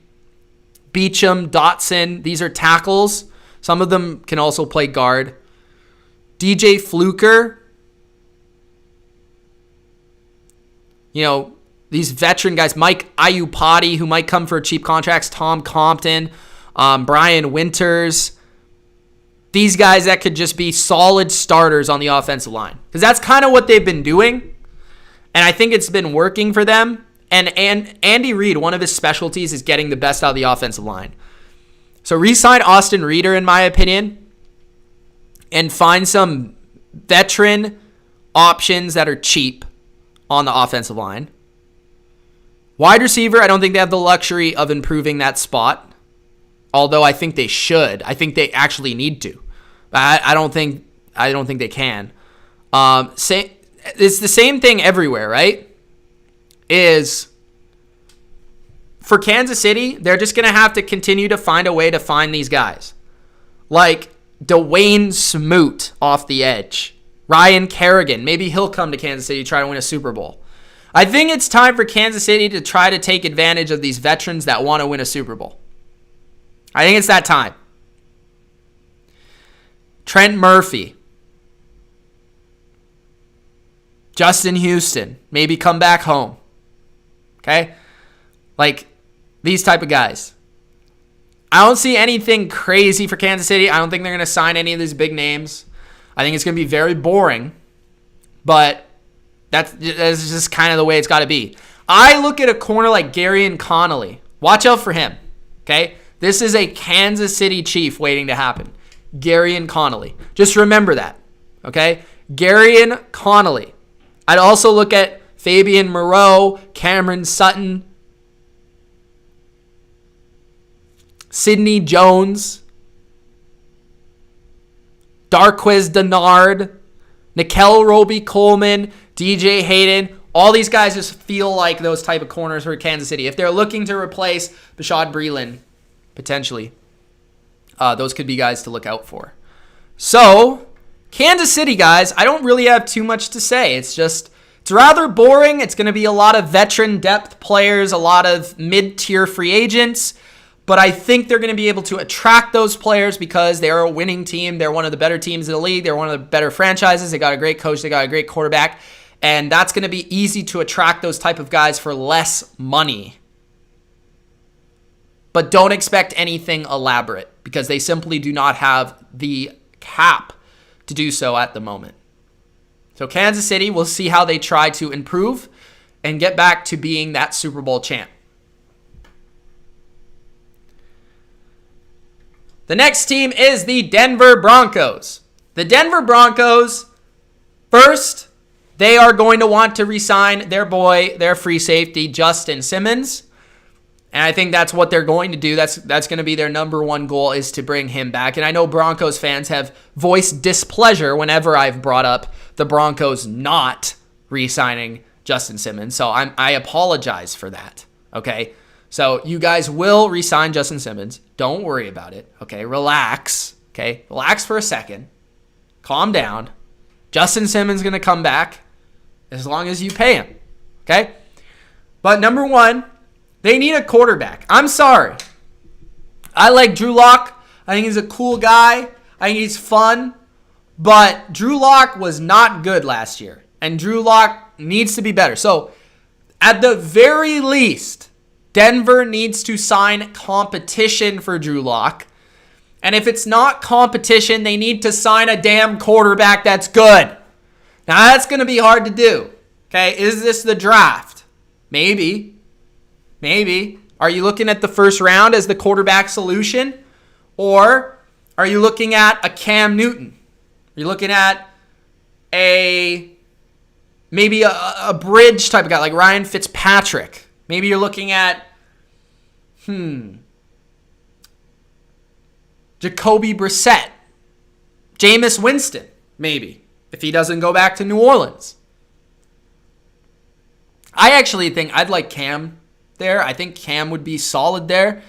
Beecham, Dotson, these are tackles. Some of them can also play guard. DJ Fluker. These veteran guys. Mike Iupati, who might come for cheap contracts. Tom Compton. Brian Winters. These guys that could just be solid starters on the offensive line. Because that's kind of what they've been doing. And I think it's been working for them. And Andy Reid, one of his specialties is getting the best out of the offensive line. So re-sign Austin Reeder, in my opinion. And find some veteran options that are cheap on the offensive line. Wide receiver, I don't think they have the luxury of improving that spot. Although I think they should. I think they actually need to. I don't think they can. It's the same thing everywhere, right? Is for Kansas City, they're just going to have to continue to find a way to find these guys. Like Dwayne Smoot off the edge. Ryan Kerrigan. Maybe he'll come to Kansas City to try to win a Super Bowl. I think it's time for Kansas City to try to take advantage of these veterans that want to win a Super Bowl. I think it's that time. Trent Murphy. Justin Houston. Maybe come back home. Okay? Like, these type of guys. I don't see anything crazy for Kansas City. I don't think they're going to sign any of these big names. I think it's going to be very boring. But that's just kind of the way it's got to be. I look at a corner like Garyon Connolly. Watch out for him. Okay? This is a Kansas City Chief waiting to happen. Garyon Connolly. Just remember that. Okay? Garyon Connolly. I'd also look at Fabian Moreau, Cameron Sutton, Sidney Jones, Darquez Dennard, Nickel Roby-Coleman, DJ Hayden. All these guys just feel like those type of corners for Kansas City. If they're looking to replace Bashaud Breeland, potentially, those could be guys to look out for. So, Kansas City, guys, I don't really have too much to say. It's rather boring. It's going to be a lot of veteran depth players, a lot of mid-tier free agents. But I think they're going to be able to attract those players because they're a winning team. They're one of the better teams in the league. They're one of the better franchises. They got a great coach. They got a great quarterback. And that's going to be easy to attract those type of guys for less money. But don't expect anything elaborate because they simply do not have the cap to do so at the moment. So Kansas City, we'll see how they try to improve and get back to being that Super Bowl champ. The next team is the Denver Broncos. The Denver Broncos, first, they are going to want to re-sign their boy, their free safety, Justin Simmons. And I think that's what they're going to do. That's going to be their number one goal, is to bring him back. And I know Broncos fans have voiced displeasure whenever I've brought up the Broncos not re-signing Justin Simmons. So I apologize for that, okay? So you guys will re-sign Justin Simmons. Don't worry about it, okay? Relax, okay? Relax for a second. Calm down. Justin Simmons is going to come back as long as you pay him, okay? But number one, they need a quarterback. I'm sorry. I like Drew Lock. I think he's a cool guy. I think he's fun. But Drew Lock was not good last year. And Drew Lock needs to be better. So, at the very least, Denver needs to sign competition for Drew Lock. And if it's not competition, they need to sign a damn quarterback that's good. Now, that's going to be hard to do. Okay, is this the draft? Maybe. Maybe. Are you looking at the first round as the quarterback solution? Or are you looking at a Cam Newton? Are you looking at maybe a bridge type of guy like Ryan Fitzpatrick? Maybe you're looking at Jacoby Brissett, Jameis Winston, maybe, if he doesn't go back to New Orleans. I actually think I'd like Cam there. I think Cam would be solid there.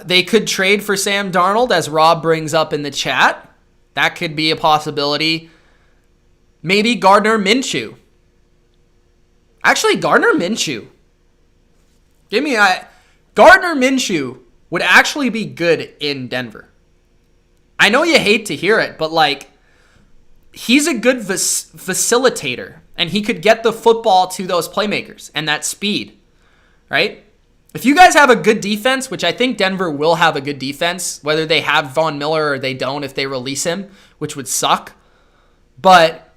They could trade for Sam Darnold, as Rob brings up in the chat. That could be a possibility. Maybe Gardner Minshew. Actually, Gardner Minshew. Gardner Minshew would actually be good in Denver. I know you hate to hear it, but he's a good facilitator, and he could get the football to those playmakers and that speed, right? If you guys have a good defense, which I think Denver will have a good defense, whether they have Von Miller or they don't if they release him, which would suck. But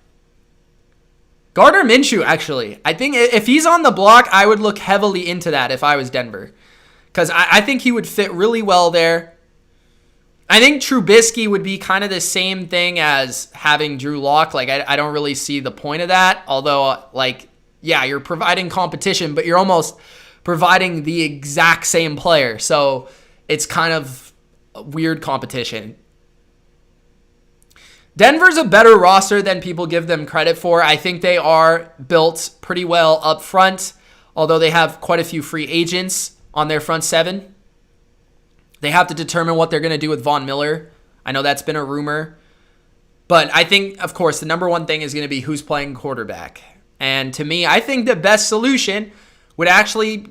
Gardner Minshew, actually, I think if he's on the block, I would look heavily into that if I was Denver. Because I think he would fit really well there. I think Trubisky would be kind of the same thing as having Drew Lock. I don't really see the point of that. Although, you're providing competition, but you're almost providing the exact same player. So it's kind of a weird competition. Denver's a better roster than people give them credit for. I think they are built pretty well up front, although they have quite a few free agents on their front seven. They have to determine what they're going to do with Von Miller. I know that's been a rumor. But I think, of course, the number one thing is going to be who's playing quarterback. And to me, I think the best solution would actually,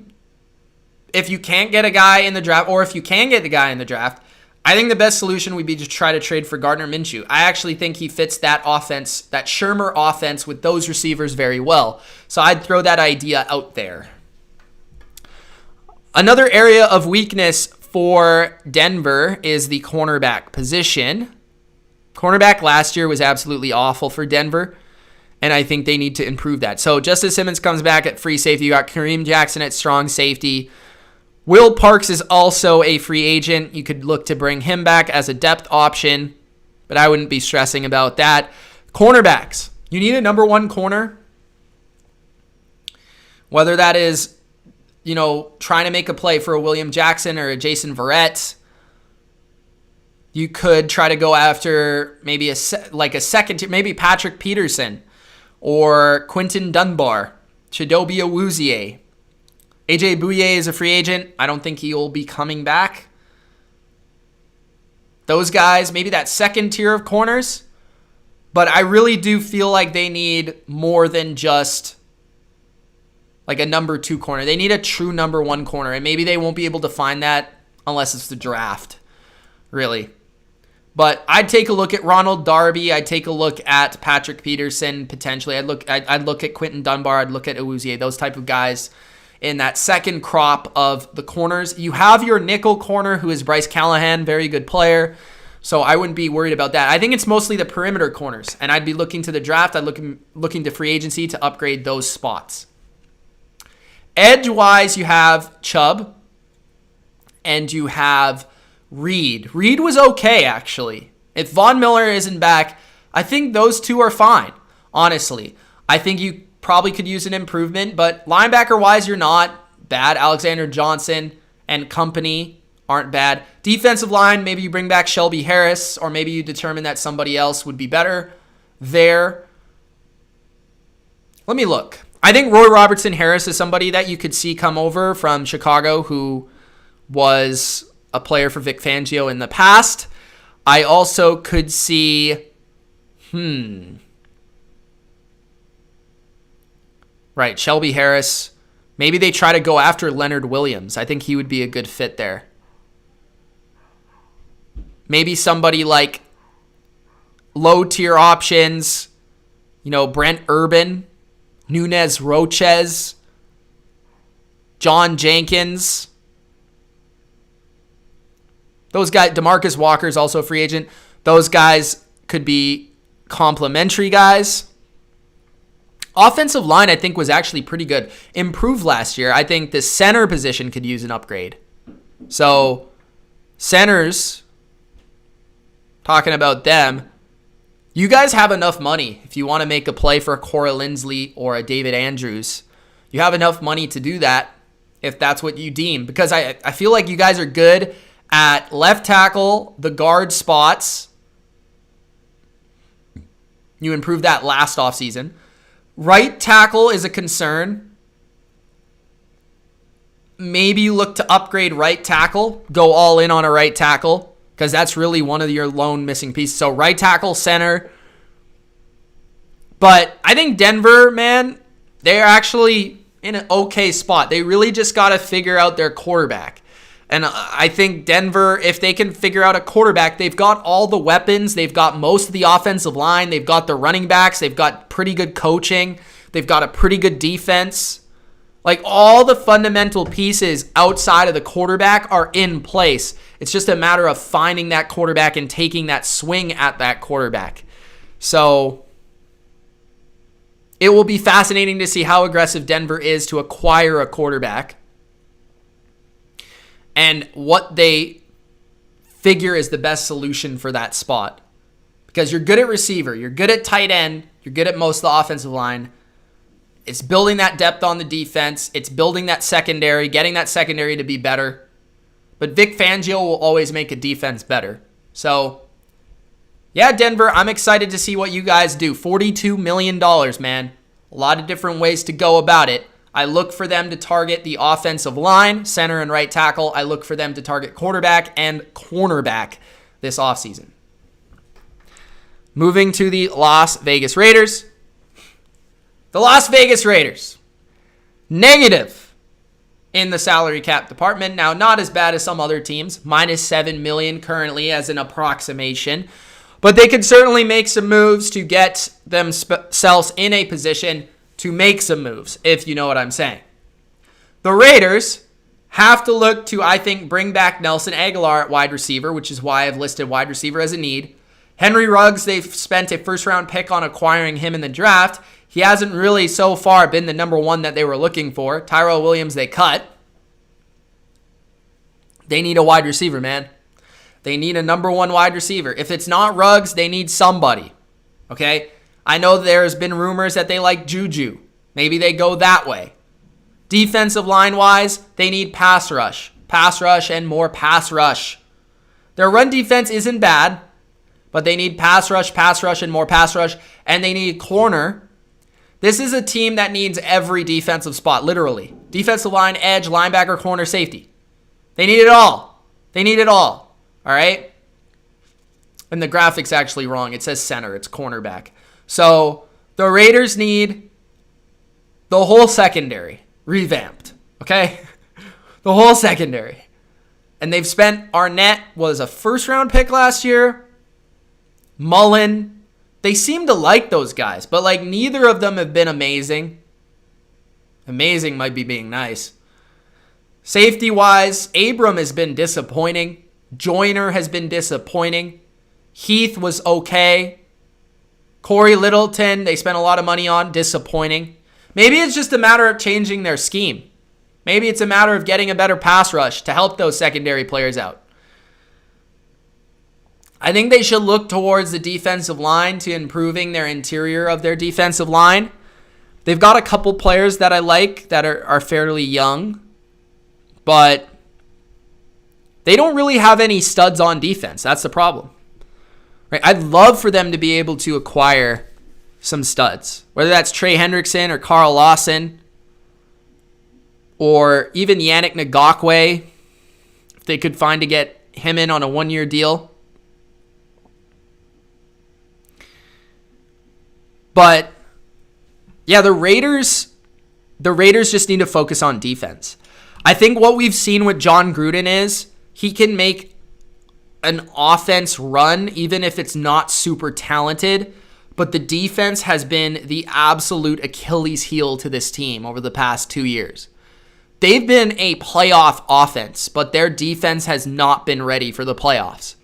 if you can't get a guy in the draft, or if you can get the guy in the draft, I think the best solution would be to try to trade for Gardner Minshew. I actually think he fits that offense, that Shermer offense with those receivers very well. So I'd throw that idea out there. Another area of weakness for Denver is the cornerback position. Cornerback last year was absolutely awful for Denver, and I think they need to improve that. So Justice Simmons comes back at free safety. You got Kareem Jackson at strong safety. Will Parks is also a free agent. You could look to bring him back as a depth option, but I wouldn't be stressing about that. Cornerbacks. You need a number one corner. Whether that is, trying to make a play for a William Jackson or a Jason Verrett. You could try to go after maybe a second tier, maybe Patrick Peterson or Quinton Dunbar, Chidobe Awuzie. AJ Bouye is a free agent. I don't think he will be coming back. Those guys, maybe that second tier of corners. But I really do feel like they need more than just a number two corner. They need a true number one corner, and maybe they won't be able to find that unless it's the draft, really. But I'd take a look at Ronald Darby. I'd take a look at Patrick Peterson, potentially. I'd look at Quentin Dunbar. I'd look at Awuzie, those type of guys in that second crop of the corners. You have your nickel corner, who is Bryce Callahan, very good player. So I wouldn't be worried about that. I think it's mostly the perimeter corners, and I'd be looking to the draft. I'd looking to free agency to upgrade those spots. Edge-wise, you have Chubb, and you have Reed. Reed was okay, actually. If Von Miller isn't back, I think those two are fine, honestly. I think you probably could use an improvement, but linebacker-wise, you're not bad. Alexander Johnson and company aren't bad. Defensive line, maybe you bring back Shelby Harris, or maybe you determine that somebody else would be better there. Let me look. I think Roy Robertson Harris is somebody that you could see come over from Chicago, who was a player for Vic Fangio in the past. I also could see, right, Shelby Harris. Maybe they try to go after Leonard Williams. I think he would be a good fit there. Maybe somebody like low-tier options, Brent Urban, Nunez Roches, John Jenkins. Those guys, DeMarcus Walker is also a free agent. Those guys could be complimentary guys. Offensive line, I think, was actually pretty good. Improved last year. I think the center position could use an upgrade. So, centers, talking about them, you guys have enough money if you want to make a play for a Cora Lindsley or a David Andrews. You have enough money to do that if that's what you deem. Because I feel like you guys are good at left tackle, the guard spots. You improved that last offseason. Right tackle is a concern. Maybe you look to upgrade right tackle. Go all in on a right tackle, because that's really one of your lone missing pieces. So right tackle, center. But I think Denver, man, they're actually in an okay spot. They really just got to figure out their quarterback. And I think Denver, if they can figure out a quarterback, they've got all the weapons. They've got most of the offensive line. They've got the running backs. They've got pretty good coaching. They've got a pretty good defense. Like, all the fundamental pieces outside of the quarterback are in place. It's just a matter of finding that quarterback and taking that swing at that quarterback. So it will be fascinating to see how aggressive Denver is to acquire a quarterback, and what they figure is the best solution for that spot. Because you're good at receiver, you're good at tight end, you're good at most of the offensive line. It's building that depth on the defense. It's building that secondary, getting that secondary to be better. But Vic Fangio will always make a defense better. So, yeah, Denver, I'm excited to see what you guys do. $42 million, man. A lot of different ways to go about it. I look for them to target the offensive line, center and right tackle. I look for them to target quarterback and cornerback this offseason. Moving to the Las Vegas Raiders. The Las Vegas Raiders, negative in the salary cap department. Now, not as bad as some other teams, minus $7 million currently as an approximation. But they could certainly make some moves to get themselves in a position to make some moves, if you know what I'm saying. The Raiders have to look to, I think, bring back Nelson Aguilar at wide receiver, which is why I've listed wide receiver as a need. Henry Ruggs, they've spent a first-round pick on acquiring him in the draft. He hasn't really so far been the number one that they were looking for. Tyrell Williams, they cut. They need a wide receiver, man. They need a number one wide receiver. If it's not Ruggs, they need somebody. Okay? I know there's been rumors that they like Juju. Maybe they go that way. Defensive line-wise, they need pass rush. Pass rush and more pass rush. Their run defense isn't bad, but they need pass rush, and more pass rush, and they need corner. This is a team that needs every defensive spot, literally. Defensive line, edge, linebacker, corner, safety. They need it all. They need it all. All right? And the graphic's actually wrong. It says center. It's cornerback. So the Raiders need the whole secondary revamped. Okay? The whole secondary. And they've spent Arnett was a first-round pick last year. Mullen. They seem to like those guys, but like neither of them have been amazing. Amazing might be being nice. Safety-wise, Abram has been disappointing. Joyner has been disappointing. Heath was okay. Corey Littleton, they spent a lot of money on, disappointing. Maybe it's just a matter of changing their scheme. Maybe it's a matter of getting a better pass rush to help those secondary players out. I think they should look towards the defensive line to improving their interior of their defensive line. They've got a couple players that I like that are fairly young, but they don't really have any studs on defense. That's the problem. Right? I'd love for them to be able to acquire some studs, whether that's Trey Hendrickson or Carl Lawson or even Yannick Ngakoue, if they could find to get him in on a one-year deal. But yeah, the Raiders just need to focus on defense. I think what we've seen with John Gruden is he can make an offense run even if it's not super talented, but the defense has been the absolute Achilles heel to this team over the past 2 years. They've been a playoff offense, but their defense has not been ready for the playoffs.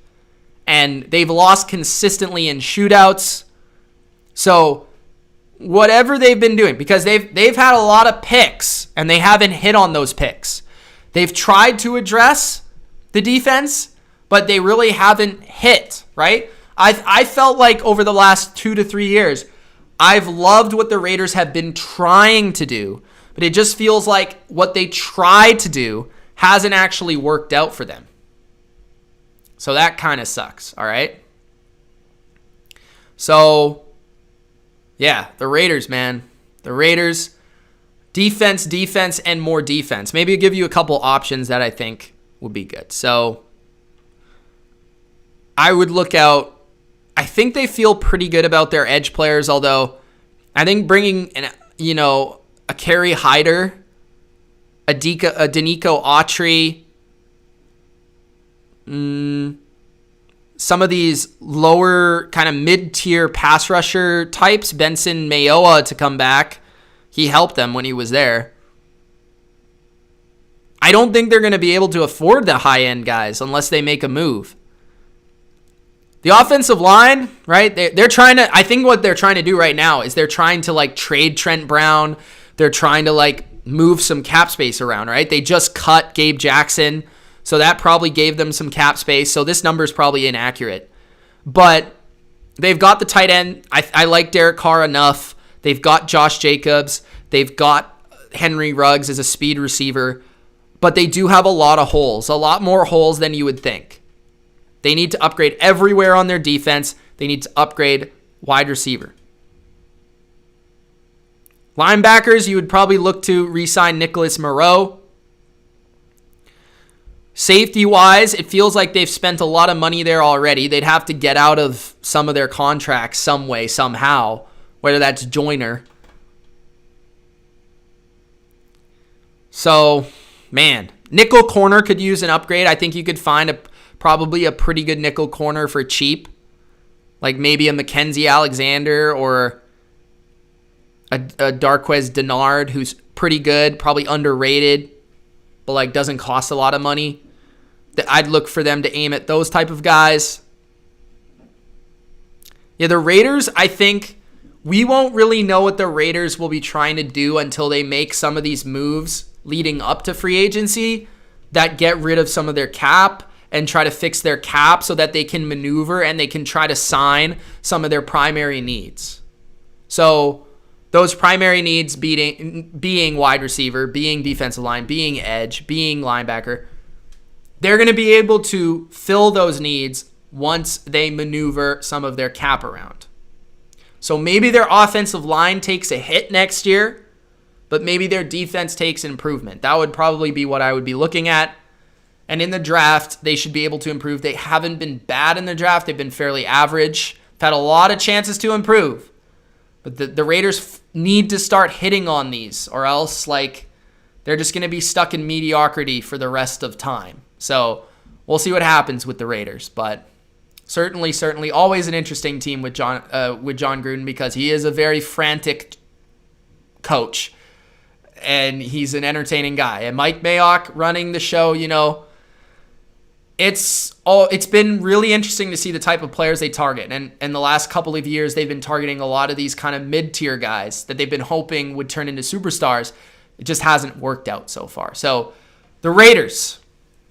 And they've lost consistently in shootouts. So whatever they've been doing, because they've had a lot of picks and they haven't hit on those picks. They've tried to address the defense, but they really haven't hit, right? I felt like over the last 2 to 3 years, I've loved what the Raiders have been trying to do, but it just feels like what they tried to do hasn't actually worked out for them. So that kind of sucks, all right? So yeah, the Raiders, man. The Raiders, defense, and more defense. Maybe I'll give you a couple options that I think would be good. So I would look out. I think they feel pretty good about their edge players, although I think bringing, a Kerry Hyder, a Danico Autry, some of these lower kind of mid-tier pass rusher types, Benson Mayoa to come back. He helped them when he was there. I don't think they're going to be able to afford the high-end guys unless they make a move. The offensive line, right? They're trying to, I think what they're trying to do right now is they're trying to trade Trent Brown. They're trying to move some cap space around, right? They just cut Gabe Jackson. So that probably gave them some cap space. So this number is probably inaccurate. But they've got the tight end. I like Derek Carr enough. They've got Josh Jacobs. They've got Henry Ruggs as a speed receiver. But they do have a lot of holes. A lot more holes than you would think. They need to upgrade everywhere on their defense. They need to upgrade wide receiver. Linebackers, you would probably look to re-sign Nicholas Moreau. Safety-wise, it feels like they've spent a lot of money there already. They'd have to get out of some of their contracts some way, somehow, whether that's Joyner. So, man, nickel corner could use an upgrade. I think you could find probably a pretty good nickel corner for cheap. Like maybe a Mackenzie Alexander or a Darquez Denard, who's pretty good, probably underrated, but doesn't cost a lot of money. I'd look for them to aim at those type of guys. Yeah, the Raiders, I think we won't really know what the Raiders will be trying to do until they make some of these moves leading up to free agency that get rid of some of their cap and try to fix their cap so that they can maneuver and they can try to sign some of their primary needs. So those primary needs being wide receiver, being defensive line, being edge, being linebacker, they're going to be able to fill those needs once they maneuver some of their cap around. So maybe their offensive line takes a hit next year, but maybe their defense takes an improvement. That would probably be what I would be looking at. And in the draft, they should be able to improve. They haven't been bad in the draft. They've been fairly average. They've had a lot of chances to improve. But the Raiders need to start hitting on these, or else they're just going to be stuck in mediocrity for the rest of time. So we'll see what happens with the Raiders. But certainly always an interesting team with John Gruden, because he is a very frantic coach and he's an entertaining guy. And Mike Mayock running the show, it's been really interesting to see the type of players they target. And in the last couple of years, they've been targeting a lot of these kind of mid-tier guys that they've been hoping would turn into superstars. It just hasn't worked out so far. So the Raiders,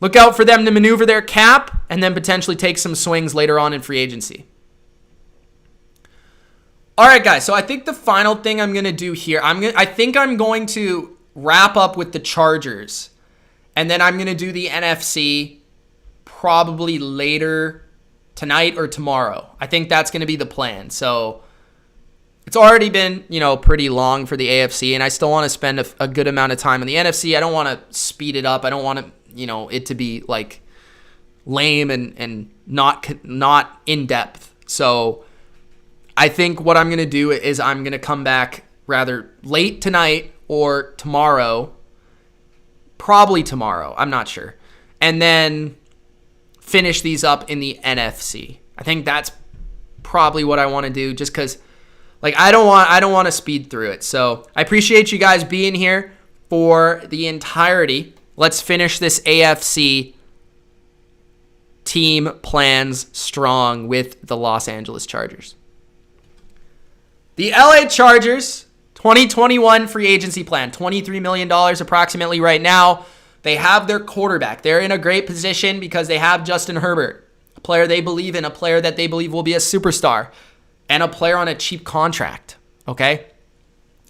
look out for them to maneuver their cap and then potentially take some swings later on in free agency. All right, guys. So I think the final thing I'm going to do here, I think I'm going to wrap up with the Chargers, and then I'm going to do the NFC probably later tonight or tomorrow. I think that's going to be the plan. So it's already been, pretty long for the AFC, and I still want to spend a good amount of time on the NFC. I don't want to speed it up. I don't want to, it to be like lame and not in depth. So I think what I'm going to do is I'm going to come back rather late tonight or tomorrow, probably tomorrow. I'm not sure. And then finish these up in the NFC. I think that's probably what I want to do, just because I don't want to speed through it. So I appreciate you guys being here for the entirety. Let's finish this AFC team plans strong with the Los Angeles Chargers. The LA Chargers 2021 free agency plan, $23 million approximately right now. They have their quarterback. They're in a great position because they have Justin Herbert, a player they believe in, a player that they believe will be a superstar, and a player on a cheap contract, okay?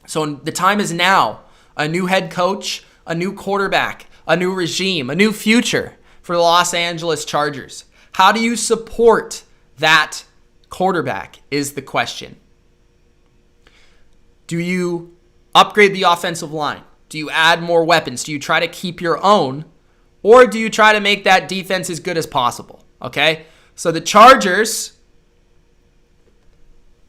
So the time is now. A new head coach, a new quarterback, a new regime, a new future for the Los Angeles Chargers. How do you support that quarterback is the question. Do you upgrade the offensive line? Do you add more weapons? Do you try to keep your own? Or do you try to make that defense as good as possible? Okay? So the Chargers,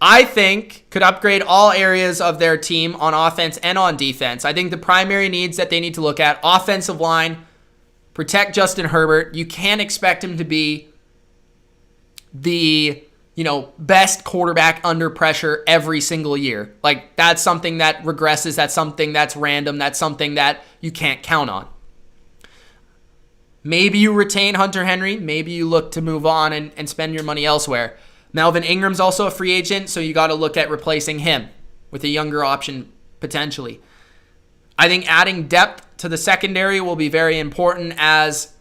I think, could upgrade all areas of their team on offense and on defense. I think the primary needs that they need to look at, offensive line, protect Justin Herbert. You can't expect him to be the best quarterback under pressure every single year. That's something that regresses. That's something that's random. That's something that you can't count on. Maybe you retain Hunter Henry. Maybe you look to move on and spend your money elsewhere. Melvin Ingram's also a free agent, so you got to look at replacing him with a younger option potentially. I think adding depth to the secondary will be very important, as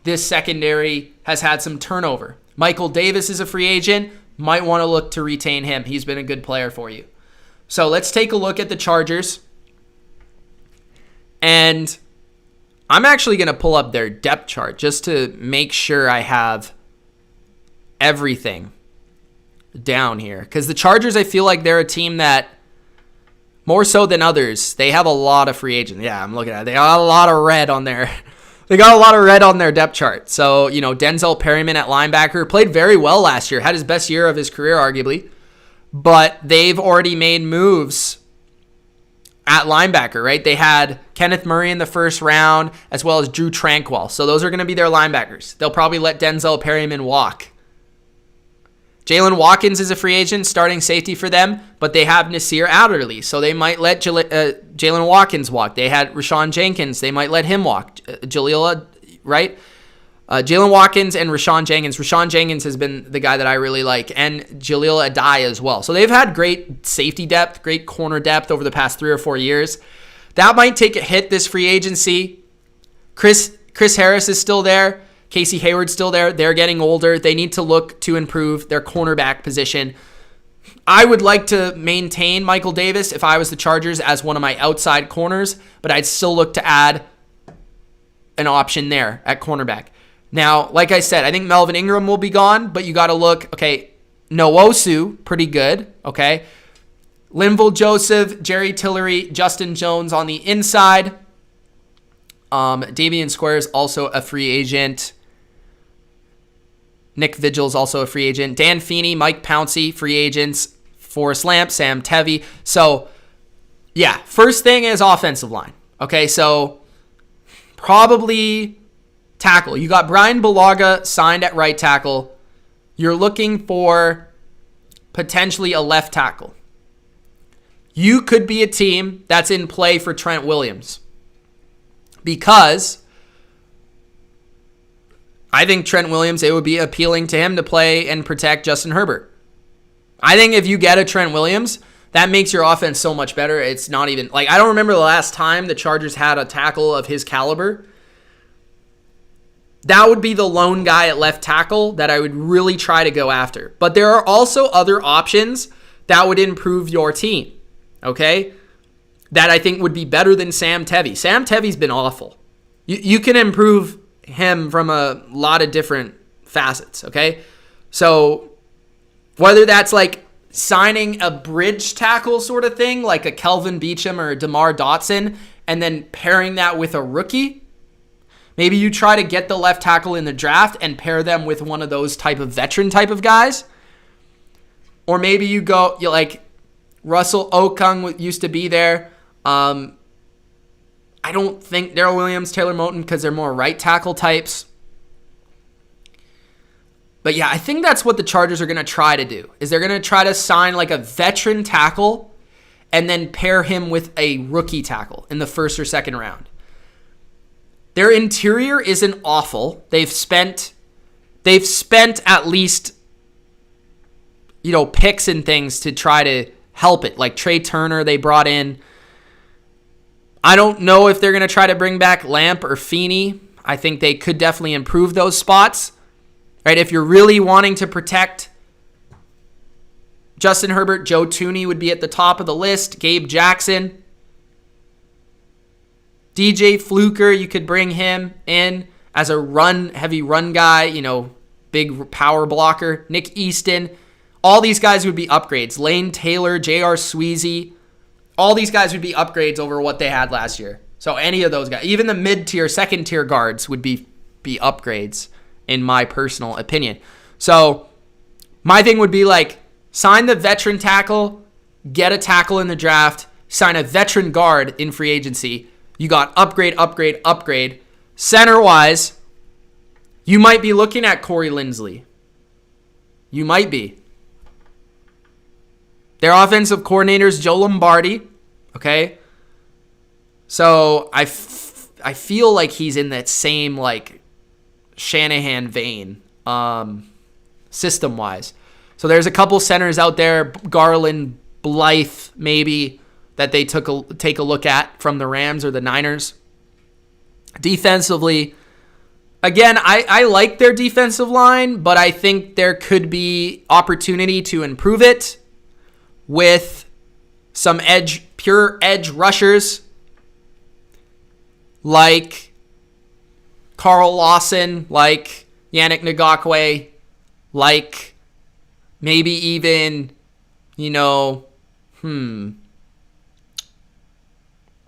this secondary has had some turnover. Michael Davis is a free agent. Might want to look to retain him. He's been a good player for you. So let's take a look at the Chargers. And I'm actually going to pull up their depth chart just to make sure I have everything down here. Because the Chargers, I feel like they're a team that, more so than others, they have a lot of free agents. Yeah, I'm looking at it. They got a lot of red on there. They got a lot of red on their depth chart. So, Denzel Perryman at linebacker played very well last year. Had his best year of his career, arguably. But they've already made moves at linebacker, right? They had Kenneth Murray in the first round, as well as Drew Tranquil. So those are going to be their linebackers. They'll probably let Denzel Perryman walk. Jalen Watkins is a free agent, starting safety for them, but they have Nasir Adderley, so they might let Jalen Watkins walk. They had Rashawn Jenkins. They might let him walk. Jaleel, right? Jalen Watkins and Rashawn Jenkins. Rashawn Jenkins has been the guy that I really like, and Jaleel Adai as well. So they've had great safety depth, great corner depth over the past 3 or 4 years. That might take a hit this free agency. Chris Harris is still there. Casey Hayward's still there. They're getting older. They need to look to improve their cornerback position. I would like to maintain Michael Davis if I was the Chargers as one of my outside corners, but I'd still look to add an option there at cornerback. Now, like I said, I think Melvin Ingram will be gone, but you got to look, okay, Nwosu, pretty good, okay? Linval Joseph, Jerry Tillery, Justin Jones on the inside. Davian Squares also a free agent. Nick Vigil's also a free agent. Dan Feeney, Mike Pouncey, free agents. Forrest Lamp, Sam Tevy. So, yeah, first thing is offensive line. Okay, so probably tackle. You got Brian Bulaga signed at right tackle. You're looking for potentially a left tackle. You could be a team that's in play for Trent Williams, because I think Trent Williams, it would be appealing to him to play and protect Justin Herbert. I think if you get a Trent Williams, that makes your offense so much better. It's not even, like, I don't remember the last time the Chargers had a tackle of his caliber. That would be the lone guy at left tackle that I would really try to go after. But there are also other options that would improve your team, okay? That I think would be better than Sam Tevi. Sam Tevi's been awful. You can improve him from a lot of different facets, okay? So whether that's like signing a bridge tackle sort of thing, like a Kelvin Beachum or a DeMar Dotson, and then pairing that with a rookie. Maybe you try to get the left tackle in the draft and pair them with one of those type of veteran type of guys. Or maybe you like Russell Okung used to be there. I don't think Darrell Williams, Taylor Moton, because they're more right tackle types. But yeah, I think that's what the Chargers are going to try to do, is they're going to try to sign like a veteran tackle and then pair him with a rookie tackle in the first or second round. Their interior isn't awful. They've spent at least, picks and things to try to help it. Like Trey Turner they brought in. I don't know if they're going to try to bring back Lamp or Feeney. I think they could definitely improve those spots. Right? If you're really wanting to protect Justin Herbert, Joe Thuney would be at the top of the list. Gabe Jackson. DJ Fluker, you could bring him in as a heavy run guy, big power blocker. Nick Easton. All these guys would be upgrades. Lane Taylor, J.R. Sweezy. All these guys would be upgrades over what they had last year. So any of those guys, even the mid-tier, second-tier guards would be upgrades, in my personal opinion. So my thing would be like, sign the veteran tackle, get a tackle in the draft, sign a veteran guard in free agency. You got upgrade. Center-wise, you might be looking at Corey Linsley. You might be. Their offensive coordinator is Joe Lombardi, okay? So I feel like he's in that same, like, Shanahan vein, system-wise. So there's a couple centers out there, Garland, Blythe, maybe, that they take a look at from the Rams or the Niners. Defensively, again, I like their defensive line, but I think there could be opportunity to improve it with some pure edge rushers like Carl Lawson, like Yannick Ngakoue, like maybe even,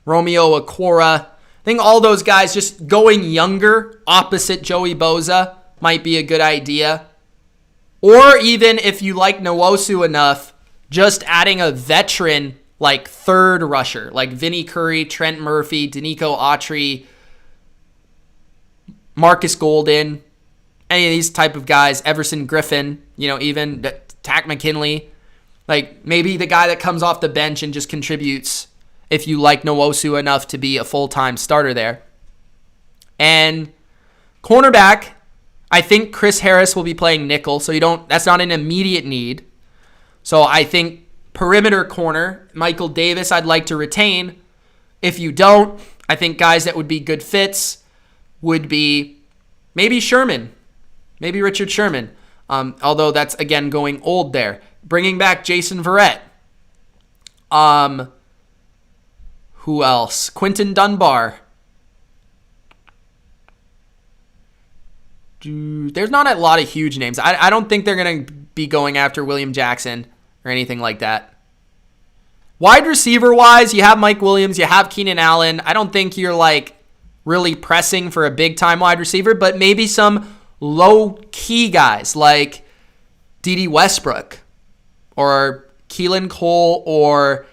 Romeo Okwara. I think all those guys just going younger opposite Joey Bosa might be a good idea. Or even if you like Nwosu enough, just adding a veteran like third rusher, like Vinny Curry, Trent Murphy, Danico Autry, Marcus Golden, any of these type of guys, Everson Griffin, even Tack McKinley. Like maybe the guy that comes off the bench and just contributes if you like Nwosu enough to be a full-time starter there. And cornerback, I think Chris Harris will be playing nickel, so that's not an immediate need. So I think perimeter corner, Michael Davis, I'd like to retain. If you don't, I think guys that would be good fits would be maybe Sherman, maybe Richard Sherman. Although that's, again, going old there. Bringing back Jason Verrett. Who else? Quinton Dunbar. There's not a lot of huge names. I don't think they're going to be going after William Jackson or anything like that. Wide receiver-wise, you have Mike Williams, you have Keenan Allen. I don't think you're like really pressing for a big-time wide receiver, but maybe some low-key guys like Dede Westbrook or Keelan Cole, or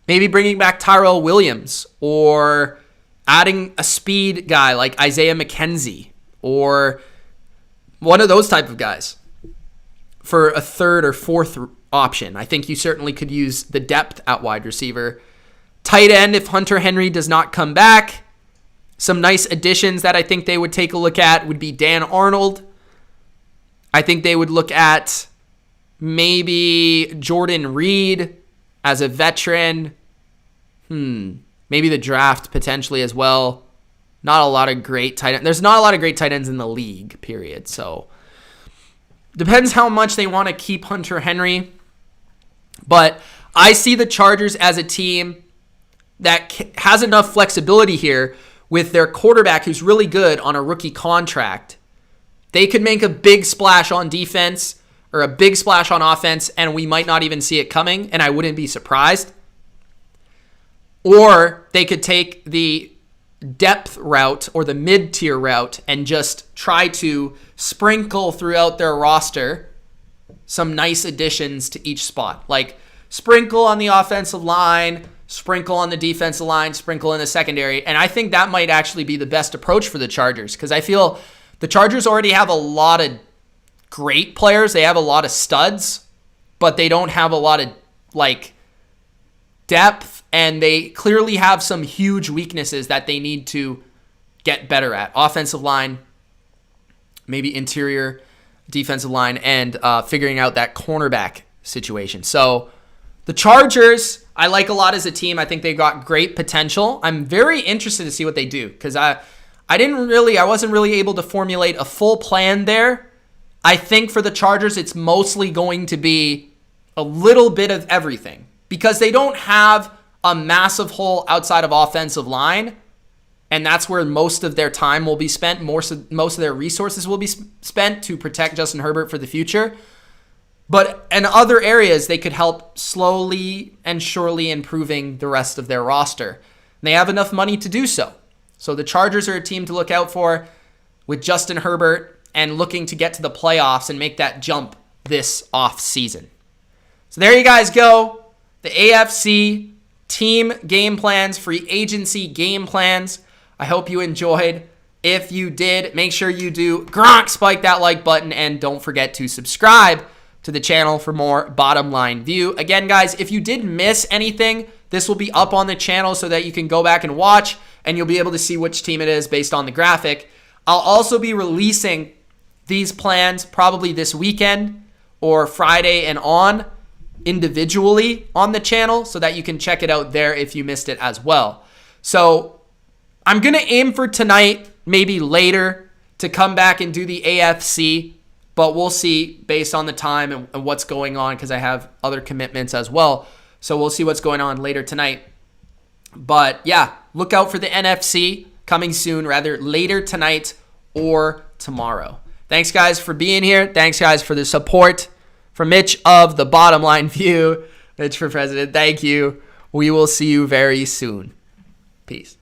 maybe bringing back Tyrell Williams, or adding a speed guy like Isaiah McKenzie. or one of those type of guys for a third or fourth option. I think you certainly could use the depth at wide receiver. Tight end, if Hunter Henry does not come back, some nice additions that I think they would take a look at would be Dan Arnold. I think they would look at maybe Jordan Reed as a veteran. Maybe the draft potentially as well. Not a lot of great tight ends. There's not a lot of great tight ends in the league, period. So depends how much they want to keep Hunter Henry. But I see the Chargers as a team that has enough flexibility here with their quarterback who's really good on a rookie contract. They could make a big splash on defense or a big splash on offense, and we might not even see it coming, and I wouldn't be surprised. Or they could take the depth route or the mid-tier route and just try to sprinkle throughout their roster some nice additions to each spot. Like sprinkle on the offensive line, sprinkle on the defensive line, sprinkle in the secondary. And I think that might actually be the best approach for the Chargers, because I feel the Chargers already have a lot of great players. They have a lot of studs, but they don't have a lot of depth, and they clearly have some huge weaknesses that they need to get better at. Offensive line, maybe interior defensive line, and figuring out that cornerback situation. So the Chargers, I like a lot as a team. I think they've got great potential. I'm very interested to see what they do, because I wasn't really able to formulate a full plan there. I think for the Chargers, it's mostly going to be a little bit of everything, because they don't have a massive hole outside of offensive line, and that's where most of their time will be spent. Most of their resources will be spent to protect Justin Herbert for the future. But in other areas, they could help slowly and surely improving the rest of their roster. And they have enough money to do so. So the Chargers are a team to look out for with Justin Herbert and looking to get to the playoffs and make that jump this off season. So there you guys go. The AFC team game plans, free agency game plans. I hope you enjoyed. If you did, make sure you do spike that like button, and don't forget to subscribe to the channel for more Bottom Line View. Again, guys, if you did miss anything, this will be up on the channel so that you can go back and watch, and you'll be able to see which team it is based on the graphic. I'll also be releasing these plans probably this weekend or Friday and on individually on the channel, so that you can check it out there if you missed it as well. So I'm going to aim for tonight, maybe later, to come back and do the AFC, but we'll see based on the time and what's going on, because I have other commitments as well. So we'll see what's going on later tonight. But yeah, look out for the NFC coming soon, rather later tonight or tomorrow. Thanks, guys, for being here. Thanks, guys, for the support. For Mitch of the Bottom Line View, Mitch for President, thank you. We will see you very soon. Peace.